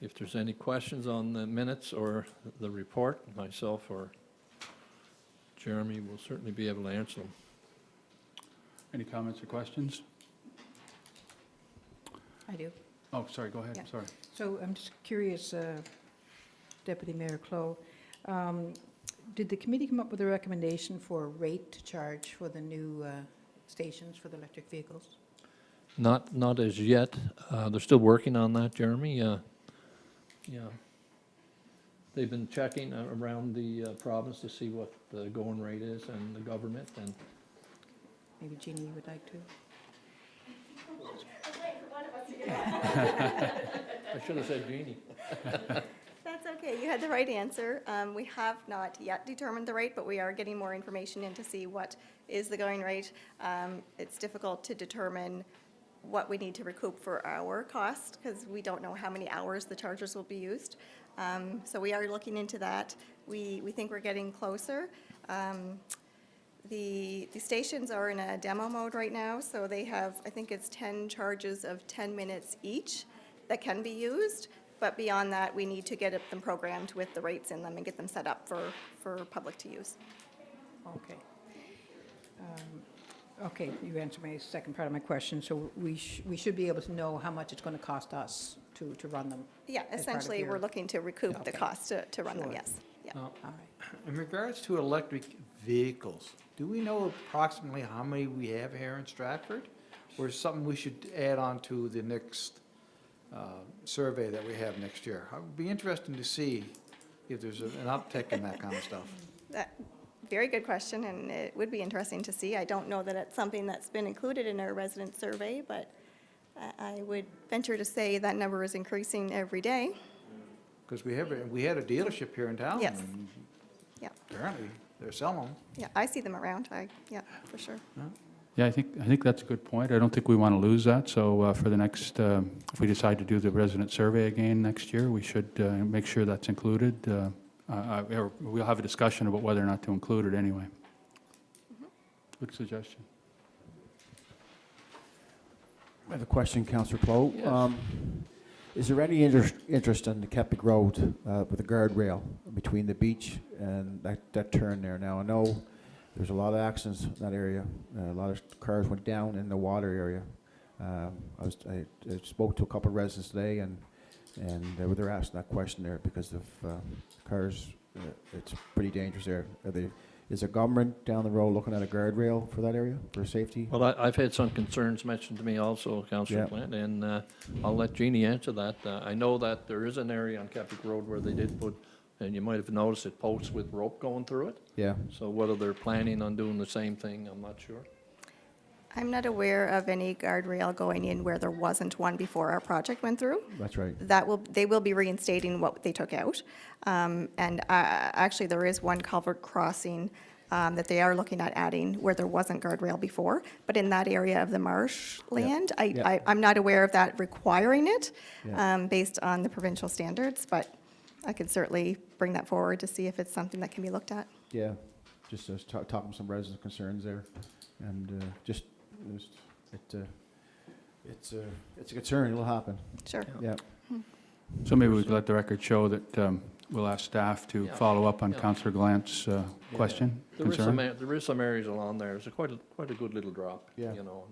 if there's any questions on the minutes or the report, myself or Jeremy will certainly be able to answer them. Any comments or questions? I do. Oh, sorry, go ahead, Yeah. sorry. So I'm just curious, Deputy Mayor Clow, did the committee come up with a recommendation for a rate to charge for the new stations for the electric vehicles? Not as yet. They're still working on that, Jeremy. Yeah. They've been checking around the province to see what the going rate is and the government, and Maybe Jeannie would like to. I should have said Jeannie. That's okay, you had the right answer. We have not yet determined the rate, but we are getting more information in to see what is the going rate. It's difficult to determine what we need to recoup for our cost, because we don't know how many hours the chargers will be used. So we are looking into that. We think we're getting closer. The stations are in a demo mode right now, so they have, I think it's 10 charges of 10 minutes each, that can be used, but beyond that, we need to get them programmed with the rates in them and get them set up for public to use. Okay. Okay, you answered my second part of my question, so we should be able to know how much it's going to cost us to run them. Yeah, as part of essentially, your- we're looking to recoup the Okay. cost to run them, Sure. yes. Yeah. Now, All right. in regards to electric vehicles, do we know approximately how many we have here in Stratford? Or is it something we should add on to the next survey that we have next year? It would be interesting to see if there's an uptick in that kind of stuff. Very good question, and it would be interesting to see. I don't know that it's something that's been included in our resident survey, but I would venture to say that number is increasing every day. Because we had a dealership here in town. Yes. and Yeah. Apparently, they're selling them. Yeah, I see them around. Yeah, for sure. Yeah, I think that's a good point. I don't think we want to lose that, so for the next, if we decide to do the resident survey again next year, we should make sure that's included. Or we'll have a discussion about whether or not to include it anyway. Good suggestion. I have a question, Councillor Clow. Is there any interest in the Kepik Road with a guardrail between the beach and that turn there? Now, I know there's a lot of accidents in that area. A lot of cars went down in the water area. I spoke to a couple of residents today, and they're asking that question there because of cars. It's pretty dangerous there. Is the government down the road looking at a guardrail for that area for safety? Well, I've had some concerns mentioned to me also, Councillor Yeah. Plant, and I'll let Jeannie answer that. I know that there is an area on Kepik Road where they did put, and you might have noticed it, posts with rope going through it. Yeah. So whether they're planning on doing the same thing, I'm not sure. I'm not aware of any guardrail going in where there wasn't one before our project went through. That's right. They will be reinstating what they took out. And actually, there is one culvert crossing that they are looking at adding where there wasn't guardrail before. But in that area of the marshland, Yeah. I'm not aware of that requiring it Yeah. based on the provincial standards, but I could certainly bring that forward to see if it's something that can be looked at. Yeah, just talking to some resident concerns there, and it's a concern. It'll happen. Sure. Yeah. So maybe we could let the record show that we'll ask staff to Yeah. follow up on Yeah. Councillor Glant's question, There is some, concern. there is some areas along there. It's quite a good little drop, Yeah. you know.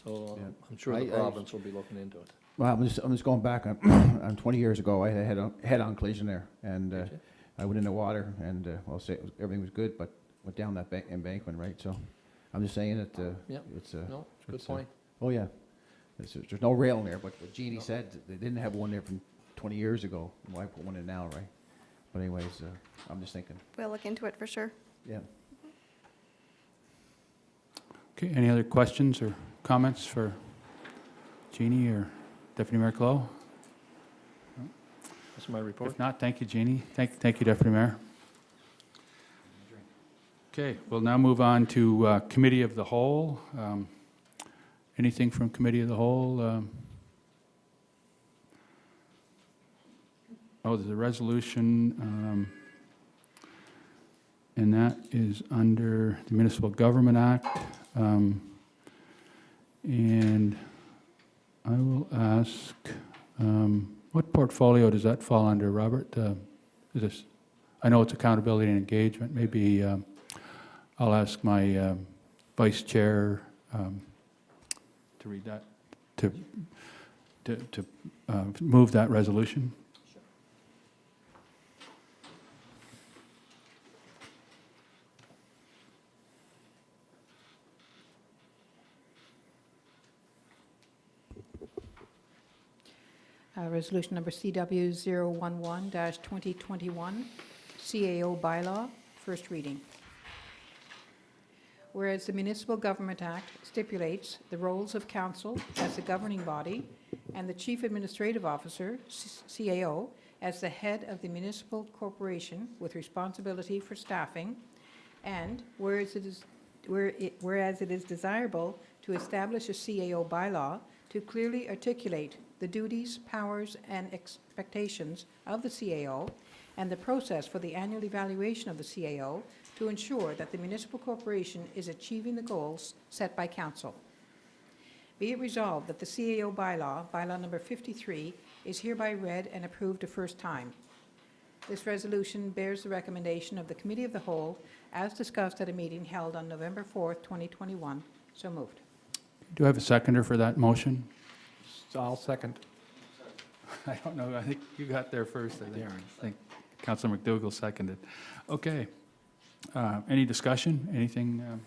So Yeah. I'm sure the province will be looking into it. Well, I'm just going back on, on 20 years ago. I had a head-on collision there, and Did you? I went in the water, and I'll say everything was good, but went down that embankment, right? So I'm just saying that Yep. it's No, it's a good it's, point. oh yeah, there's no rail in there, but what Jeannie said they didn't have one there from 20 years ago. Why put one in now, right? But anyways, I'm just thinking, We'll look into it for sure. yeah. Okay, any other questions or comments for Jeannie or Deputy Mayor Clow? That's my report. If not, thank you, Jeannie. Thank you, Deputy Mayor. Okay, we'll now move on to Committee of the Whole. Anything from Committee of the Whole? Oh, there's a resolution, and that is under the Municipal Government Act. And I will ask, what portfolio does that fall under, Robert? Is this, I know it's accountability and engagement. Maybe I'll ask my vice chair to read that, to move that resolution. Resolution number CW 011-2021, CAO bylaw, first reading. Whereas the Municipal Government Act stipulates the roles of council as the governing body and the Chief Administrative Officer, CAO, as the head of the municipal corporation with responsibility for staffing, and whereas it is desirable to establish a CAO bylaw to clearly articulate the duties, powers, and expectations of the CAO and the process for the annual evaluation of the CAO to ensure that the municipal corporation is achieving the goals set by council. Be it resolved that the CAO bylaw, bylaw number 53, is hereby read and approved a first time. This resolution bears the recommendation of the Committee of the Whole as discussed at a meeting held on November 4th, 2021. So moved. Do I have a seconder for that motion? I'll second. I don't know, I think you got there first, I think Councilor McDougall seconded. Okay. Any discussion, anything?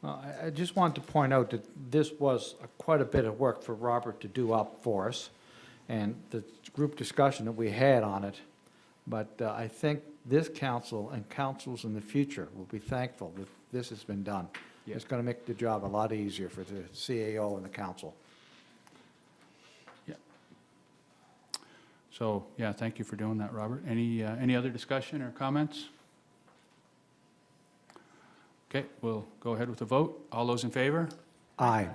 I just want to point out that this was quite a bit of work for Robert to do up for us, and the group discussion that we had on it. But I think this council and councils in the future will be thankful that this has been done. Yeah. It's going to make the job a lot easier for the CAO and the council. Yeah. So, yeah, thank you for doing that, Robert. Any other discussion or comments? Okay, we'll go ahead with the vote. All those in favor? Aye.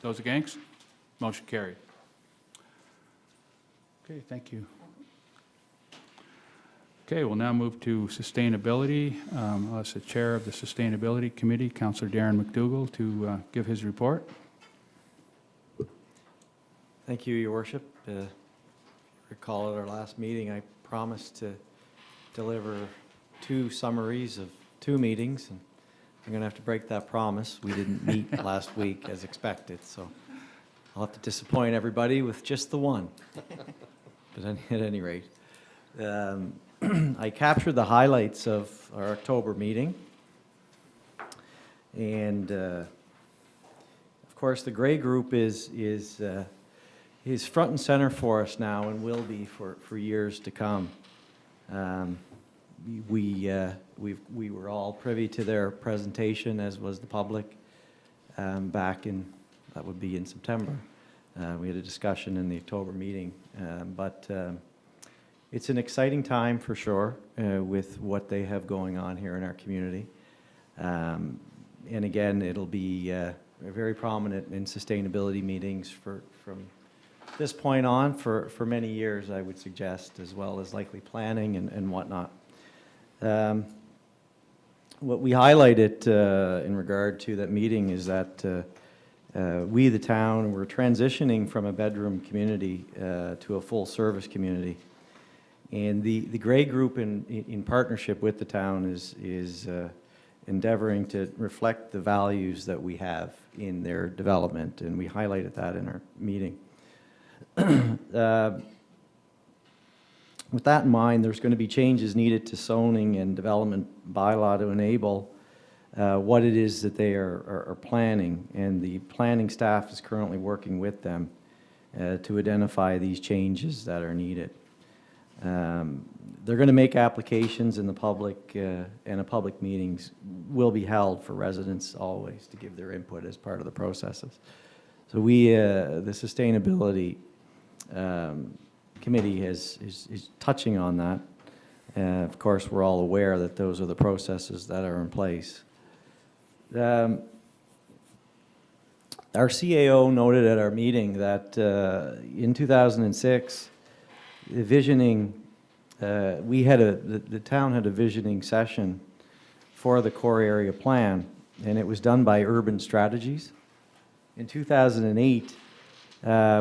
Those against? Motion carried. Okay, thank you. Okay, we'll now move to sustainability. I'll ask the chair of the Sustainability Committee, Councillor Darren McDougall, to give his report. Thank you, Your Worship. Recall at our last meeting, I promised to deliver 2 summaries of 2 meetings, and I'm going to have to break that promise. We didn't meet last week as expected, so I'll have to disappoint everybody with just the one. But at any rate, I captured the highlights of our October meeting. And, of course, the Gray Group is front and center for us now and will be for years to come. We were all privy to their presentation, as was the public, back in, that would be in September. We had a discussion in the October meeting, but it's an exciting time for sure with what they have going on here in our community. And again, it'll be very prominent in sustainability meetings from this point on for many years, I would suggest, as well as likely planning and whatnot. What we highlighted in regard to that meeting is that we, the town, we're transitioning from a bedroom community to a full-service community. And the Gray Group, in partnership with the town, is endeavoring to reflect the values that we have in their development, and we highlighted that in our meeting. With that in mind, there's going to be changes needed to zoning and development bylaw to enable what it is that they are planning, and the planning staff is currently working with them to identify these changes that are needed. They're going to make applications in the public, and a public meetings will be held for residents always to give their input as part of the processes. So we, the Sustainability Committee is touching on that. Of course, we're all aware that those are the processes that are in place. Our CAO noted at our meeting that in 2006, the visioning, the town had a visioning session for the core area plan, and it was done by Urban Strategies. In 2008,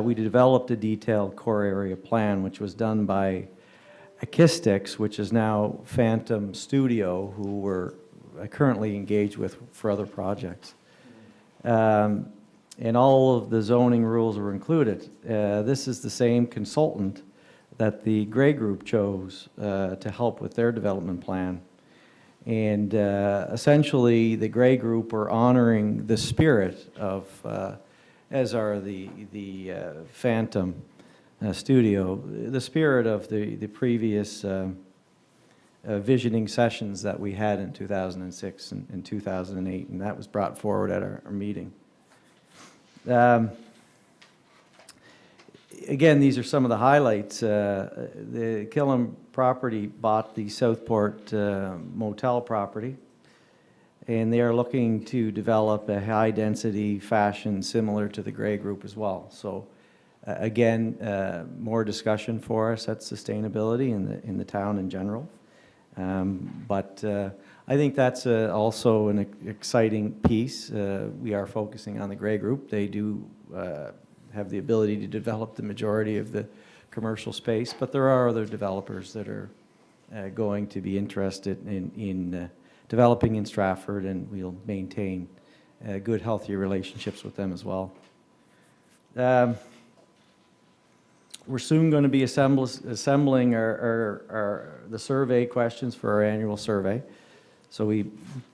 we developed a detailed core area plan, which was done by Acoustics, which is now Phantom Studio, who we're currently engaged with for other projects. And all of the zoning rules were included. This is the same consultant that the Gray Group chose to help with their development plan. And essentially, the Gray Group are honoring the spirit of, as are the Phantom Studio, the spirit of the previous visioning sessions that we had in 2006 and 2008, and that was brought forward at our meeting. Again, these are some of the highlights. The Killam property bought the Southport motel property, and they are looking to develop a high-density fashion similar to the Gray Group as well. So again, more discussion for us at sustainability in the town in general. But I think that's also an exciting piece. We are focusing on the Gray Group. They do have the ability to develop the majority of the commercial space, but there are other developers that are going to be interested in developing in Stratford, and we'll maintain good, healthy relationships with them as well. We're soon going to be assembling the survey questions for our annual survey. So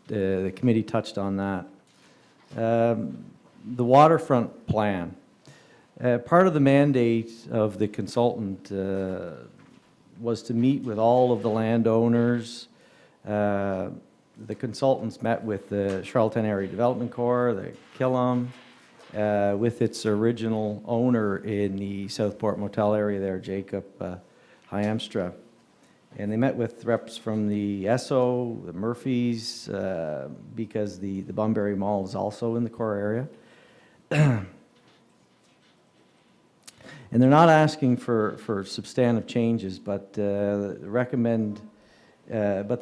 the committee touched on that. The Waterfront Plan. Part of the mandate of the consultant was to meet with all of the landowners. The consultants met with the Charlottetown Area Development Corps, the Killam, with its original owner in the Southport Motel area there, Jacob Hyamstra. And they met with reps from the Esso, the Murphys, because the Bunbury Mall is also in the core area. And they're not asking for substantive changes, but they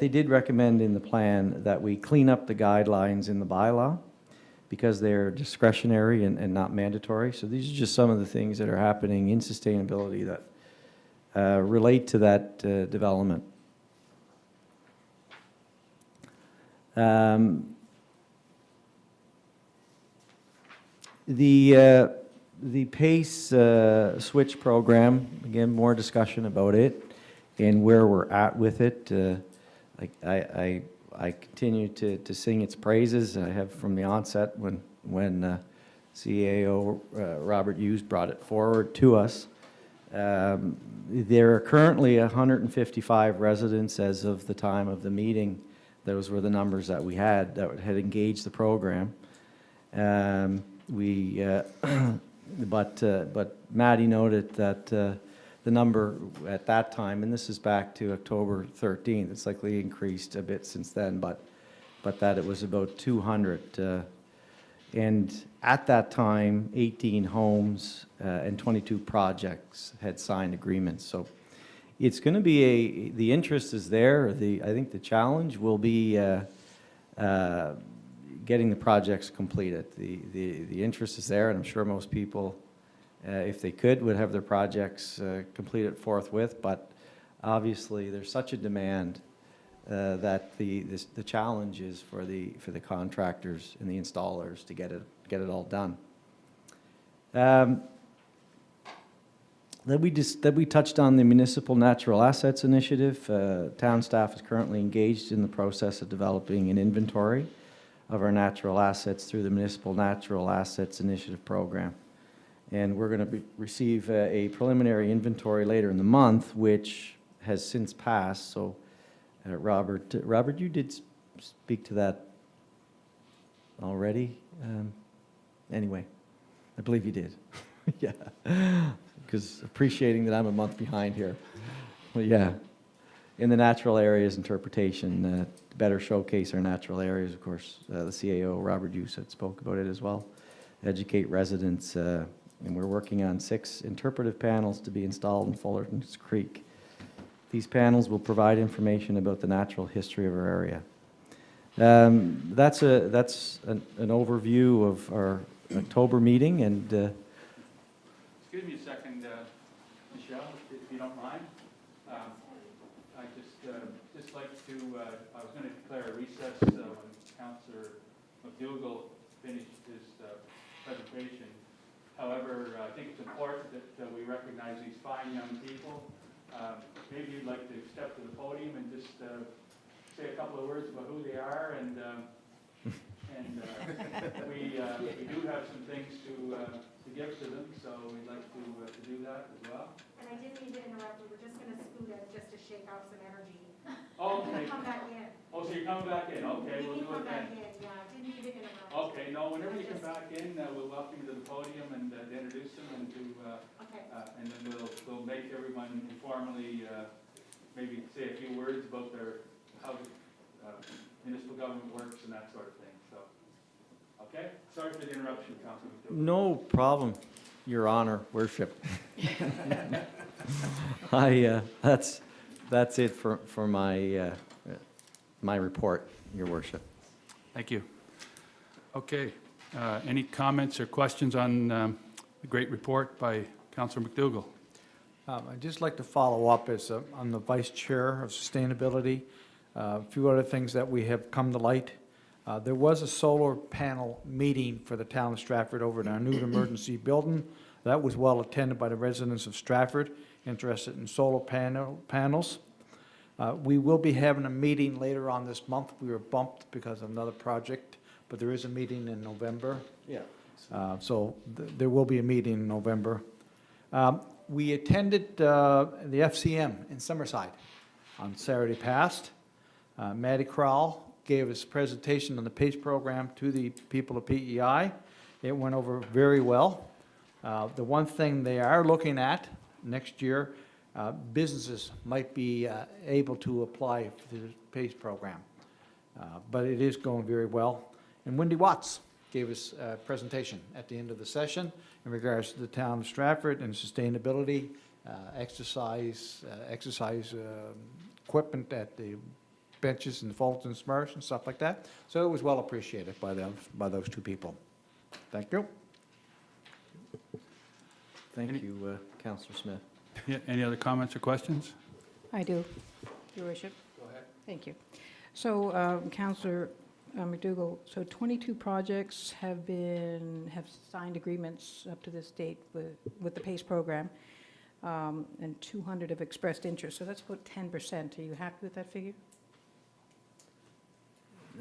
did recommend in the plan that we clean up the guidelines in the bylaw because they're discretionary and not mandatory. So these are just some of the things that are happening in sustainability that relate to that development. The PACE switch program, again, more discussion about it and where we're at with it. I continue to sing its praises. I have from the onset when CAO Robert Hughes brought it forward to us. There are currently 155 residents as of the time of the meeting. Those were the numbers that we had that had engaged the program. But Maddie noted that the number at that time, and this is back to October 13th, it's likely increased a bit since then, but that it was about 200. And at that time, 18 homes and 22 projects had signed agreements. So it's going to be the interest is there. I think the challenge will be getting the projects completed. The interest is there, and I'm sure most people, if they could, would have their projects completed forthwith. But obviously, there's such a demand that the challenge is for the contractors and the installers to get it all done. That we touched on the Municipal Natural Assets Initiative. Town staff is currently engaged in the process of developing an inventory of our natural assets through the Municipal Natural Assets Initiative program. And we're going to receive a preliminary inventory later in the month, which has since passed. So, Robert, you did speak to that already. Anyway, I believe you did. Yeah, because appreciating that I'm a month behind here. Well, yeah, in the natural areas interpretation, to better showcase our natural areas, of course, the CAO, Robert Hughes, had spoke about it as well. Educate residents, and we're working on 6 interpretive panels to be installed in Fullerton's Creek. These panels will provide information about the natural history of our area. That's an overview of our October meeting, and excuse me a second, Michelle, if you don't mind. I just like to, I was going to declare a recess when Councillor McDougall finished his presentation. However, I think it's important that we recognize these fine young people. Maybe you'd like to step to the podium and just say a couple of words about who they are, and we do have some things to give to them, so we'd like to do that as well. And I didn't mean to interrupt, we were just going to scoot it just to shake out some energy. Oh, okay. Come back in. Oh, so you're coming back in, okay, we'll do it then. Yeah, didn't mean to interrupt. Okay, no, whenever you come back in, we'll welcome you to the podium and introduce them and and then we'll make everyone informally maybe say a few words about how municipal government works and that sort of thing. So, okay, sorry for the interruption, Councilor. no problem, Your Honor, worship. That's it for my my report. Your Worship. Thank you. Okay, any comments or questions on the great report by Councillor McDougall? I'd just like to follow up on the Vice Chair of Sustainability. A few other things that we have come to light. There was a solar panel meeting for the town of Stratford over in our new emergency building. That was well attended by the residents of Stratford interested in solar panels. We will be having a meeting later on this month. We were bumped because of another project, but there is a meeting in November. Yeah. There will be a meeting in November. We attended the FCM in Summerside on Saturday past. Maddie Crowell gave us a presentation on the PACE program to the people of PEI. It went over very well. The one thing they are looking at next year, businesses might be able to apply to the PACE program. But it is going very well. And Wendy Watts gave us a presentation at the end of the session in regards to the town of Stratford and sustainability, exercise equipment at the benches and Fulton Smurfs and stuff like that. So it was well appreciated by those two people. Thank you. Thank you, Councillor Smith. Yeah, any other comments or questions? I do, Your Worship. Go ahead. Thank you. So, Councillor McDougall, so 22 projects have signed agreements up to this date with the PACE program, and 200 have expressed interest. So that's about 10%. Are you happy with that figure?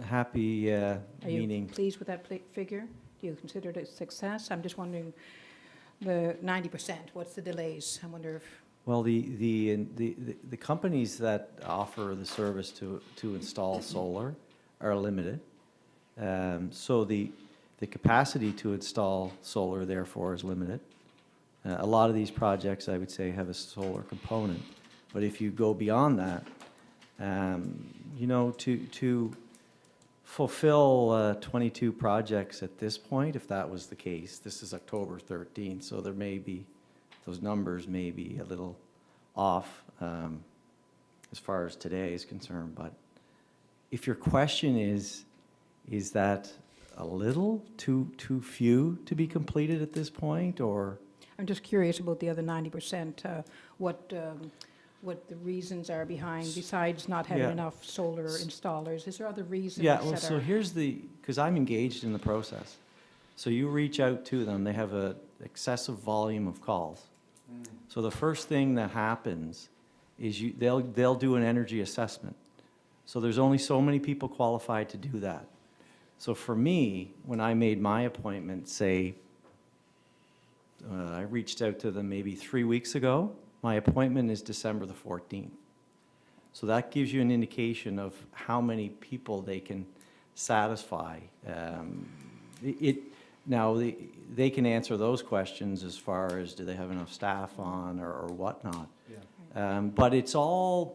Happy Are meeting. you pleased with that figure? Do you consider it a success? I'm just wondering, the 90%, what's the delays? I wonder if... Well, the companies that offer the service to install solar are limited. So the capacity to install solar, therefore, is limited. A lot of these projects, I would say, have a solar component. But if you go beyond that, you know, to fulfill 22 projects at this point, if that was the case, this is October 13th, so there may be, those numbers may be a little off as far as today is concerned. But if your question is that a little too few to be completed at this point, or? I'm just curious about the other 90%, what the reasons are behind, besides not having Yeah. enough solar installers. Is there other reasons Yeah, well, that so are... here's because I'm engaged in the process. So you reach out to them, they have an excessive volume of calls. So the first thing that happens is they'll do an energy assessment. So there's only so many people qualified to do that. So for me, when I made my appointment, say, I reached out to them maybe 3 weeks ago, my appointment is December the 14th. So that gives you an indication of how many people they can satisfy. Now, they can answer those questions as far as do they have enough staff on or whatnot. Yeah. But so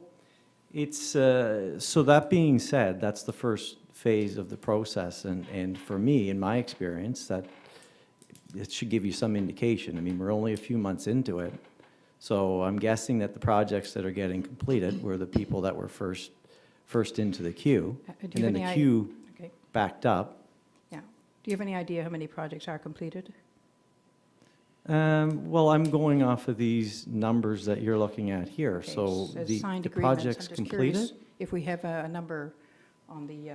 that being said, that's the first phase of the process. And for me, in my experience, that it should give you some indication. I mean, we're only a few months into it. So I'm guessing that the projects that are getting completed were the people that were first into the queue. And then the queue backed up. Yeah. Do you have any idea how many projects are completed? Well, I'm going off of these numbers that you're looking at here. Okay, So says the signed agreements. projects I'm just curious completed? if we have a number on the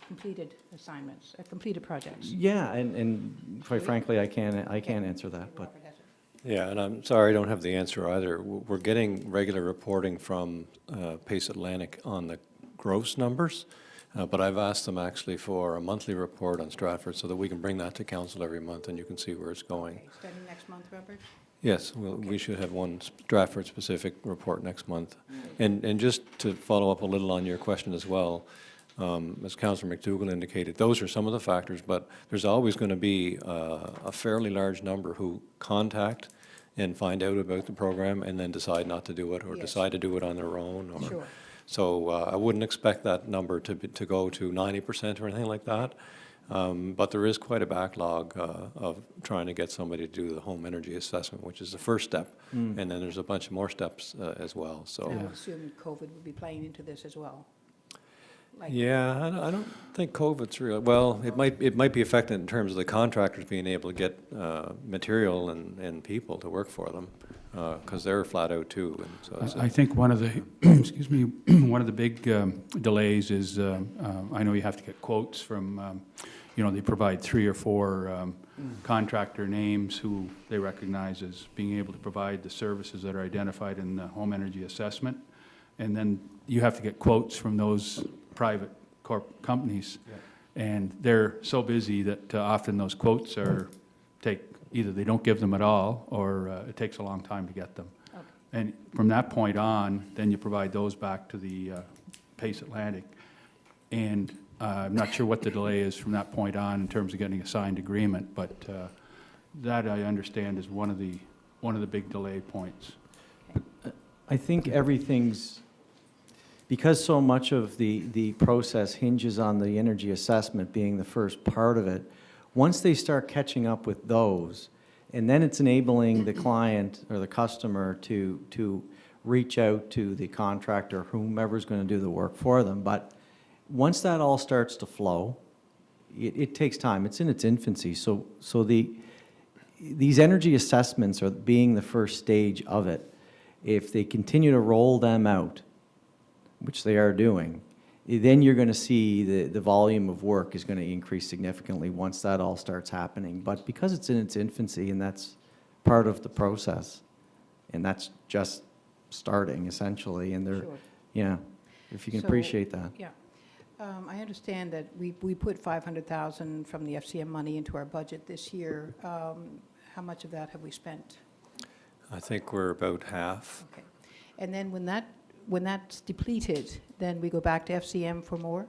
completed assignments, completed projects. Yeah, and quite frankly, I can't answer that, but. Yeah, and I'm sorry I don't have the answer either. We're getting regular reporting from Pace Atlantic on the gross numbers, but I've asked them actually for a monthly report on Stratford so that we can bring that to council every month and you can see where it's going. Okay, starting next month, Robert? Yes, we should have one Stratford-specific report next month. And just to follow up a little on your question as well, as Councillor McDougall indicated, those are some of the factors, but there's always going to be a fairly large number who contact and find out about the program and then decide not to do it or decide to do it on their own. Or, sure. So I wouldn't expect that number to go to 90% or anything like that. But there is quite a backlog of trying to get somebody to do the home energy assessment, which is the first step. And then there's a bunch of more steps as well. So I would assume COVID would be playing into this as well. Like, Yeah, I don't think COVID's real, well, it might be affected in terms of the contractors being able to get material and people to work for them, because they're flat out too, and so it's I think one of the, excuse me, one of the big delays is, I know you have to get quotes from, they provide 3 or 4 contractor names who they recognize as being able to provide the services that are identified in the home energy assessment. And then you have to get quotes from those private companies. And they're so busy that often those quotes either they don't give them at all, or it takes a long time to get them. Okay. And from that point on, then you provide those back to the Pace Atlantic. And I'm not sure what the delay is from that point on in terms of getting a signed agreement, but that I understand is one of the big delay points. I think everything's, because so much of the process hinges on the energy assessment being the first part of it, once they start catching up with those, and then it's enabling the client or the customer to reach out to the contractor, whomever's going to do the work for them. But once that all starts to flow, it takes time. It's in its infancy. So these energy assessments are being the first stage of it. If they continue to roll them out, which they are doing, then you're going to see the volume of work is going to increase significantly once that all starts happening. But because it's in its infancy, and that's part of the process, and that's just starting essentially, and they're, Sure. yeah, if you can So, appreciate that. Yeah. I understand that we put $500,000 from the FCM money into our budget this year. How much of that have we spent? I think we're about half. Okay. And then when that's depleted, then we go back to FCM for more?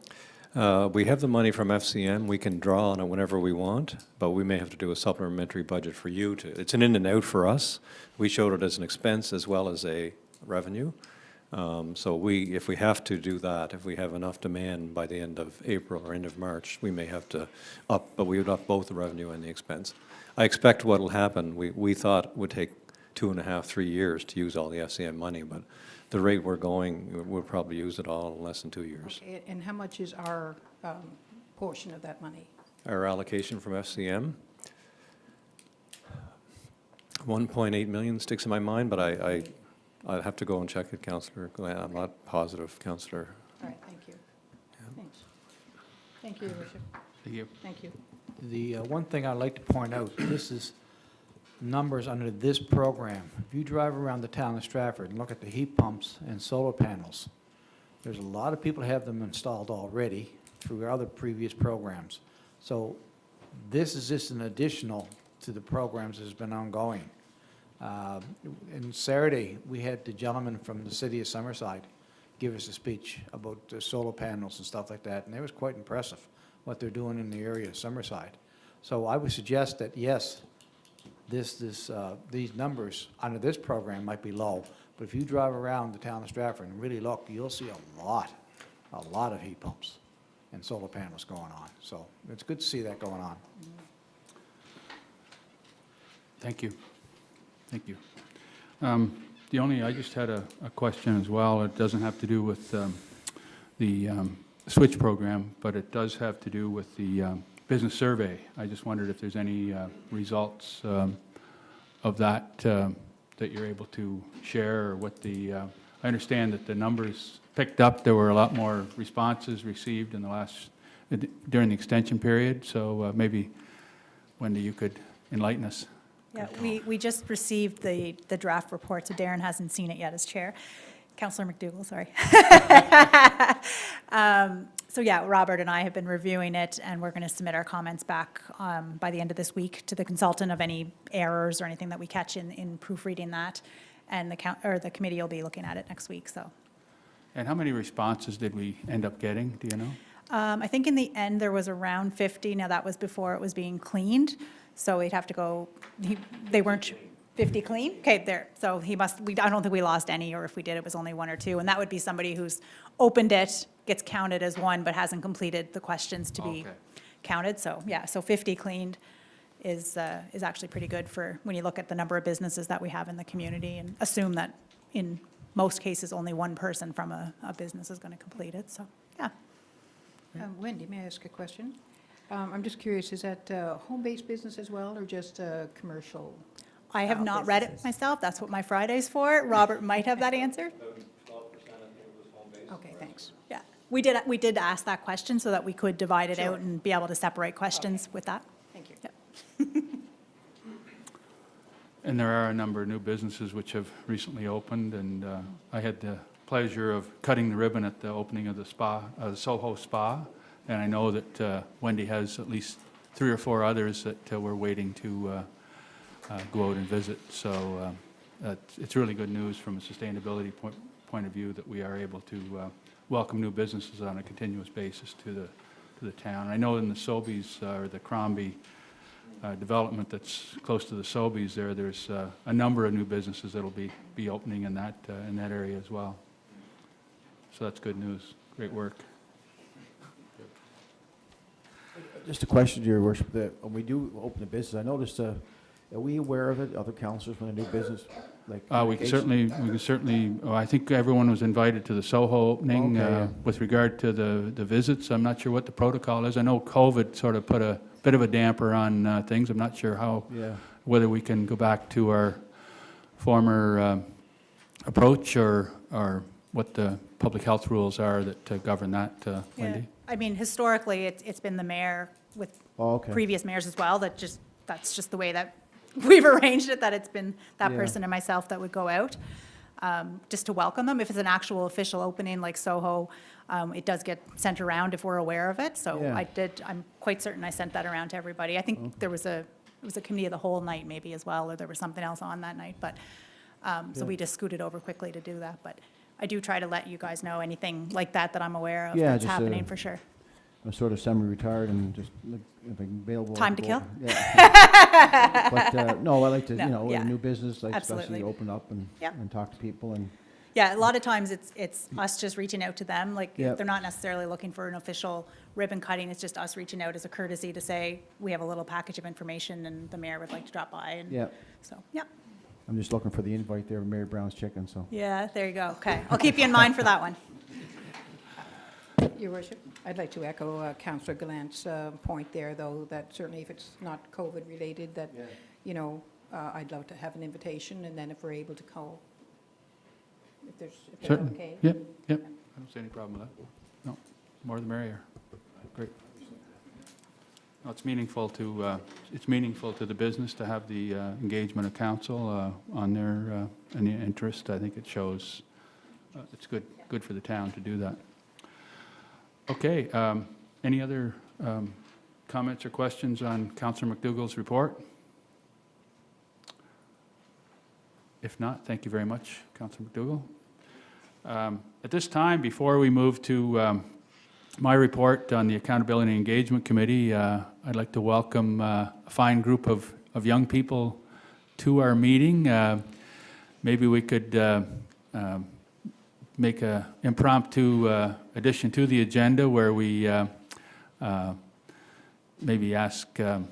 We have the money from FCM. We can draw on it whenever we want, but we may have to do a supplementary budget for you to. It's an in and out for us. We showed it as an expense as well as a revenue. So if we have to do that, if we have enough demand by the end of April or end of March, we may have to but we would up both the revenue and the expense. I expect what will happen, we thought it would take 2.5, 3 years to use all the FCM money, but the rate we're going, we'll probably use it all in less than 2 years. Okay. And how much is our portion of that money? Our allocation from FCM, 1.8 million sticks in my mind, but I'd have to go and check it, Councillor Glenn. I'm not positive, Councillor. All right, thank you. Thanks. Thank you, Your Worship. Thank you. Thank you. The one thing I'd like to point out, this is numbers under this program. If you drive around the town of Stratford and look at the heat pumps and solar panels, there's a lot of people who have them installed already through other previous programs. So this is just an additional to the programs that's been ongoing. And Saturday, we had the gentleman from the city of Summerside give us a speech about the solar panels and stuff like that, and it was quite impressive what they're doing in the area of Summerside. So I would suggest that, yes, these numbers under this program might be low, but if you drive around the town of Stratford and really look, you'll see a lot of heat pumps and solar panels going on. So it's good to see that going on. Thank you. Thank you. I just had a question as well. It doesn't have to do with the switch program, but it does have to do with the business survey. I just wondered if there's any results of that that you're able to share, or what I understand that the numbers picked up. There were a lot more responses received in during the extension period. So maybe, Wendy, you could enlighten us. Yeah, we just received the draft report, so Darren hasn't seen it yet as chair. Councillor McDougall, sorry. So yeah, Robert and I have been reviewing it, and we're going to submit our comments back by the end of this week to the consultant of any errors or anything that we catch in proofreading that, and the committee will be looking at it next week. So. And how many responses did we end up getting? Do you know? I think in the end there was around 50. Now that was before it was being cleaned, so we'd have to go. They weren't 50 clean. Okay, there. So he must. I don't think we lost any, or if we did, it was only 1 or 2, and that would be somebody who's opened it, gets counted as one, but hasn't completed the questions to be counted. So yeah, so 50 cleaned is actually pretty good for when you look at the number of businesses that we have in the community, and assume that in most cases only one person from a business is going to complete it. So yeah. Wendy, may I ask a question? I'm just curious, is that home-based business as well, or just commercial? I have not read it myself. That's what my Friday's for. Robert might have that answer. Okay, thanks. Yeah, we did ask that question so that we could divide it out and be able to separate questions with that. Thank you. Yep. And there are a number of new businesses which have recently opened, and I had the pleasure of cutting the ribbon at the opening of the spa, the Soho Spa, and I know that Wendy has at least 3 or 4 others that we're waiting to go out and visit. So it's really good news from a sustainability point of view that we are able to welcome new businesses on a continuous basis to the town. I know in the Sobeys or the Crombie development that's close to the Sobeys there's a number of new businesses that'll be opening in that area as well. So that's good news. Great work. Just a question, Your Worship, that when we do open a business, I noticed, are we aware of it, other councillors, when a new business, like? We can certainly, I think everyone was invited to the Soho opening. Okay, yeah. With regard to the visits, I'm not sure what the protocol is. I know COVID sort of put a bit of a damper on things. I'm not sure whether we can go back to our former approach or what the public health rules are that govern that, Wendy. Yeah. I mean, historically, it's been the mayor with Okay. previous mayors as well, that's just the way that we've arranged it, that it's been that Yeah. person and myself that would go out, just to welcome them. If it's an actual official opening like Soho, it does get sent around if we're aware of it. So Yeah. I'm quite certain I sent that around to everybody. I think it was a committee of the whole night maybe as well, or there was something else on that night, but, so we just scooted over quickly to do that. But I do try to let you guys know anything like that I'm aware of Yeah, that's just, happening for sure. I'm sort of semi-retired and just, if I'm available. Time I'll to go kill? over. Yeah. But, no, I like to, No, yeah. a new business, like Absolutely. especially open up and Yep. talk to people and. Yeah, a lot of times it's us just reaching out to them, like, Yep. they're not necessarily looking for an official ribbon cutting, it's just us reaching out as a courtesy to say, we have a little package of information and the mayor would like to drop by, and Yeah, so, yeah. I'm just looking for the invite there, Mary Brown's Chicken, so. Yeah, there you go, okay, I'll keep you in mind for that one. Your Worship, I'd like to echo Councillor Gallant's point there, though, that certainly if it's not COVID-related, that, I'd love to have an invitation, and then if we're able to call, if they're Certainly. okay. Yep. I don't see any problem with that. No, more the merrier. Great. No, it's meaningful to the business to have the engagement of council on their any interest. I think it shows it's good for the town to do that. Okay. Any other comments or questions on Councillor McDougall's report? If not, thank you very much, Councillor McDougall. At this time, before we move to my report on the Accountability and Engagement Committee, I'd like to welcome a fine group of young people to our meeting. Maybe we could make an impromptu addition to the agenda where we maybe ask the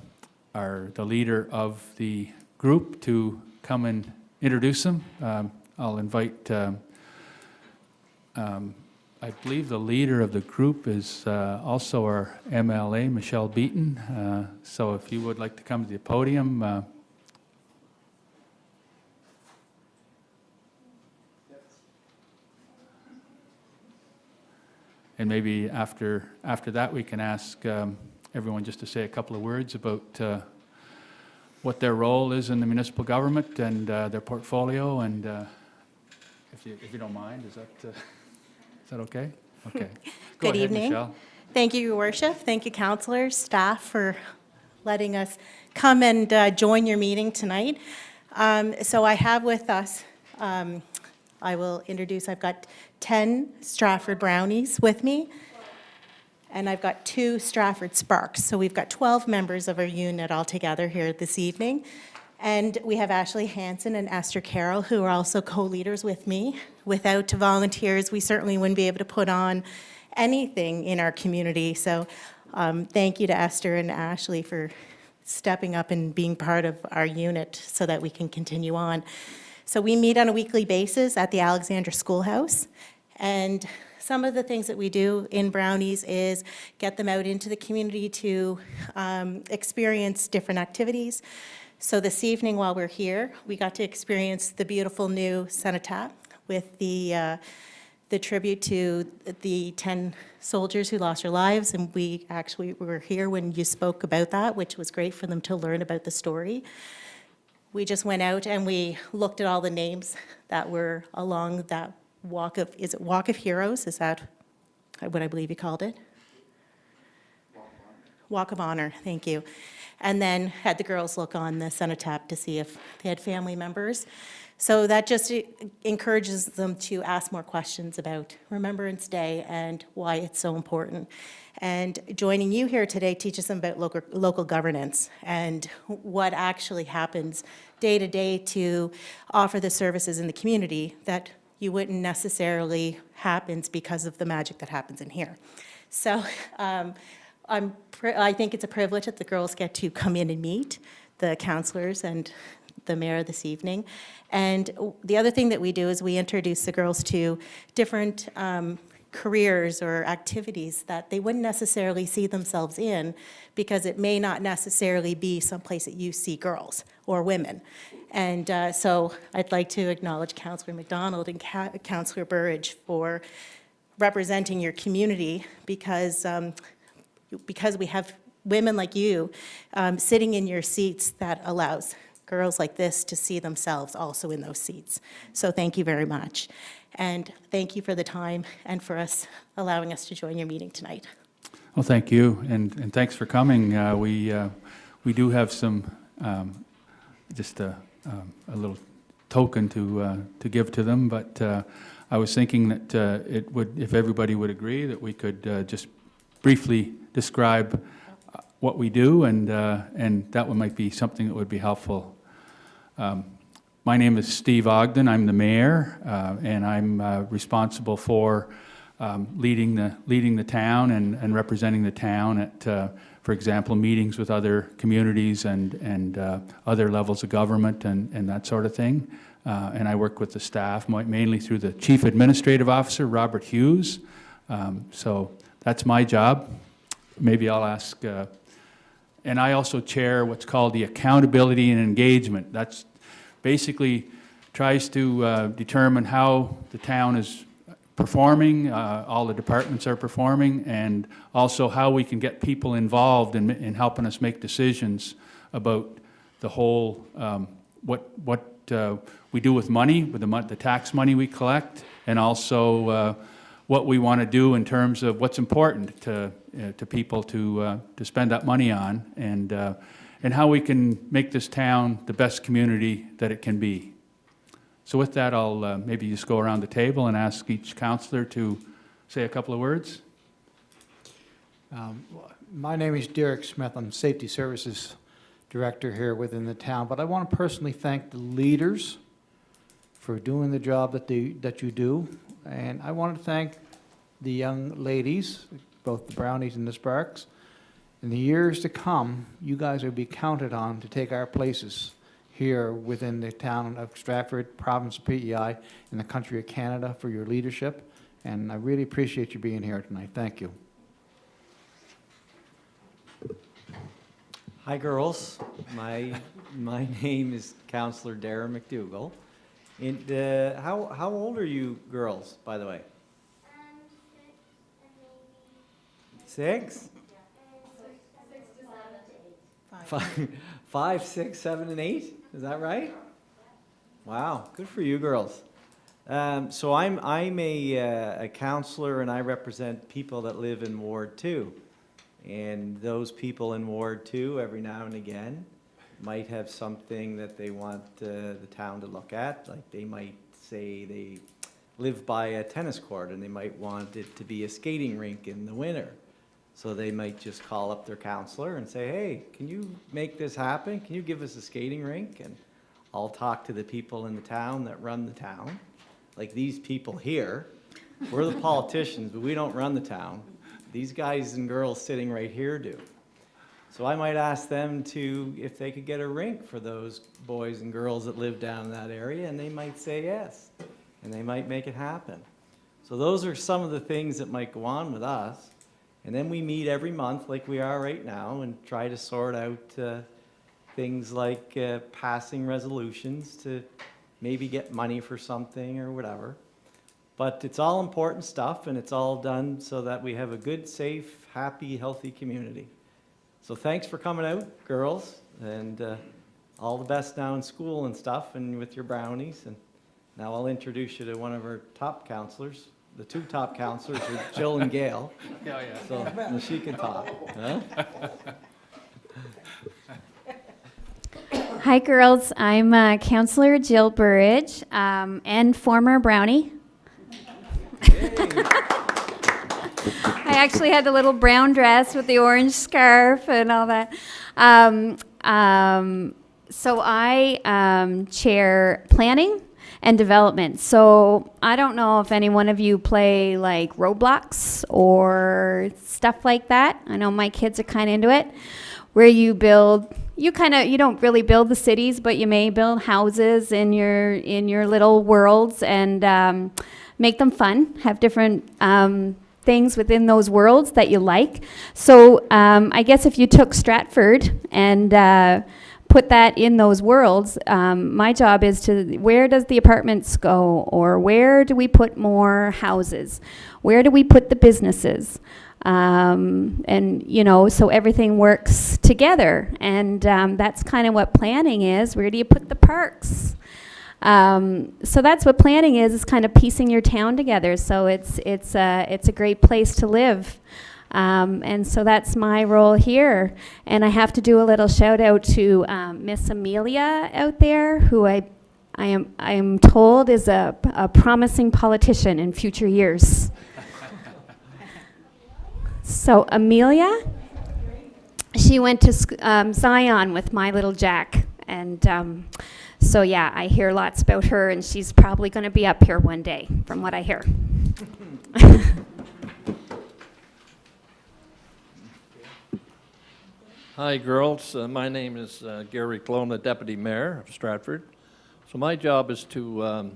leader of the group to come and introduce them. I'll invite I believe the leader of the group is also our MLA, Michelle Beaton. So if you would like to come to the podium. And maybe after that, we can ask everyone just to say a couple of words about what their role is in the municipal government and their portfolio. And if you don't mind, is that okay? Okay. Go Good ahead, evening. Michelle. Thank you, Your Worship. Thank you, councillors, staff, for letting us come and join your meeting tonight. So I have with us, I will introduce, I've got 10 Stratford Brownies with me, and I've got 2 Stratford Sparks. So we've got 12 members of our unit all together here this evening. And we have Ashley Hansen and Esther Carroll, who are also co-leaders with me. Without volunteers, we certainly wouldn't be able to put on anything in our community. So thank you to Esther and Ashley for stepping up and being part of our unit so that we can continue on. So we meet on a weekly basis at the Alexandra Schoolhouse, And some of the things that we do in Brownies is get them out into the community to experience different activities. So this evening while we're here, we got to experience the beautiful new cenotaph with the tribute to the 10 soldiers who lost their lives. And we actually were here when you spoke about that, which was great for them to learn about the story. We just went out and we looked at all the names that were along that walk of, is it Walk of Heroes? Is that what I believe you called it? Walk of Honor, thank you. And then had the girls look on the cenotaph to see if they had family members. So that just encourages them to ask more questions about Remembrance Day and why it's so important. And joining you here today teaches them about local governance and what actually happens day to day to offer the services in the community that you wouldn't necessarily happens because of the magic that happens in here. So I think it's a privilege that the girls get to come in and meet the counselors and the mayor this evening. And the other thing that we do is we introduce the girls to different careers or activities that they wouldn't necessarily see themselves in because it may not necessarily be someplace that you see girls or women. And so I'd like to acknowledge Councillor McDonald and Councillor Burridge for representing your community because we have women like you sitting in your seats that allows girls like this to see themselves also in those seats. So thank you very much. And thank you for the time and for us allowing us to join your meeting tonight. Well, thank you, and thanks for coming. We do have some, just a little token to give to them, but I was thinking that it would, if everybody would agree, that we could just briefly describe what we do, and that one might be something that would be helpful. My name is Steve Ogden. I'm the mayor, and I'm responsible for leading the town and representing the town at, for example, meetings with other communities and other levels of government and that sort of thing. And I work with the staff mainly through the Chief Administrative Officer, Robert Hughes. So that's my job. Maybe I'll ask. And I also chair what's called the Accountability and Engagement. That's basically tries to determine how the town is performing, all the departments are performing, and also how we can get people involved in helping us make decisions about the whole, what we do with money, with the tax money we collect, and also what we want to do in terms of what's important to people to spend that money on, and how we can make this town the best community that it can be. So with that, I'll maybe just go around the table and ask each councillor to say a couple of words. My name is Derek Smith. I'm Safety Services Director here within the town, but I want to personally thank the leaders for doing the job that you do, and I want to thank the young ladies, both the Brownies and the Sparks. In the years to come, you guys will be counted on to take our places here within the town of Stratford, province of PEI, and the country of Canada for your leadership. And I really appreciate you being here tonight. Thank you. Hi, girls. My name is Councillor Dara McDougall. And how old are you girls, by the way? 6? 5, 6, 7, and 8? Is that right? Wow, good for you girls. So I'm a counselor, and I represent people that live in Ward 2. And those people in Ward 2, every now and again, might have something that they want the town to look at. Like they might say they live by a tennis court, and they might want it to be a skating rink in the winter. So they might just call up their counselor and say, hey, can you make this happen? Can you give us a skating rink? And I'll talk to the people in the town that run the town. Like these people here, we're the politicians, but we don't run the town. These guys and girls sitting right here do. So I might ask them if they could get a rink for those boys and girls that live down in that area, and they might say yes, and they might make it happen. So those are some of the things that might go on with us. And then we meet every month like we are right now and try to sort out things like passing resolutions to maybe get money for something or whatever. But it's all important stuff, and it's all done so that we have a good, safe, happy, healthy community. So thanks for coming out, girls, and all the best now in school and stuff and with your brownies. And now I'll introduce you to one of our top counselors. The two top counselors are Jill and Gail. Yeah, yeah. So she can talk. Huh? Hi, girls. I'm Counselor Jill Burridge and former Brownie. I actually had the little brown dress with the orange scarf and all that. So I chair planning and development. So I don't know if any one of you play like Roblox or stuff like that. I know my kids are kind of into it, where you build, you don't really build the cities, but you may build houses in your little worlds and make them fun, have different things within those worlds that you like. So I guess if you took Stratford and put that in those worlds, my job is to, where does the apartments go, or where do we put more houses? Where do we put the businesses? And, you know, so everything works together. And that's kind of what planning is. Where do you put the parks? So that's what planning is kind of piecing your town together. So it's a great place to live. And so that's my role here. And I have to do a little shout out to Miss Amelia out there, who I am told is a promising politician in future years. So Amelia, she went to Zion with my little Jack. And so yeah, I hear lots about her, and she's probably going to be up here one day, from what I hear. Hi, girls. My name is Gary Clona, Deputy Mayor of Stratford. So my job is to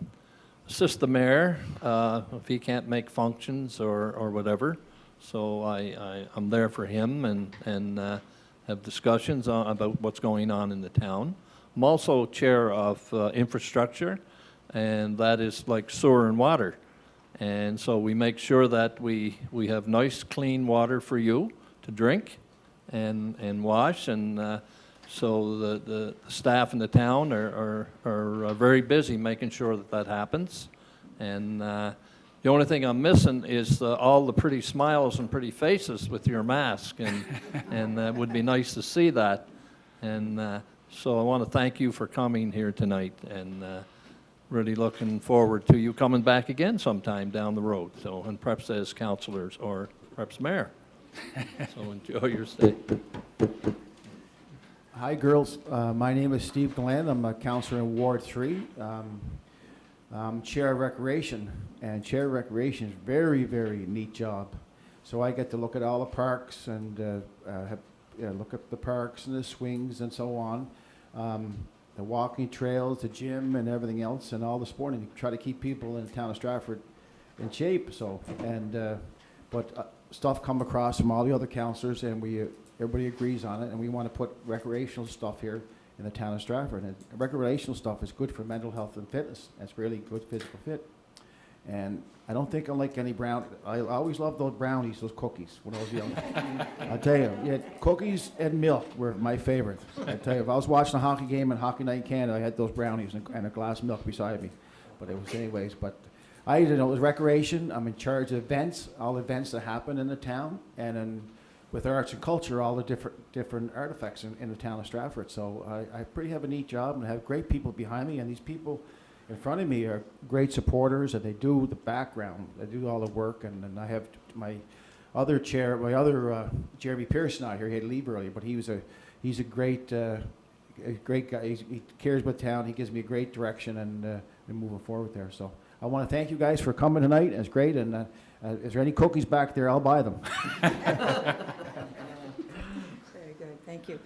assist the mayor if he can't make functions or whatever. So I'm there for him and have discussions about what's going on in the town. I'm also chair of infrastructure, and that is like sewer and water. And so we make sure that we have nice, clean water for you to drink and wash, and so the staff in the town are very busy making sure that happens. And the only thing I'm missing is all the pretty smiles and pretty faces with your mask, and it would be nice to see that. And so I want to thank you for coming here tonight, and really looking forward to you coming back again sometime down the road. So, and perhaps as councillors or perhaps mayor. So enjoy your stay. Hi, girls. My name is Steve Glenn. I'm a councillor in Ward 3. I'm Chair of Recreation, and Chair of Recreation is a very, very neat job. So I get to look at all the parks and look at the parks and the swings and so on, the walking trails, the gym and everything else, and all the sporting. Try to keep people in the town of Stratford in shape. So, and but stuff come across from all the other councillors, and everybody agrees on it, and we want to put recreational stuff here in the town of Stratford. And recreational stuff is good for mental health and fitness. It's really good physical fit. And I don't think I like any brown. I always loved those brownies, those cookies when I was young. I'll tell you, yeah, cookies and milk were my favorite. I tell you, if I was watching a hockey game and Hockey Night in Canada, I had those brownies and a glass of milk beside me. But it was anyways. But I didn't know it was recreation. I'm in charge of events, all events that happen in the town, and then with arts and culture, all the different artifacts in the town of Stratford. So I pretty have a neat job, and I have great people behind me, and these people in front of me are great supporters, and they do the background, they do all the work. And then I have my other chair, Jeremy Pearson out here. He had to leave earlier, but he's a great guy. He cares about town. He gives me a great direction, and moving forward there. So I want to thank you guys for coming tonight. It's great. And is there any cookies back there? I'll buy them. Very good, thank you.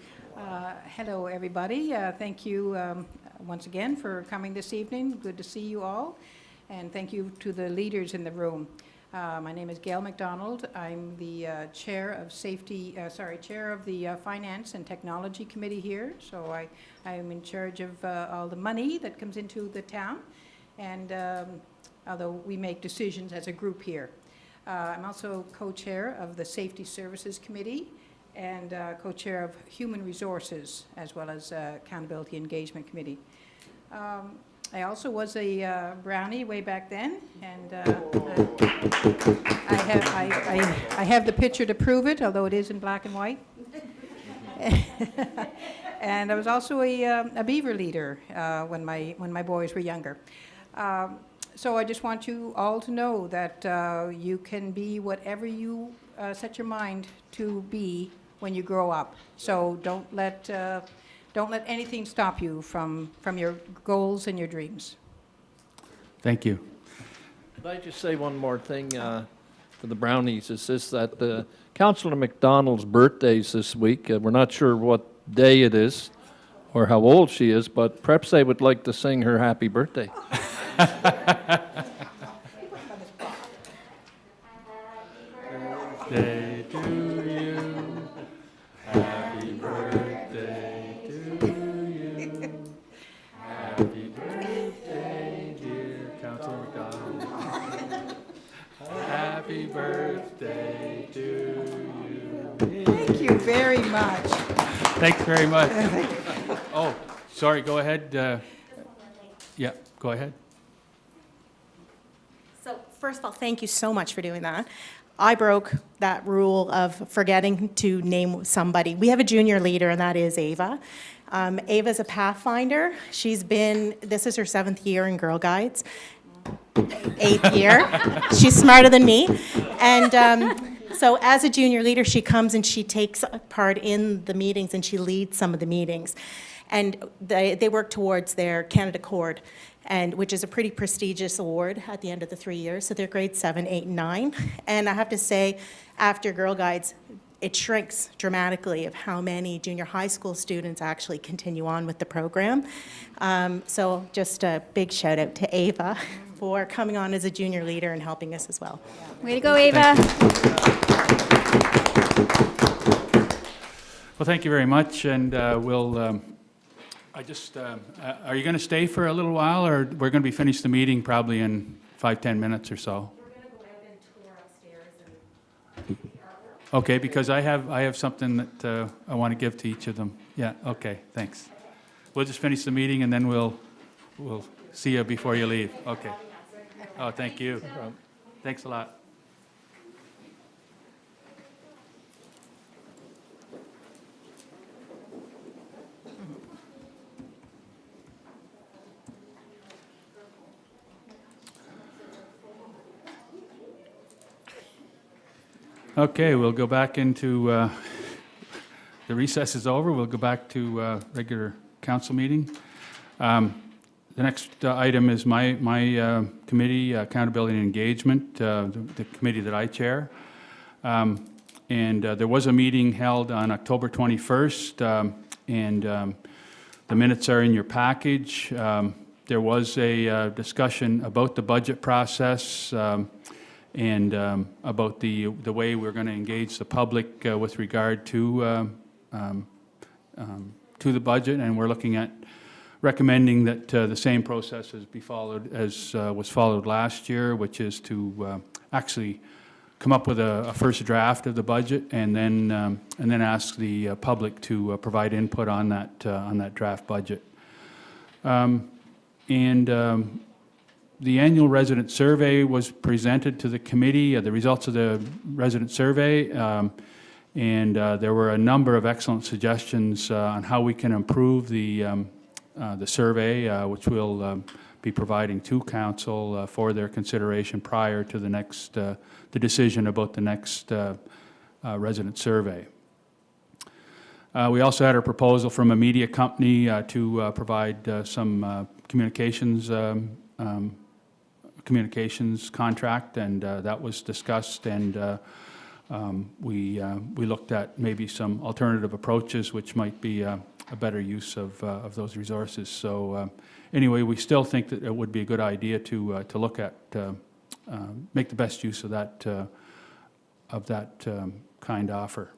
Hello, everybody. Thank you once again for coming this evening. Good to see you all. And thank you to the leaders in the room. My name is Gail McDonald. I'm the chair of the Finance and Technology Committee here. So I am in charge of all the money that comes into the town, and although we make decisions as a group here. I'm also co-chair of the Safety Services Committee and co-chair of Human Resources, as well as Accountability Engagement Committee. I also was a brownie way back then, and I have the picture to prove it, although it is in black and white. And I was also a beaver leader when my boys were younger. So I just want you all to know that you can be whatever you set your mind to be when you grow up. So don't let anything stop you from your goals and your dreams. Thank you. Could I just say one more thing for the brownies? Is this that Councillor McDonald's birthday is this week. We're not sure what day it is or how old she is, but perhaps they would like to sing her happy birthday. Birthday to you. Happy birthday to you. Happy birthday, dear Councillor McDonald. Happy birthday to you. Thank you very much. Thanks very much. Oh, sorry, go ahead. Yeah, go ahead. So first of all, thank you so much for doing that. I broke that rule of forgetting to name somebody. We have a junior leader, and that is Ava. Ava's a Pathfinder. This is her 7th year in Girl Guides. 8th year. She's smarter than me. And so as a junior leader, she comes and she takes part in the meetings, and she leads some of the meetings. And they work towards their Canada Cord, which is a pretty prestigious award at the end of the 3 years. So they're grades 7, 8, and 9. And I have to say, after Girl Guides, it shrinks dramatically of how many junior high school students actually continue on with the program. So just a big shout out to Ava for coming on as a junior leader and helping us as well. Way to go, Ava. Well, thank you very much, and we'll. Are you going to stay for a little while, or we're going to be finished the meeting probably in 5-10 minutes or so? We're going to go out and tour upstairs and Okay, because I have something that I want to give to each of them. Yeah. Okay. Thanks. We'll just finish the meeting, and then we'll see you before you leave. Okay. Oh, thank you. Thanks a lot. Okay, we'll go back into, the recess is over. We'll go back to regular council meeting. The next item is my committee, Accountability and Engagement, the committee that I chair. And there was a meeting held on October 21st, and the minutes are in your package. There was a discussion about the budget process, and about the way we're going to engage the public with regard to the budget, and we're looking at recommending that the same process be followed as was followed last year, which is to actually come up with a first draft of the budget, and then ask the public to provide input on that draft budget. The annual resident survey was presented to the committee, the results of the resident survey, and there were a number of excellent suggestions on how we can improve the survey, which we'll be providing to council for their consideration prior to the decision about the next resident survey. We also had a proposal from a media company to provide some communications contract, and that was discussed, and we looked at maybe some alternative approaches which might be a better use of those resources. So anyway, we still think that it would be a good idea to look at, make the best use of that kind offer.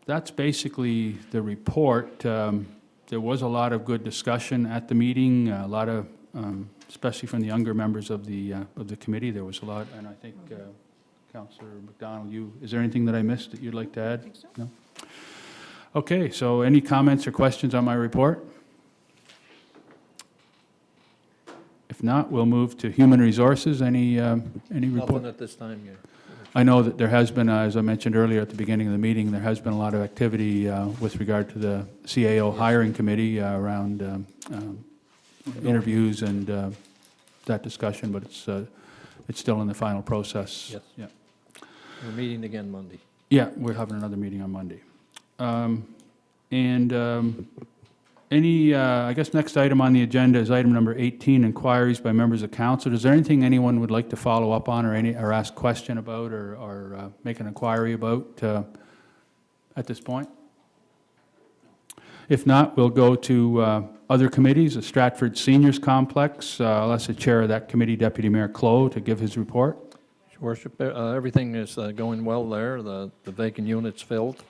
That's basically the report. There was a lot of good discussion at the meeting, a lot of, especially from the younger members of the committee. There was a lot, and I think Councillor McDonald, is there anything that I missed that you'd like to add? I think so. No? Okay, so any comments or questions on my report? If not, we'll move to Human Resources. Any report? Nothing at this time, yeah. I know that there has been, as I mentioned earlier at the beginning of the meeting, there has been a lot of activity with regard to the CAO hiring committee around interviews and that discussion, but it's still in the final process. Yes. Yeah. We're meeting again Monday. Yeah, we're having another meeting on Monday. I guess next item on the agenda is item number 18, inquiries by members of council. Is there anything anyone would like to follow up on or ask a question about or make an inquiry about at this point? If not, we'll go to other committees, the Stratford Seniors Complex. I'll ask the chair of that committee, Deputy Mayor Clow, to give his report. Your Worship, everything is going well there. The vacant unit's filled.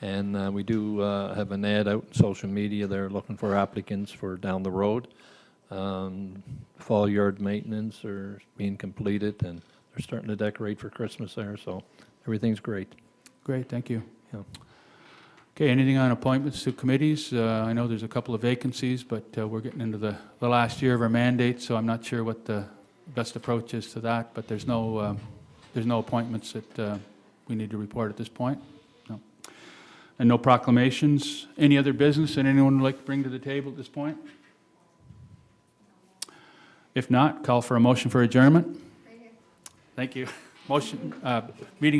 And we do have an ad out in social media. They're looking for applicants for down the road. Fall yard maintenance are being completed, and they're starting to decorate for Christmas there, so everything's great. Great, thank you. Yeah. Okay, anything on appointments to committees? I know there's a couple of vacancies, but we're getting into the last year of our mandate, so I'm not sure what the best approach is to that, but there's no appointments that we need to report at this point. No. And no proclamations. Any other business that anyone would like to bring to the table at this point? If not, call for a motion for adjournment. Thank you. Motion, meeting